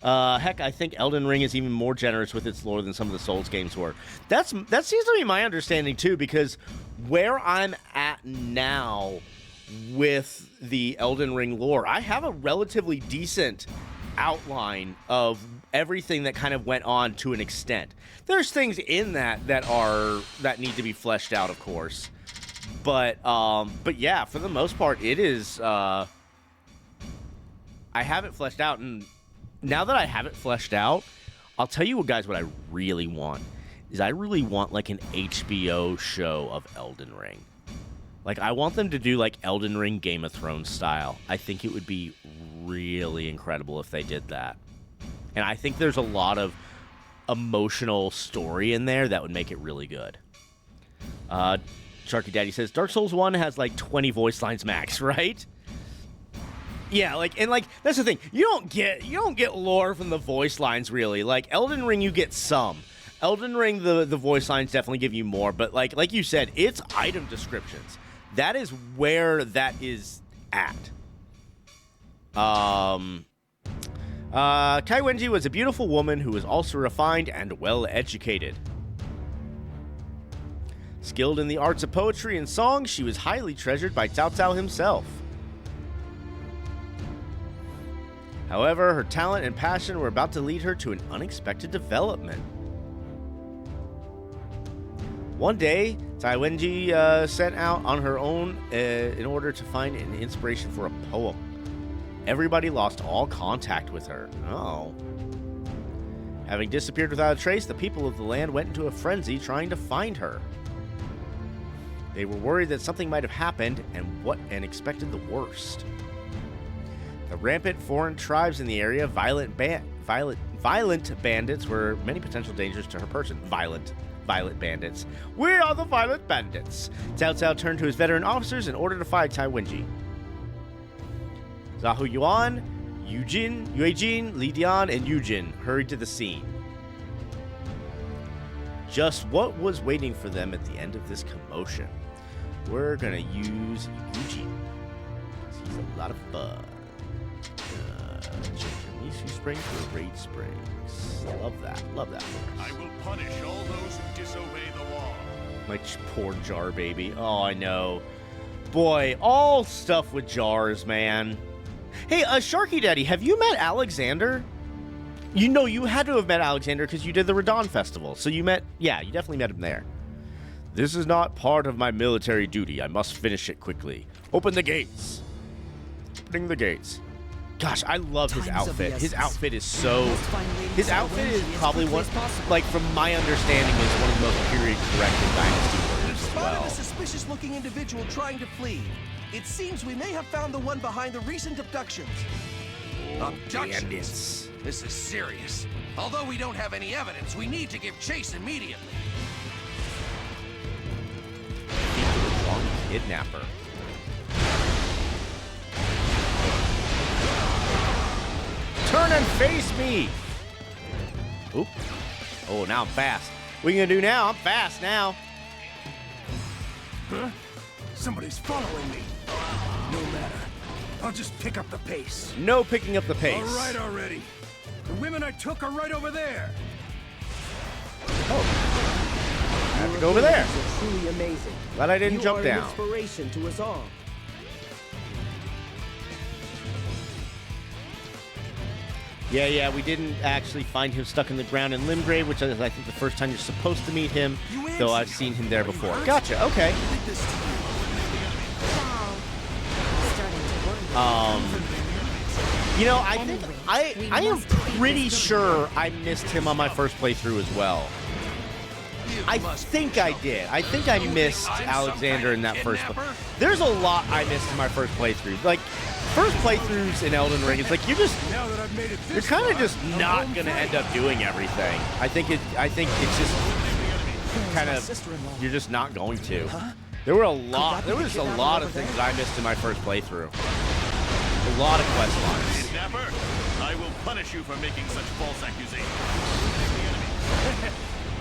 Heck, I think Elden Ring is even more generous with its lore than some of the Souls games were. That seems to be my understanding, too, because where I'm at now with the Elden Ring lore, I have a relatively decent outline of everything that kind of went on to an extent. There's things in that need to be fleshed out, of course. But yeah, for the most part, it is. I have it fleshed out, and now that I have it fleshed out, I'll tell you, guys, what I really want is I really want like an HBO show of Elden Ring. Like, I want them to do like Elden Ring Game of Thrones style. I think it would be really incredible if they did that. And I think there's a lot of emotional story in there that would make it really good. Sharky Daddy says Dark Souls 1 has like 20 voice lines max, right? Yeah, like, and like that's the thing. You don't get lore from the voice lines really. Like Elden Ring, you get some. Elden Ring, the voice lines definitely give you more, but like you said, it's item descriptions. That is where that is at. Kai Wenji was a beautiful woman who was also refined and well-educated. Skilled in the arts of poetry and song, she was highly treasured by Cao Cao himself. However, her talent and passion were about to lead her to an unexpected development. One day, Tai Wenji set out on her own in order to find an inspiration for a poem. Everybody lost all contact with her. Oh. Having disappeared without a trace, the people of the land went into a frenzy trying to find her. They were worried that something might have happened and expected the worst. The rampant foreign tribes in the area, violent bandits were many potential dangers to her person. Violent. Violet Bandits. We are the Violet Bandits. Cao Cao turned to his veteran officers in order to fight Tai Wenji. Zahu Yuan, Yuejin, Li Dian, and Yujin hurried to the scene. Just what was waiting for them at the end of this commotion? We're gonna use Yujin. He's a lot of fun. Change your Misu Spring to Raid Springs. Love that. Love that. I will punish all those who disobey the law. My poor Jar baby. Oh, I know. Boy, all stuff with Jars, man. Hey, Sharky Daddy, have you met Alexander? You know, you had to have met Alexander because you did the Radon Festival. So you met, yeah, you definitely met him there. This is not part of my military duty. I must finish it quickly. Open the gates. Opening the gates. Gosh, I love his outfit. His outfit is so... His outfit is probably one... Like, from my understanding, is one of the most period-correct in Dynasty Warriors as well. Spotted a suspicious-looking individual trying to flee. It seems we may have found the one behind the recent abductions. Abductions? Bandits. This is serious. Although we don't have any evidence, we need to give chase immediately. Kidnapper. Turn and face me! Oop. Oh, now I'm fast. What are you gonna do now? I'm fast now. Huh? Somebody's following me. No matter. I'll just pick up the pace. No picking up the pace. All right already. The women I took are right over there. Oh. I have to go over there. Truly amazing. Glad I didn't jump You are down. An inspiration to us all. Yeah, we didn't actually find him stuck in the ground in Limgrave, which is, I think, the first time you're supposed to meet him, though I've seen him there before. Gotcha, okay. You know, I think, I am pretty sure I missed him on my first playthrough as well. I think I did. I think I missed Alexander in that first one. There's a lot I missed in my first playthrough. Like, first playthroughs in Elden Ring, it's like you're kind of just not gonna end up doing everything. I think it's just kind of, you're just not going to. There was a lot of things that I missed in my first playthrough. A lot of quest lines. Kidnapper, I will punish you for making such false accusations.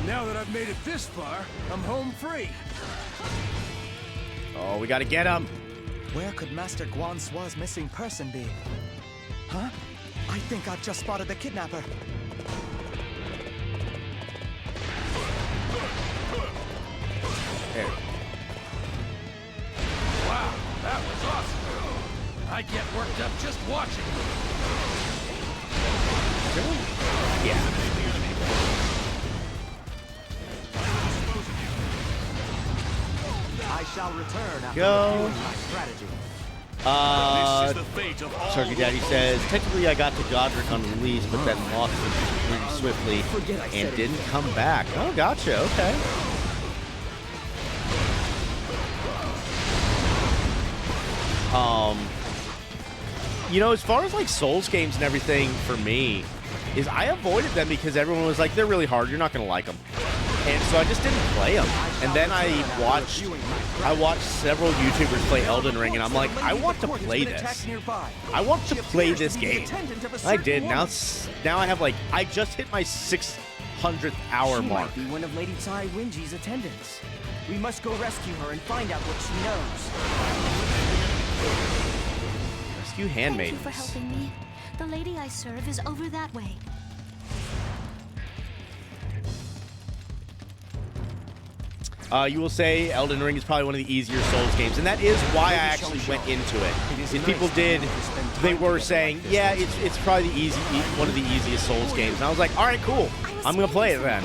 Now that I've made it this far, I'm home free. Oh, we gotta get him. Where could Master Guan Sua's missing person be? Huh? I think I've just spotted the kidnapper. There. Wow, that was awesome. I get worked up just watching. Yeah. I shall return after Go. reviewing my strategy. This is the fate of all Turkey Daddy says, technically I got to Godric on release, but then lost it pretty swiftly and didn't come back. Oh, gotcha, okay. You know, as far as like Souls games and everything for me, is I avoided them because everyone was like, they're really hard, you're not gonna like them. And so I just didn't play them. And then I watched several YouTubers play Elden Ring, and I'm like, I want to play this. I want to play this game. I did. Now I have like, I just hit my 600th hour She mark. might be one of Lady Tai Wenji's attendants. We must go rescue her and find out what she knows. Rescue handmaidens. Thank you for helping me. The lady I serve is over that way. You will say Elden Ring is probably one of the easier Souls games, and that is why I actually went into it. If people they were saying, yeah, it's probably one of the easiest Souls games, and I was like, all right, cool, I'm gonna play it then.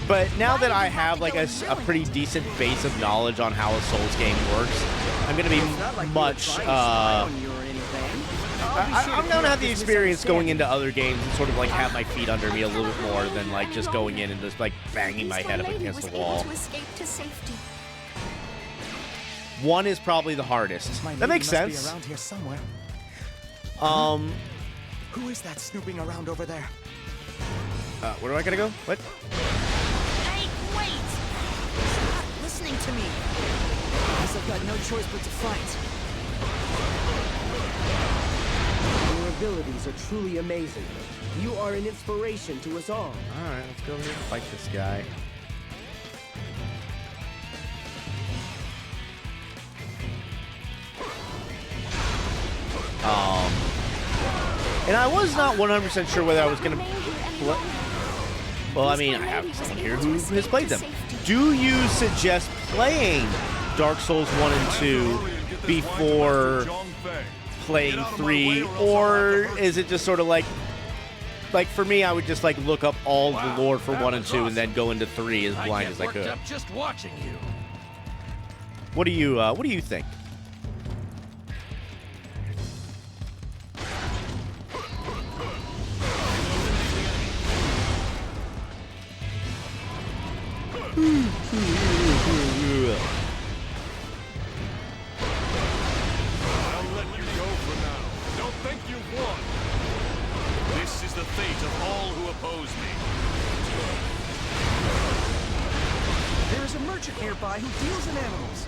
But now that I have like a pretty decent base of knowledge on how a Souls game works, I'm gonna be much. I'm gonna have the experience going into other games and sort of like have my feet under me a little bit more than like just going in and just like banging my head up against the wall. One is probably the hardest. That makes sense. Be around here somewhere. Who is that snooping around over there? Where do I gotta go? What? to me. Guess I've got no choice but to fight. Your abilities are truly amazing. You are an inspiration to us all. Alright, let's go over here and fight this guy. And I was not 100% sure whether I was going to play. Well, I mean, I have someone here who has played them. Do you suggest playing Dark Souls 1 and 2 before playing 3? Or is it just sort of like for me, I would just like look up all the lore for 1 and 2 and then go into 3 as blind as I could. Just watching you. What do you think? I'll let you go for now. Don't think you've won. This is the fate of all who oppose me. There is a merchant nearby who deals in animals.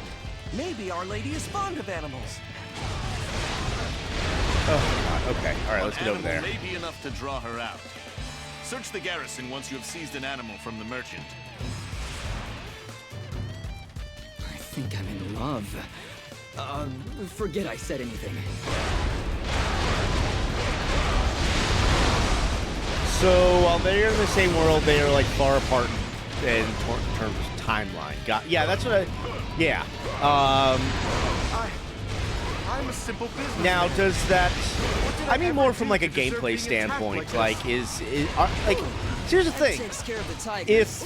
Maybe Our Lady is fond of animals. Oh, God. Okay. All right, let's get over there. May be enough to draw her out. Search the garrison once you have seized an animal from the merchant. I think I'm in love. Forget I said anything. So while they're in the same world, they are like far apart in terms of timeline. Yeah, that's what I. Yeah. I'm a simple businessman. Now, does that? I mean, more from like a gameplay standpoint. Like, like. Here's the thing. If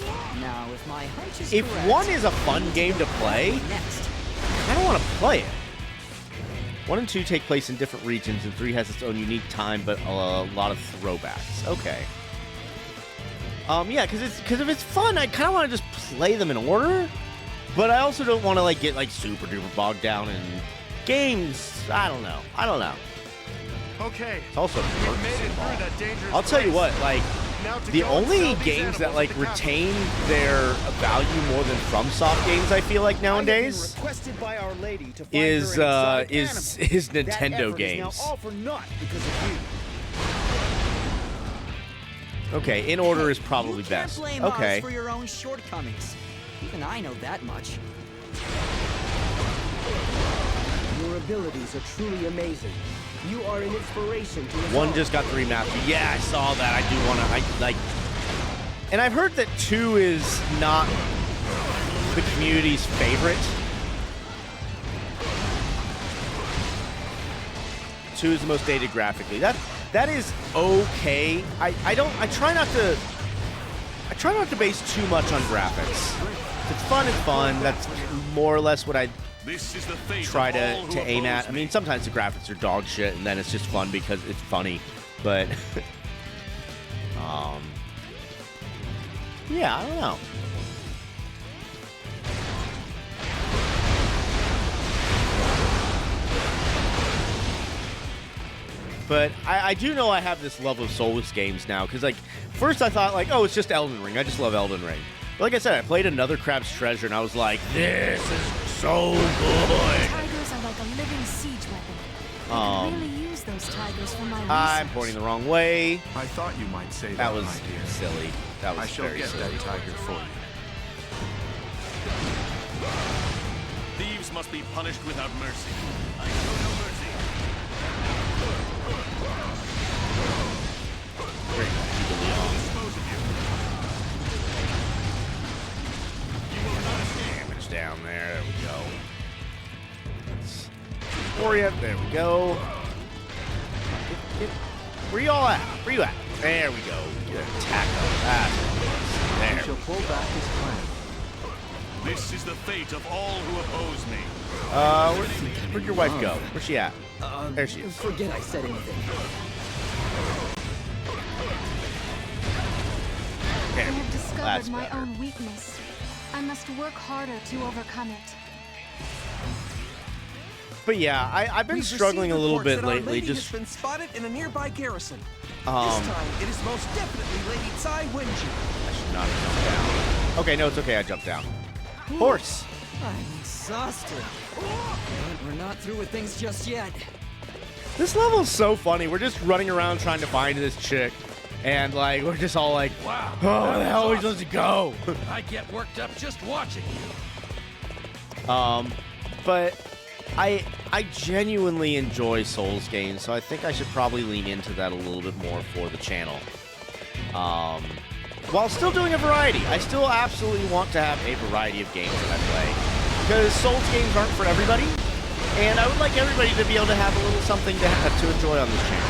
one is a fun game to play, I don't want to play it. 1 and 2 take place in different regions, and 3 has its own unique time, but a lot of throwbacks. Okay. Yeah, because if it's fun, I kind of want to just play them in order, but I also don't want to like get like super duper bogged down in games. I don't know. Okay. It's also we've made it through that dangerous I'll tell you place. what, like. The only games that like retain their value more than FromSoft games, I feel like nowadays, is Nintendo games. Okay, in order is probably best. Okay. For your own shortcomings. Even I know that much. Your abilities are truly amazing. You are an inspiration to us. 1 just got 3 mastery. Yeah, I saw that. I do want to. And I've heard that 2 is not the community's favorite. 2 is the most dated graphically. That is okay. I try not to base too much on graphics. If it's fun, it's fun. That's more or less what I try to aim at. I mean, sometimes the graphics are dog shit, and then it's just fun because it's funny. But yeah, I don't know. But I do know I have this love of Soulless games now, because like first I thought like, oh, it's just Elden Ring. I just love Elden Ring. But like I said, I played Another Crab's Treasure, and I was like, this is so good. Tigers are like a living siege weapon. I could really use those tigers for my research. I'm pointing the wrong way. I thought you might say that was my dear. Silly. That was I shall very get silly. that tiger for you. Thieves must be punished without mercy. I show no mercy. Damage down there. There we go. Orient. There we go. Where y'all at? Where you at? There we go. Get an attack on that. There. Shall pull back his plan. This is the fate of all who oppose me. Where'd your wife go? Where's she at? There she is. Forget I said anything. I have discovered my own weakness. I must work harder to overcome it. But yeah, I've been struggling a little bit lately. Just has been spotted in a nearby garrison. This Um, time, it is most definitely Lady Tsai Wenji. I should not have jumped down. Okay, no, it's okay. I jumped down. Horse. I'm exhausted. But we're not through with things just yet. This level is so funny. We're just running around trying to find this chick. And, like, we're just all like, wow, oh, where the hell are we supposed to go? I get worked up just watching you. But I genuinely enjoy Souls games, so I think I should probably lean into that a little bit more for the channel. While still doing a variety. I still absolutely want to have a variety of games that I play. Because Souls games aren't for everybody. And I would like everybody to be able to have a little something to enjoy on this channel.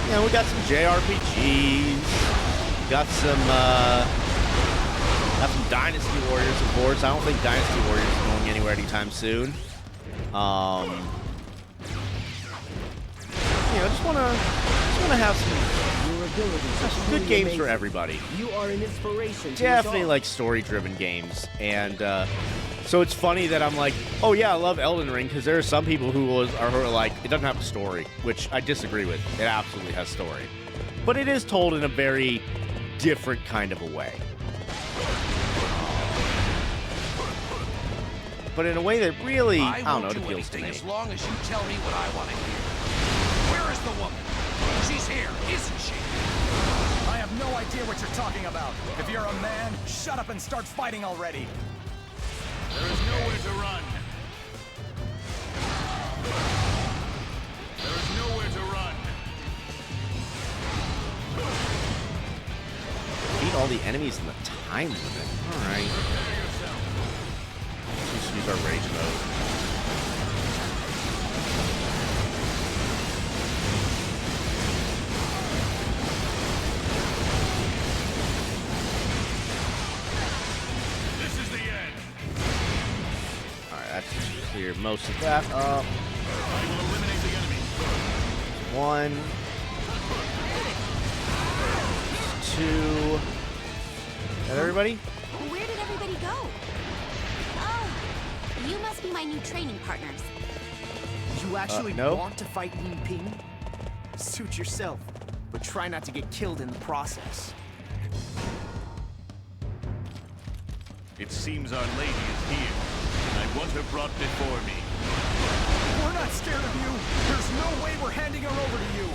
You know, we got some JRPGs. Got some Dynasty Warriors, of course. I don't think Dynasty Warriors is going anywhere anytime soon. You know, just wanna have some good games for everybody. You are an inspiration. Definitely like story-driven games, and so it's funny that I'm like, oh yeah, I love Elden Ring, because there are some people who are like, it doesn't have a story, which I disagree with. It absolutely has story, but it is told in a very different kind of a way. But in a way that really, I don't know, it appeals to me. As long as you tell me what I want to hear. Where is the woman? She's here, isn't she? I have no idea what you're talking about. If you're a man, shut up and start fighting already. There is nowhere to run. There is nowhere to run. Beat all the enemies in the time limit. All right. Let's just use our rage mode. This is the end. All right, that should clear most of that up. I will eliminate the enemy. 1, 2. Is that everybody? Where did everybody go? Oh, you must be my new training partners. You actually no. want to fight Yin Ping? Suit yourself, but try not to get killed in the process. It seems Our Lady is here. I want her brought before me. We're not scared of you. There's no way we're handing her over to you.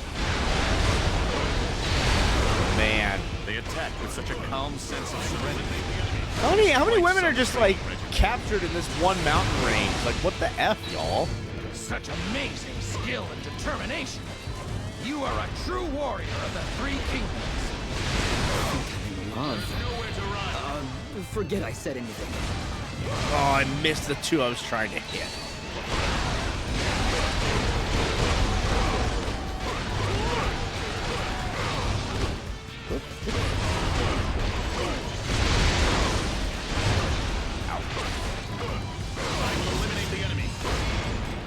Man. They attack with such a calm sense of serenity. How many women are just like captured in this one mountain range? Like, what the F, y'all? Such amazing skill and determination. You are a true warrior of the Three Kingdoms. Forget I said anything. Oh, I missed the two I was trying to hit.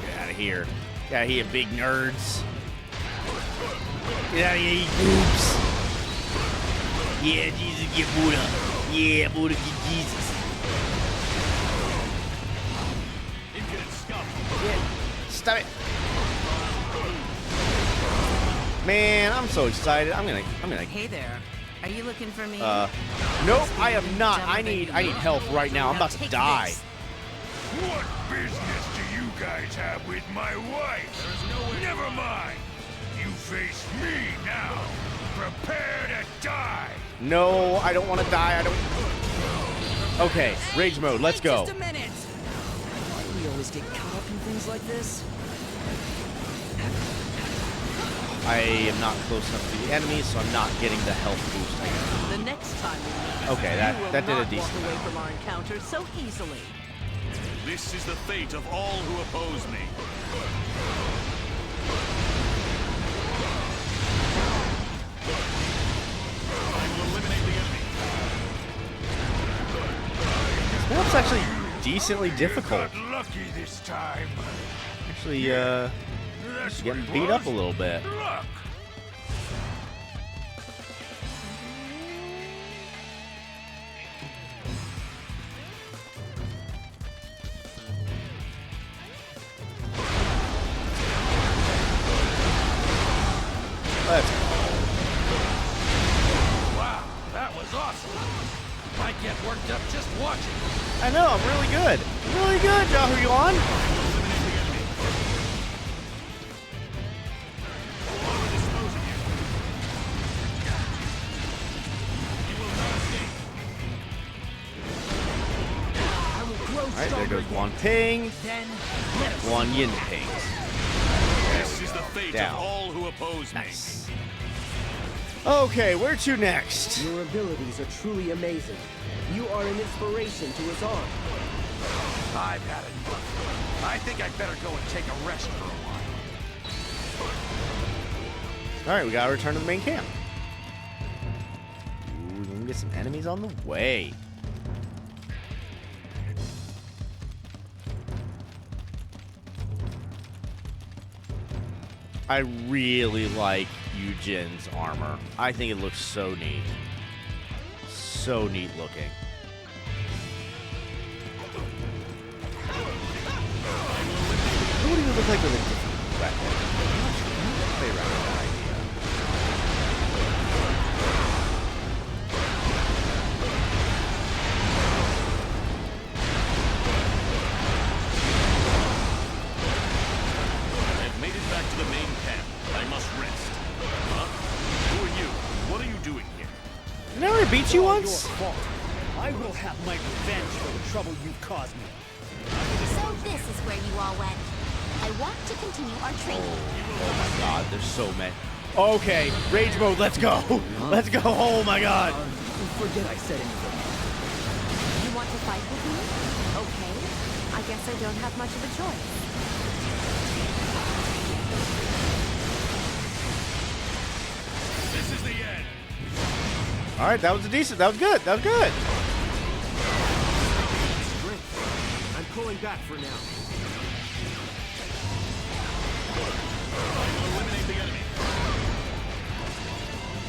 Get out of here. Get out of here, big nerds. Get out of here, you boobs. Yeah, Jesus, get Buddha. Yeah, Buddha, get Jesus. Yeah, stop it. Man, I'm so excited. I'm gonna. Hey there. Are you looking for me? Nope, I am not. I need help right now. I'm about to die. What business do you guys have with my wife? Never mind. You face me now. Prepare to die. No, I don't want to die. I don't. Okay, rage mode. Let's go. Just a minute. Why do we always get caught up in things like this? I am not close enough to the enemy, so I'm not getting the health boost I need. The next time we meet, Okay, that did a decent walk away amount. from our encounter so easily. This is the fate of all who oppose me. I will eliminate the enemy. That's actually decently difficult. Got lucky this time. Actually, just getting beat up a little bit. Luck. Let's go. Wow, that was awesome. I get worked up I know, I'm really good. Really good, Yahoo Yuan. Alright, there goes one ping. One yin pings. This is the fate of all who oppose me. Nice. Okay, where to next? Your abilities are truly amazing. You are an inspiration to us all. I've had enough. I think I'd better go and take a rest for a while. Alright, we gotta return to the main camp. Ooh, we're gonna get some enemies on the way. I really like Yujin's armor. I think it looks so neat. So neat looking. What do you look like with a different weapon? Play around with that idea. I've made it back to the main camp. I must rest. Huh? Who are you? What are you doing here? Didn't I already beat you once? I will have my revenge for the trouble you've caused me. So this is where you all went. I want to continue our training. Oh my god, there's so many. Okay, rage mode, let's go. Let's go, oh my god. Forget I said anything. You want to fight with me? Okay. I guess I don't have much of a choice. This is the end. Alright, that was a decent, that was good, that was good. I'm pulling back for now. I will eliminate the enemy.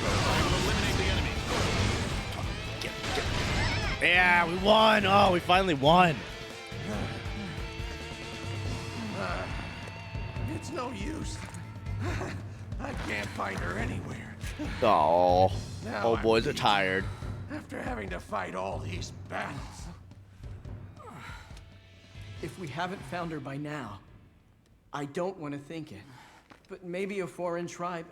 I will eliminate the enemy. Yeah, we won. Oh, we finally won. It's no use. I can't find her anywhere. Oh, Now old I'm boys are weak. tired. After having to fight all these battles. If we haven't found her by now, I don't want to think it, but maybe a foreign tribe.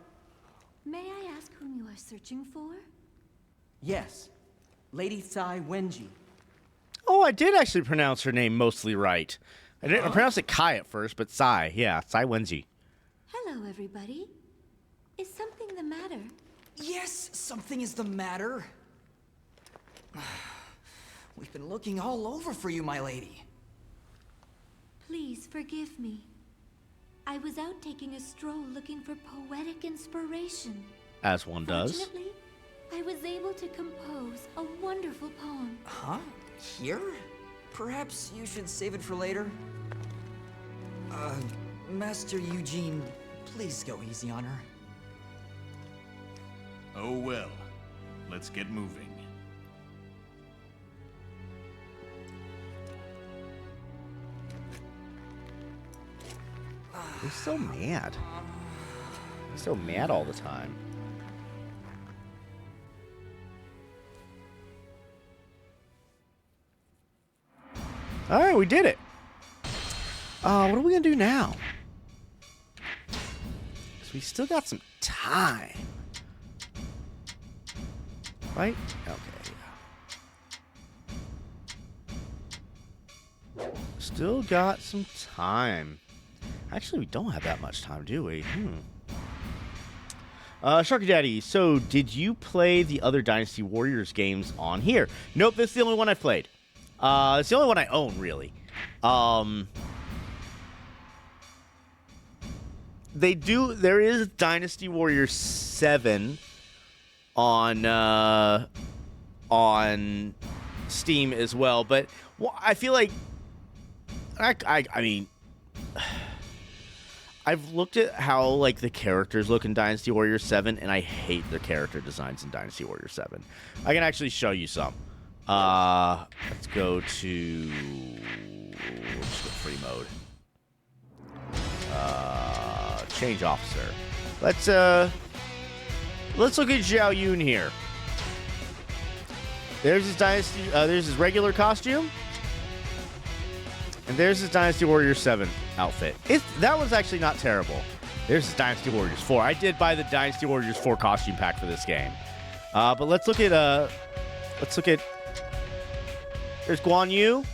May I ask whom you are searching for? Yes, Lady Tsai Wenji. Oh, I did actually pronounce her name mostly right. I didn't I pronounced it Kai at first, but Tsai. Yeah, Tsai Wenji. Hello, everybody. Is something the matter? Yes, something is the matter. We've been looking all over for you, my lady. Please forgive me. I was out taking a stroll looking for poetic inspiration. As one does. Fortunately, I was able to compose a wonderful poem. Huh? Here? Perhaps you should save it for later? Master Eugene, please go easy on her. Oh well. Let's get moving. He's so mad. He's so mad all the time. All right, we did it. What are we gonna do now? 'Cause we still got some time, right? Okay. Still got some time. Actually, we don't have that much time, do we? Sharky Daddy, so did you play the other Dynasty Warriors games on here? Nope, this is the only one I played. It's the only one I own, really. There is Dynasty Warriors 7 on Steam as well, but I feel like I mean, I've looked at how like the characters look in Dynasty Warriors 7, and I hate the character designs in Dynasty Warriors 7. I can actually show you some. Let's go to free mode. Change officer. Let's look at Zhao Yun here. There's his Dynasty. There's his regular costume, And there's his Dynasty Warriors 7 outfit. That one's actually not terrible. There's his Dynasty Warriors 4. I did buy the Dynasty Warriors 4 costume pack for this game. But let's look at there's Guan Yu. Look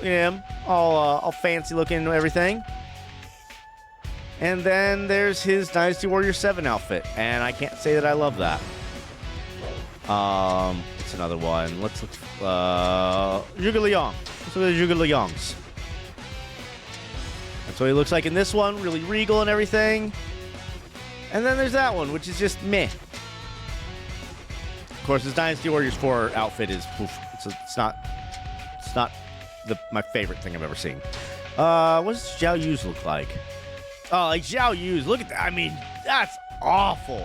at him. All fancy looking and everything. And then there's his Dynasty Warriors 7 outfit. And I can't say that I love that. It's another one. Let's look Zhuge Liang. Let's look at Zhuge Liang's. That's what he looks like in this one, really regal and everything. And then there's that one, which is just meh. Of course, his Dynasty Warriors 4 outfit is it's not my favorite thing I've ever seen. What does Zhao Yu's look like? Oh, like Zhao Yu's. Look at that. I mean, that's awful.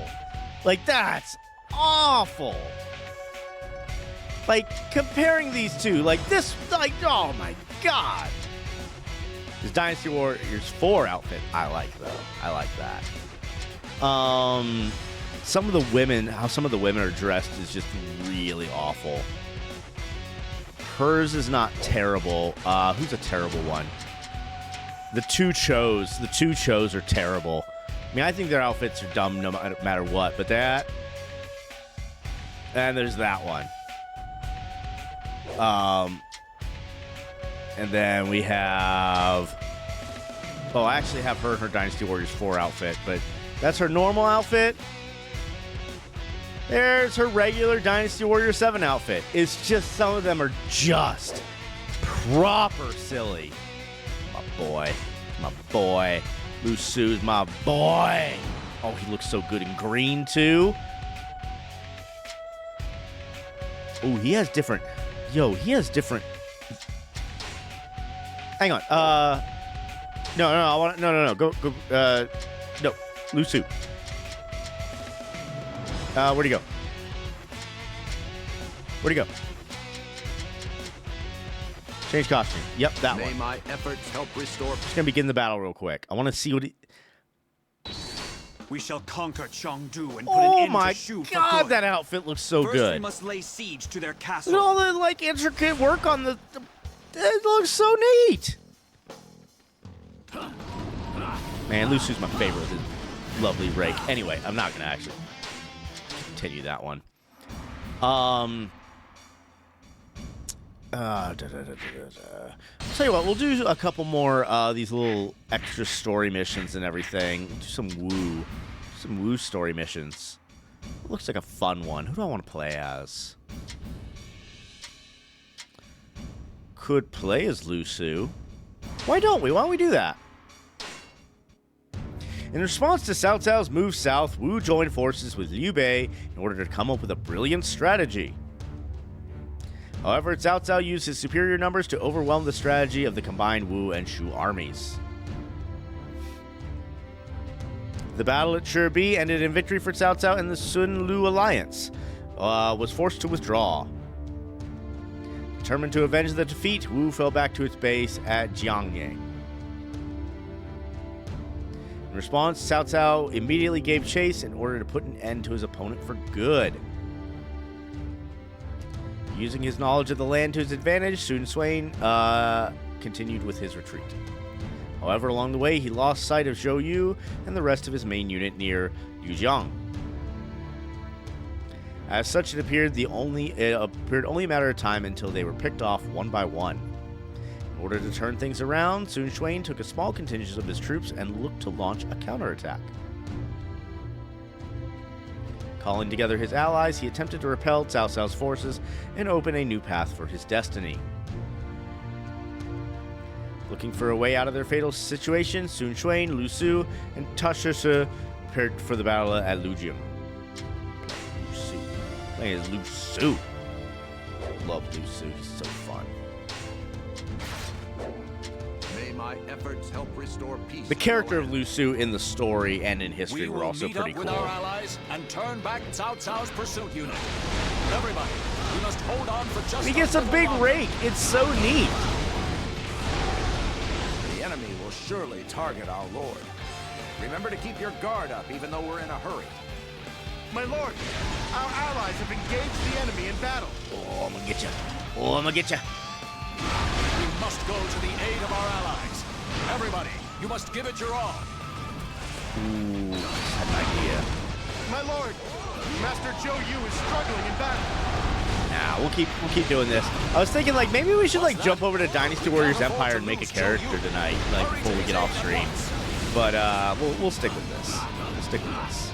Like, that's awful. Like, comparing these two, like this, like, oh my god. His Dynasty Warriors 4 outfit, I like, though. I like that. Some of the women are dressed is just really awful. Hers is not terrible. Who's a terrible one? The two Chos are terrible. I mean, I think their outfits are dumb no matter what, but that... And there's that one. And then we have... Oh, I actually have her in her Dynasty Warriors 4 outfit, but that's her normal outfit. There's her regular Dynasty Warriors 7 outfit. It's just some of them are just proper silly. My boy. Lu Su's my boy. Oh, he looks so good in green, too. Oh, he has different... Hang on. No. Go. No. Lu Su. Where'd he go? Change costume. Yep, that one. May my efforts help restore. Just gonna begin the battle real quick. I want to see what he... We shall conquer Chengdu and put an end to Shu for good. Oh my god, that outfit looks so good. First, we must lay siege to their castle. Look at all the, like, intricate work on the... It looks so neat. Man, Lu Su's my favorite with his lovely rake. Anyway, I'm not gonna actually continue that one. I'll tell you what, we'll do a couple more these little extra story missions and everything. We'll do some Wu story missions. It looks like a fun one. Who do I want to play as? Could play as Lu Su. Why don't we? Why don't we do that? In response to Cao Cao's move south, Wu joined forces with Liu Bei in order to come up with a brilliant strategy. However, Cao Cao used his superior numbers to overwhelm the strategy of the combined Wu and Shu armies. The battle at Shibi ended in victory for Cao Cao, and the Sun-Lu alliance was forced to withdraw. Determined to avenge the defeat, Wu fell back to its base at Jiangyang. In response, Cao Cao immediately gave chase in order to put an end to his opponent for good. Using his knowledge of the land to his advantage, Sun Swain continued with his retreat. However, along the way, he lost sight of Zhou Yu and the rest of his main unit near Yujiang. As such, it appeared only a matter of time until they were picked off one by one. In order to turn things around, Sun Swain took a small contingent of his troops and looked to launch a counterattack. Calling together his allies, he attempted to repel Cao Cao's forces and open a new path for his destiny. Looking for a way out of their fatal situation, Sun Swain, Lu Su, and Tashisha prepared for the battle at Lujiang. Lu Su. Man, it's Lu Su. Love Lu Su. He's so fun. May my efforts help restore peace. The character of Lu Su in the story and in history were also pretty cool. We will meet up with our allies and turn back Cao Cao's pursuit unit. Everybody, we must hold on for just. He gets a big rake. It's so neat. The enemy will surely target our lord. Remember to keep your guard up, even though we're in a hurry. My lord, our allies have engaged the enemy in battle. Oh, I'm gonna get you. Oh, I'm gonna get you. We must go to the aid of our allies. Everybody, you must give it your all. Ooh, I had an idea. My lord, Master Zhou Yu is struggling in battle. Nah, we'll keep doing this. I was thinking like maybe we should like jump over to Dynasty Warriors Empire and make a character tonight, like before we get off stream. But we'll stick with this. We'll stick with this.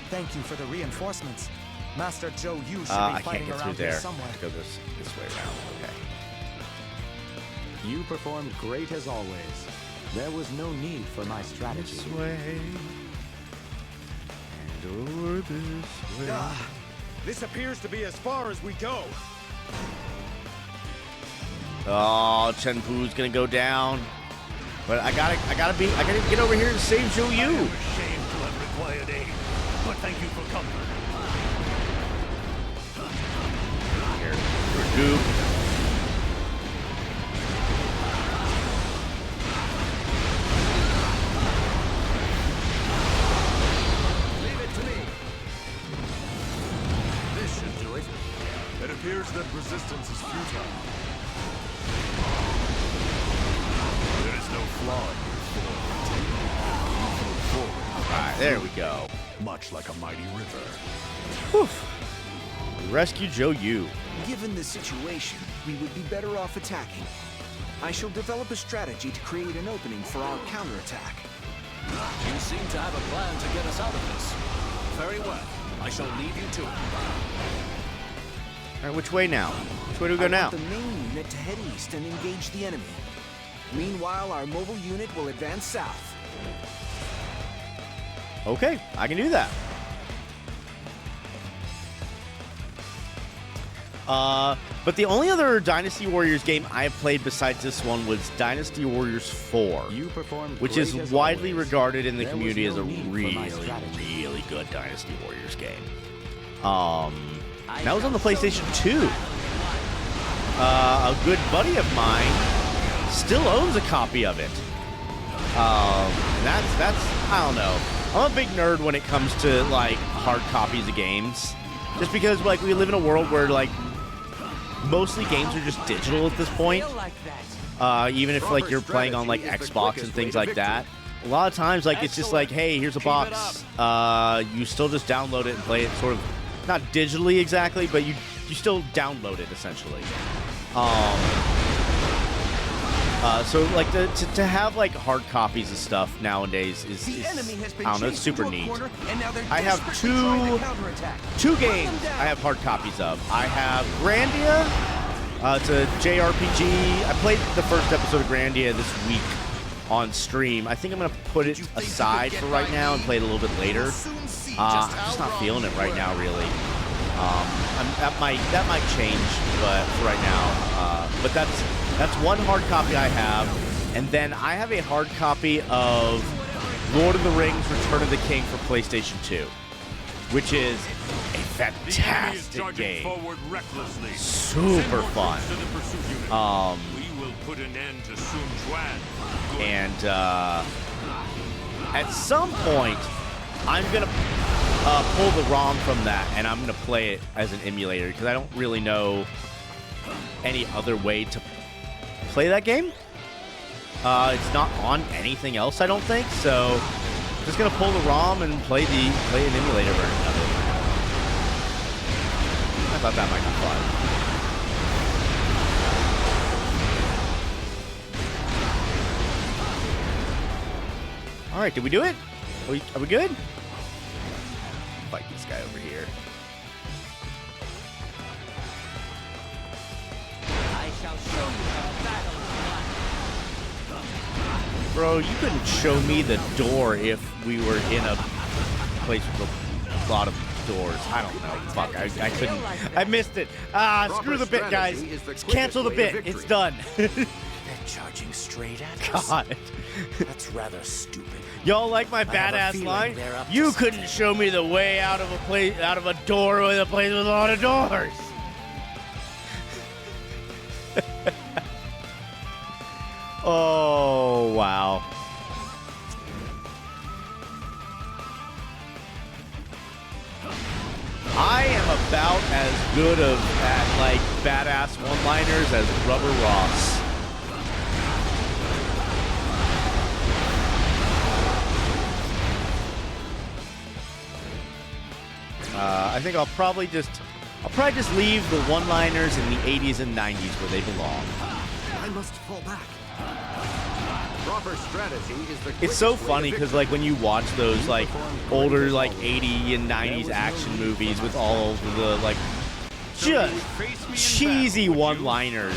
Thank you for the reinforcements. Master Zhou Yu should be I can't fighting get through around here there. somewhere. Let's go this way around. Okay. You performed great as always. There was no need for my strategy. This way. And over this way. This appears to be as far as we go. Oh, Chen Pu's gonna go down. But I gotta get over here and save Zhou Yu. I am ashamed to have required aid, but thank you for coming. Here, for Goop. Leave it to me. This should do it. It appears that resistance is futile. There is no flaw in your form. Alright, there we go. Much like a mighty river. Whew. Rescue Zhou Yu. Given the situation, we would be better off attacking. I shall develop a strategy to create an opening for our counterattack. You seem to have a plan to get us out of this. Very well. I shall leave you to it. Alright, which way now? Which way do we go now? I want the main unit to head east and engage the enemy. Meanwhile, our mobile unit will advance south. Okay, I can do that. But the only other Dynasty Warriors game I have played besides this one was Dynasty Warriors 4, which is widely regarded in the community as a really good Dynasty Warriors game. That was on the PlayStation 2. A good buddy of mine still owns a copy of it. And that's I don't know. I'm a big nerd when it comes to like hard copies of games, just because like we live in a world where like mostly games are just digital at this point. Even if like you're playing on like Xbox and things like that, a lot of times like it's just like, hey, here's a box. You still just download it and play it sort of not digitally exactly, but you still download it essentially. So like to have like hard copies of stuff nowadays is I don't know, it's super neat. I have two games I have hard copies of. I have Grandia. It's a JRPG. I played the first episode of Grandia this week on stream. I think I'm gonna put it aside for right now and play it a little bit later. I'm just not feeling it right now, really. That might change, but for right now. But that's one hard copy I have, and then I have a hard copy of Lord of the Rings: Return of the King for PlayStation 2, which is a fantastic game. Super fun. We will put an end to Sun Quan. And at some point, I'm gonna pull the ROM from that, and I'm gonna play it as an emulator because I don't really know any other way to play that game. It's not on anything else, I don't think. So, I'm just gonna pull the ROM and play an emulator version of it. I thought that might be fun. All right, did we do it? Are we good? Fight this guy over here. I shall show you the battle of Bro, you couldn't show me the door if we were in a place with a lot of doors. I don't know. Fuck, I couldn't. I missed it. Screw the bit, guys. Cancel the bit. It's done. They're charging straight at us. God. That's rather stupid. Y'all like my badass line? You couldn't show me the way out of a door with a place with a lot of doors. Oh, wow. I am about as good at like badass one-liners as Rubber Ross. I think I'll probably just leave the one-liners in the 80s and 90s where they belong. I must fall back. Proper strategy is the It's so funny because like when you watch those like older like 80 and 90s action movies with all of the like just cheesy one-liners,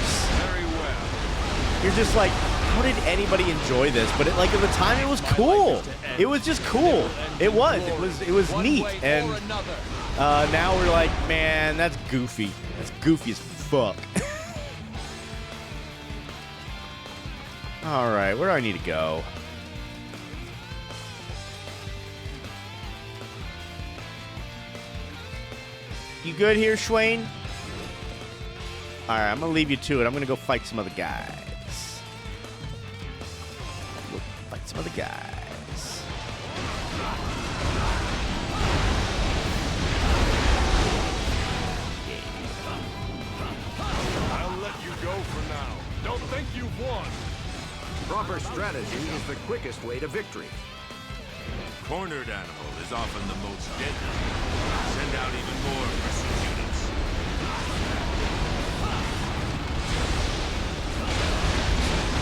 you're just like, how did anybody enjoy this? But at the time it was cool. It was just cool. It was neat. And now we're like, man, that's goofy. That's goofy as fuck. All right, where do I need to go? You good here, Schwain? All right, I'm gonna leave you to it. I'm gonna go fight some other guys. Go fight some other guys. I'll let you go for now. Don't think you've won. Proper strategy is the quickest way to victory. Cornered animal is often the most deadly. Send out even more pursuit units.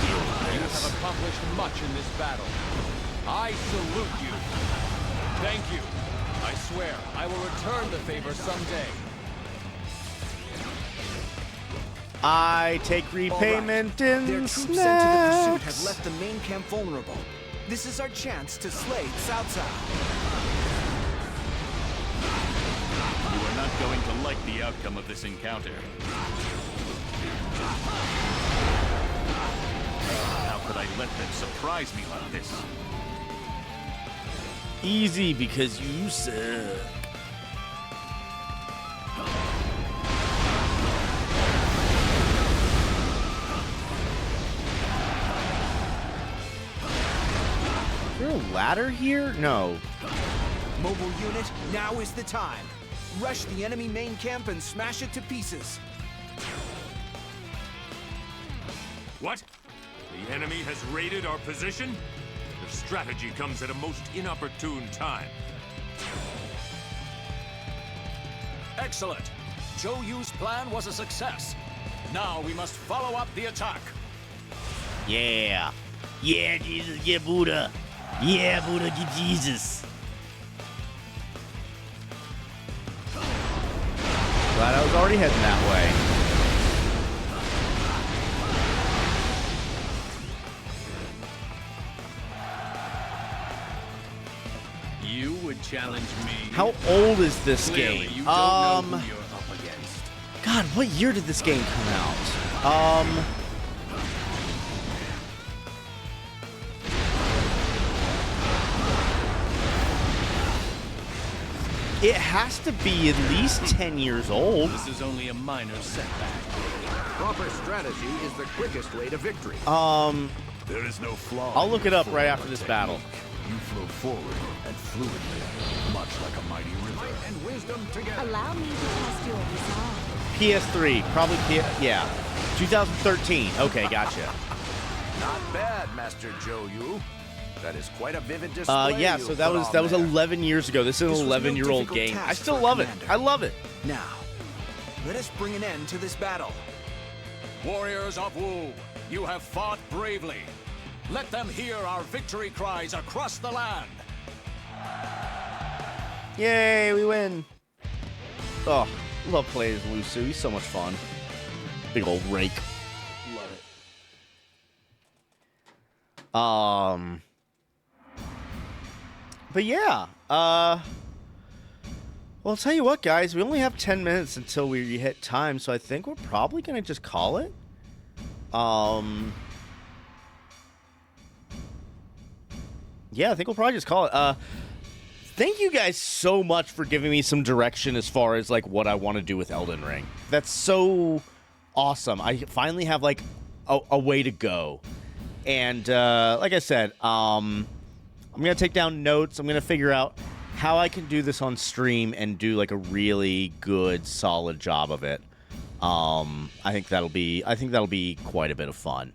You have accomplished much in this battle. I salute you. Thank you. I swear I will return the favor someday. I take repayment in Their troops sent to the pursuit have left the main camp vulnerable. This is our chance to slay Cao Cao. You are not going to like the outcome of this encounter. How could I let them surprise me like this? Easy, because you suck. Is there a ladder here? No. Mobile unit, now is the time. Rush the enemy main camp and smash it to pieces. What? The enemy has raided our position? Their strategy comes at a most inopportune time. Excellent. Zhou Yu's plan was a success. Now we must follow up the attack. Yeah. Yeah, Jesus, yeah, Buddha. Yeah, Buddha, get Jesus. Glad I was already heading that way. You would challenge me. How old is this Clearly, game? you don't know who you're up against. God, what year did this game come out? It has to be at least 10 years old. This is only a minor setback. Proper strategy is the quickest way to victory. There is no flaw. I'll look it up right after this battle. You flow forward and fluidly, much like a mighty river. And wisdom together. Allow me to test your resolve. PS3, probably yeah. 2013. Okay, gotcha. Not bad, Master Zhou Yu. That is quite a vivid display. Yeah, so that was 11 years ago. This is an 11-year-old game. I still love it. I love it. Now, let us bring an end to this battle. Warriors of Wu, you have fought bravely. Let them hear our victory cries across the land. Yay, we win. Oh, love playing as Lu Su. He's so much fun. Big old rake. Love it. But yeah, well, I'll tell you what, guys, we only have 10 minutes until we hit time, so I think we're probably going to just call it. Yeah, I think we'll probably just call it. Thank you guys so much for giving me some direction as far as, like, what I want to do with Elden Ring. That's so awesome. I finally have, like, a way to go. And, like I said, I'm going to take down notes. I'm going to figure out how I can do this on stream and do like a really good, solid job of it. I think that'll be quite a bit of fun.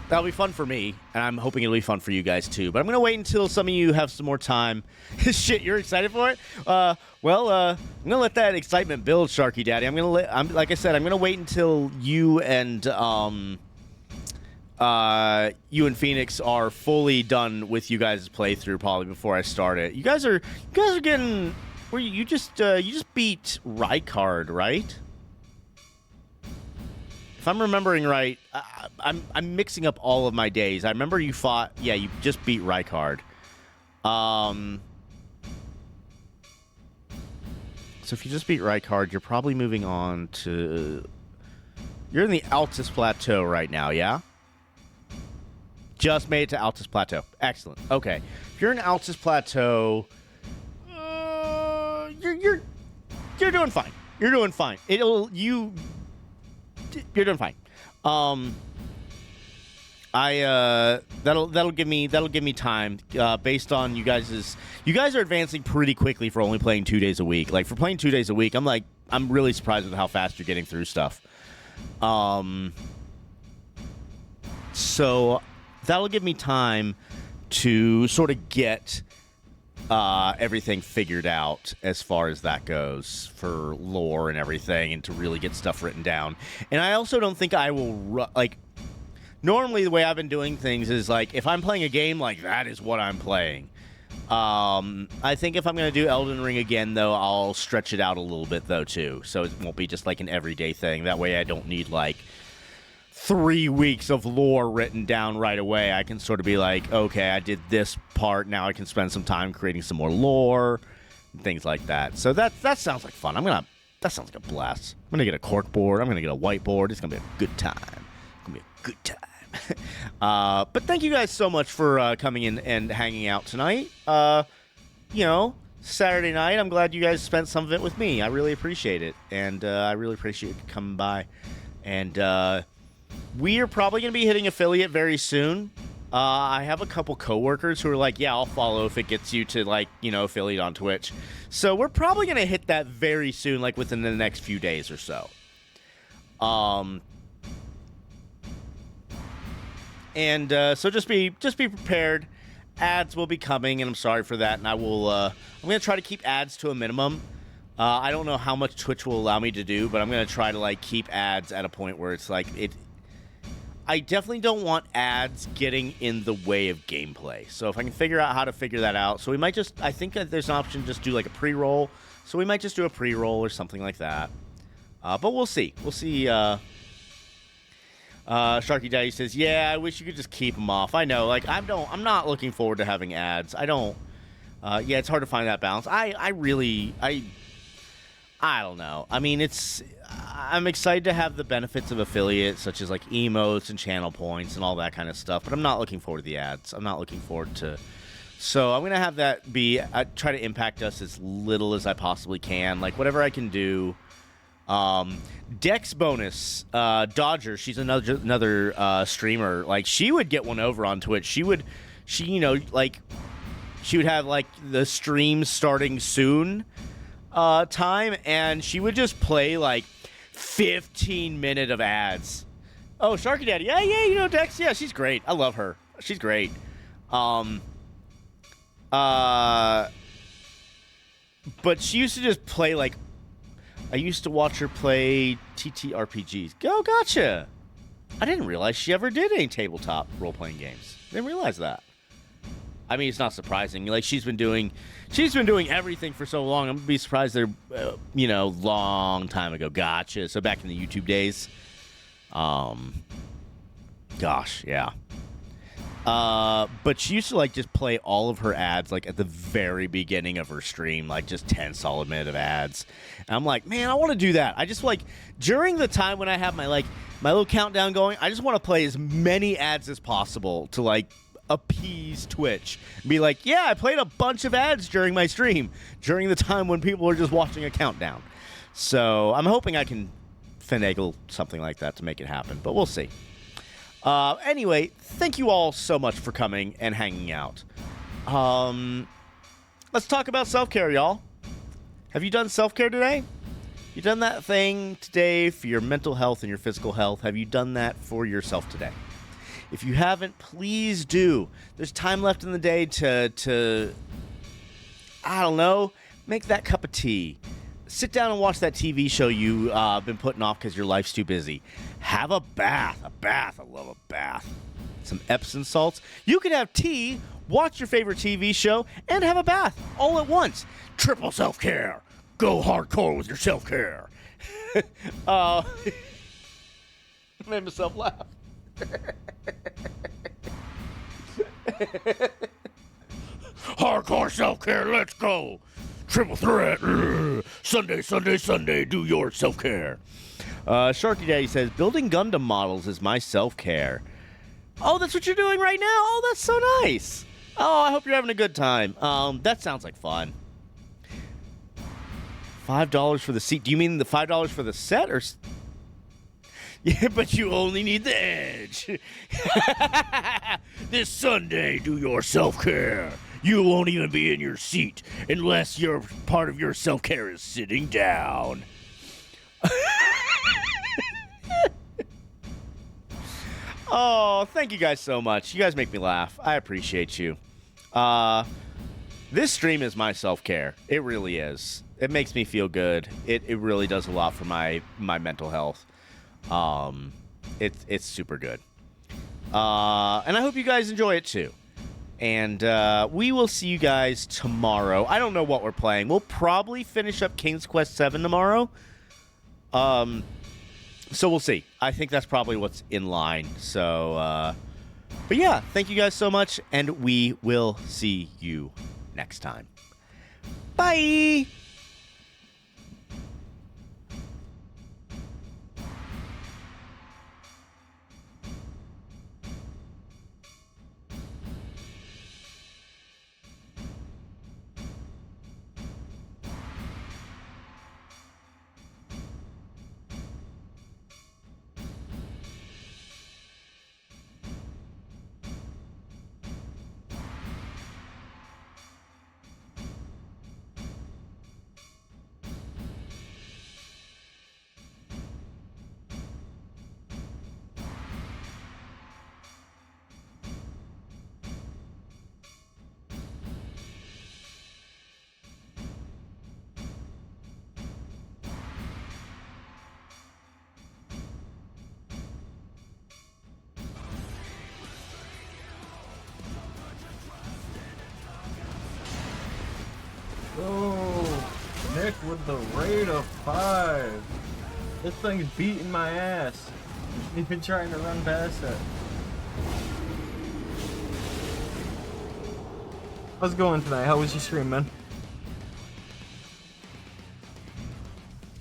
That'll be fun for me, and I'm hoping it'll be fun for you guys too. But I'm gonna wait until some of you have some more time. Shit, you're excited for it? I'm gonna let that excitement build, Sharky Daddy. Like I said, I'm gonna wait until you and Phoenix are fully done with you guys' playthrough, probably before I start it. You guys are getting. You just beat Rykard, right? If I'm remembering right, I'm mixing up all of my days. I remember you fought. Yeah, you just beat Rykard. So if you just beat Rykard, you're probably moving on to. You're in the Altus Plateau right now, yeah? Just made it to Altus Plateau. Excellent. Okay, if you're in Altus Plateau, you're doing fine. You're doing fine. You're doing fine. That'll give me time based on you guys are advancing pretty quickly for only playing 2 days a week. Like for playing 2 days a week, I'm really surprised with how fast you're getting through stuff. So that'll give me time to sort of get everything figured out as far as that goes for lore and everything, and to really get stuff written down. And I also don't think I will normally the way I've been doing things is like if I'm playing a game, like that is what I'm playing. I think if I'm going to do Elden Ring again, though, I'll stretch it out a little bit, though, too. So it won't be just like an everyday thing. That way I don't need, like, 3 weeks of lore written down right away. I can sort of be like, okay, I did this part. Now I can spend some time creating some more lore and things like that. So that sounds like fun. That sounds like a blast. I'm going to get a cork board. I'm going to get a whiteboard. It's going to be a good time. It's going to be a good time. But thank you guys so much for coming in and hanging out tonight. Saturday night. I'm glad you guys spent some of it with me. I really appreciate it. And I really appreciate you coming by. And we are probably going to be hitting affiliate very soon. I have a couple coworkers who are like, yeah, I'll follow if it gets you to, like, affiliate on Twitch. So we're probably going to hit that very soon, like within the next few days or so. So just be prepared. Ads will be coming, and I'm sorry for that. And I'm going to try to keep ads to a minimum. I don't know how much Twitch will allow me to do, but I'm going to try to keep ads at a point where it's like it. I definitely don't want ads getting in the way of gameplay. So if I can figure out how to figure that out, so we might just. I think that there's an option to just do like a pre-roll. So we might just do a pre-roll or something like that. But we'll see. We'll see. Sharky Daddy says, yeah, I wish you could just keep them off. I know, I'm not looking forward to having ads. I don't, it's hard to find that balance. I don't know. I mean, I'm excited to have the benefits of affiliate, such as emotes and channel points and all that kind of stuff, but I'm not looking forward to the ads. I'm not looking forward to, so I'm going to have that be, try to impact us as little as I possibly can, whatever I can do. Dex bonus, Dodger, she's another streamer. She would get one over on Twitch. She would have the stream starting soon time, and she would just play 15 minutes of ads. Oh, Sharky Daddy, yeah, Dex, yeah, she's great. I love her. She's great. But she used to just play I used to watch her play TTRPGs. Oh, gotcha. I didn't realize she ever did any tabletop role-playing games. Didn't realize that. I mean, it's not surprising. She's been doing everything for so long. I'm gonna be surprised they're, long time ago. Gotcha. So back in the YouTube days. Gosh, yeah. But she used to just play all of her ads at the very beginning of her stream, just 10 solid minutes of ads. And I'm like, man, I want to do that. I just during the time when I have my my little countdown going, I just want to play as many ads as possible to appease Twitch. And be like, yeah, I played a bunch of ads during my stream during the time when people are just watching a countdown. So I'm hoping I can finagle something like that to make it happen, but we'll see. Anyway, thank you all so much for coming and hanging out. Let's talk about self-care, y'all. Have you done self-care today? You done that thing today for your mental health and your physical health? Have you done that for yourself today? If you haven't, please do. There's time left in the day to I don't know, make that cup of tea. Sit down and watch that TV show you've been putting off because your life's too busy. Have a bath. A bath. I love a bath. Some Epsom salts. You can have tea, watch your favorite TV show, and have a bath all at once. Triple self-care. Go hardcore with your self-care. Made myself laugh. Hardcore self-care, let's go. Triple threat. Sunday, Sunday, Sunday, do your self-care. Sharky Daddy says, building Gundam models is my self-care. Oh, that's what you're doing right now? Oh, that's so nice. Oh, I hope you're having a good time. That sounds like fun. $5 for the seat. Do you mean the $5 for the set or... Yeah, but you only need the edge. This Sunday, do your self-care. You won't even be in your seat unless your part of your self-care is sitting down. Oh, thank you guys so much. You guys make me laugh. I appreciate you. This stream is my self-care. It really is. It makes me feel good. It really does a lot for my mental health. It's super good. And I hope you guys enjoy it too. And we will see you guys tomorrow. I don't know what we're playing. We'll probably finish up King's Quest VII tomorrow. So we'll see. I think that's probably what's in line. So, but yeah, thank you guys so much, and we will see you next time. Bye! Oh, Nick with the rate of 5. This thing's beating my ass. You've been trying to run past it. How's it going tonight? How was your stream, man?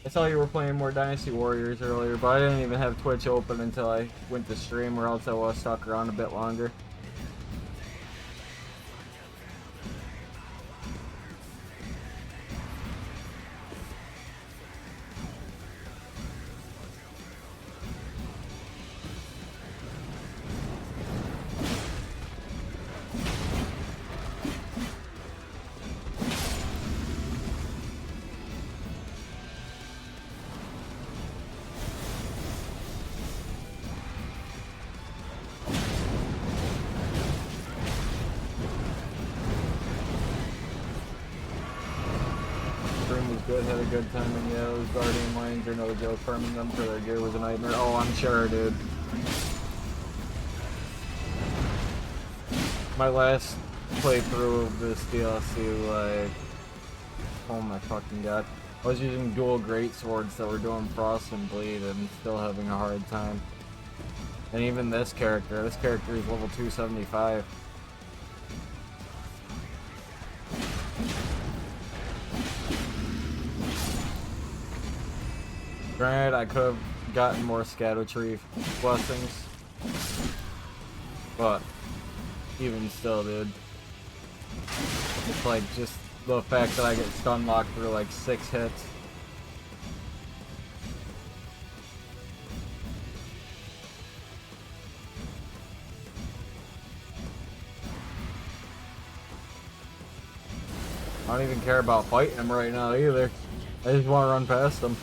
I saw you were playing more Dynasty Warriors earlier, but I didn't even have Twitch open until I went to stream, or else I would have stuck around a bit longer. Had a good time in those Guardian lanes, or no joke, farming them for their gear was a nightmare. Oh, I'm sure, dude. My last playthrough of this DLC, like, oh my fucking god. I was using dual greatswords that were doing frost and bleed and still having a hard time. And even this character is level 275. Granted, I could have gotten more Scadutree blessings, but even still, dude, it's like just the fact that I get stun locked through like 6 hits. I don't even care about fighting him right now either. I just want to run past him.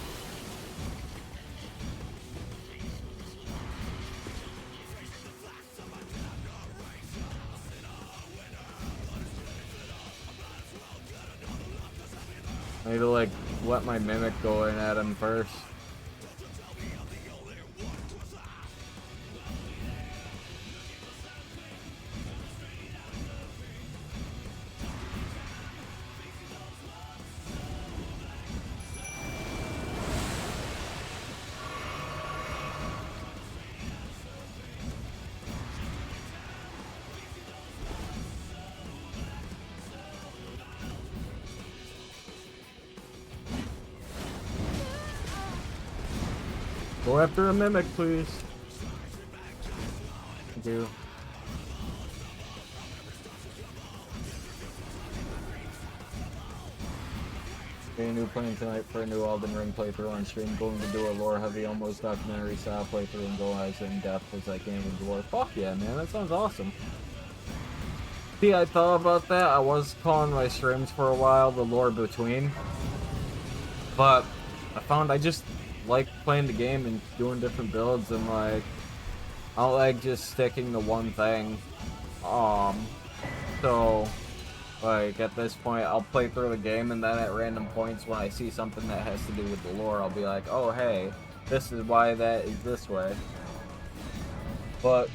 I need to, like, let my Mimic go in at him first. Go after a Mimic, please. Thank you. Getting a new plan tonight for a new Elden Ring playthrough on stream. Going to do a lore-heavy, almost documentary style playthrough and go as in-depth as I can with the lore. Fuck yeah, man. That sounds awesome. See, I thought about that. I was calling my streams for a while the lore between. But I found I just like playing the game and doing different builds, and like I don't like just sticking to one thing. So like at this point I'll play through the game, and then at random points when I see something that has to do with the lore, I'll be like, oh hey, this is why that is this way. But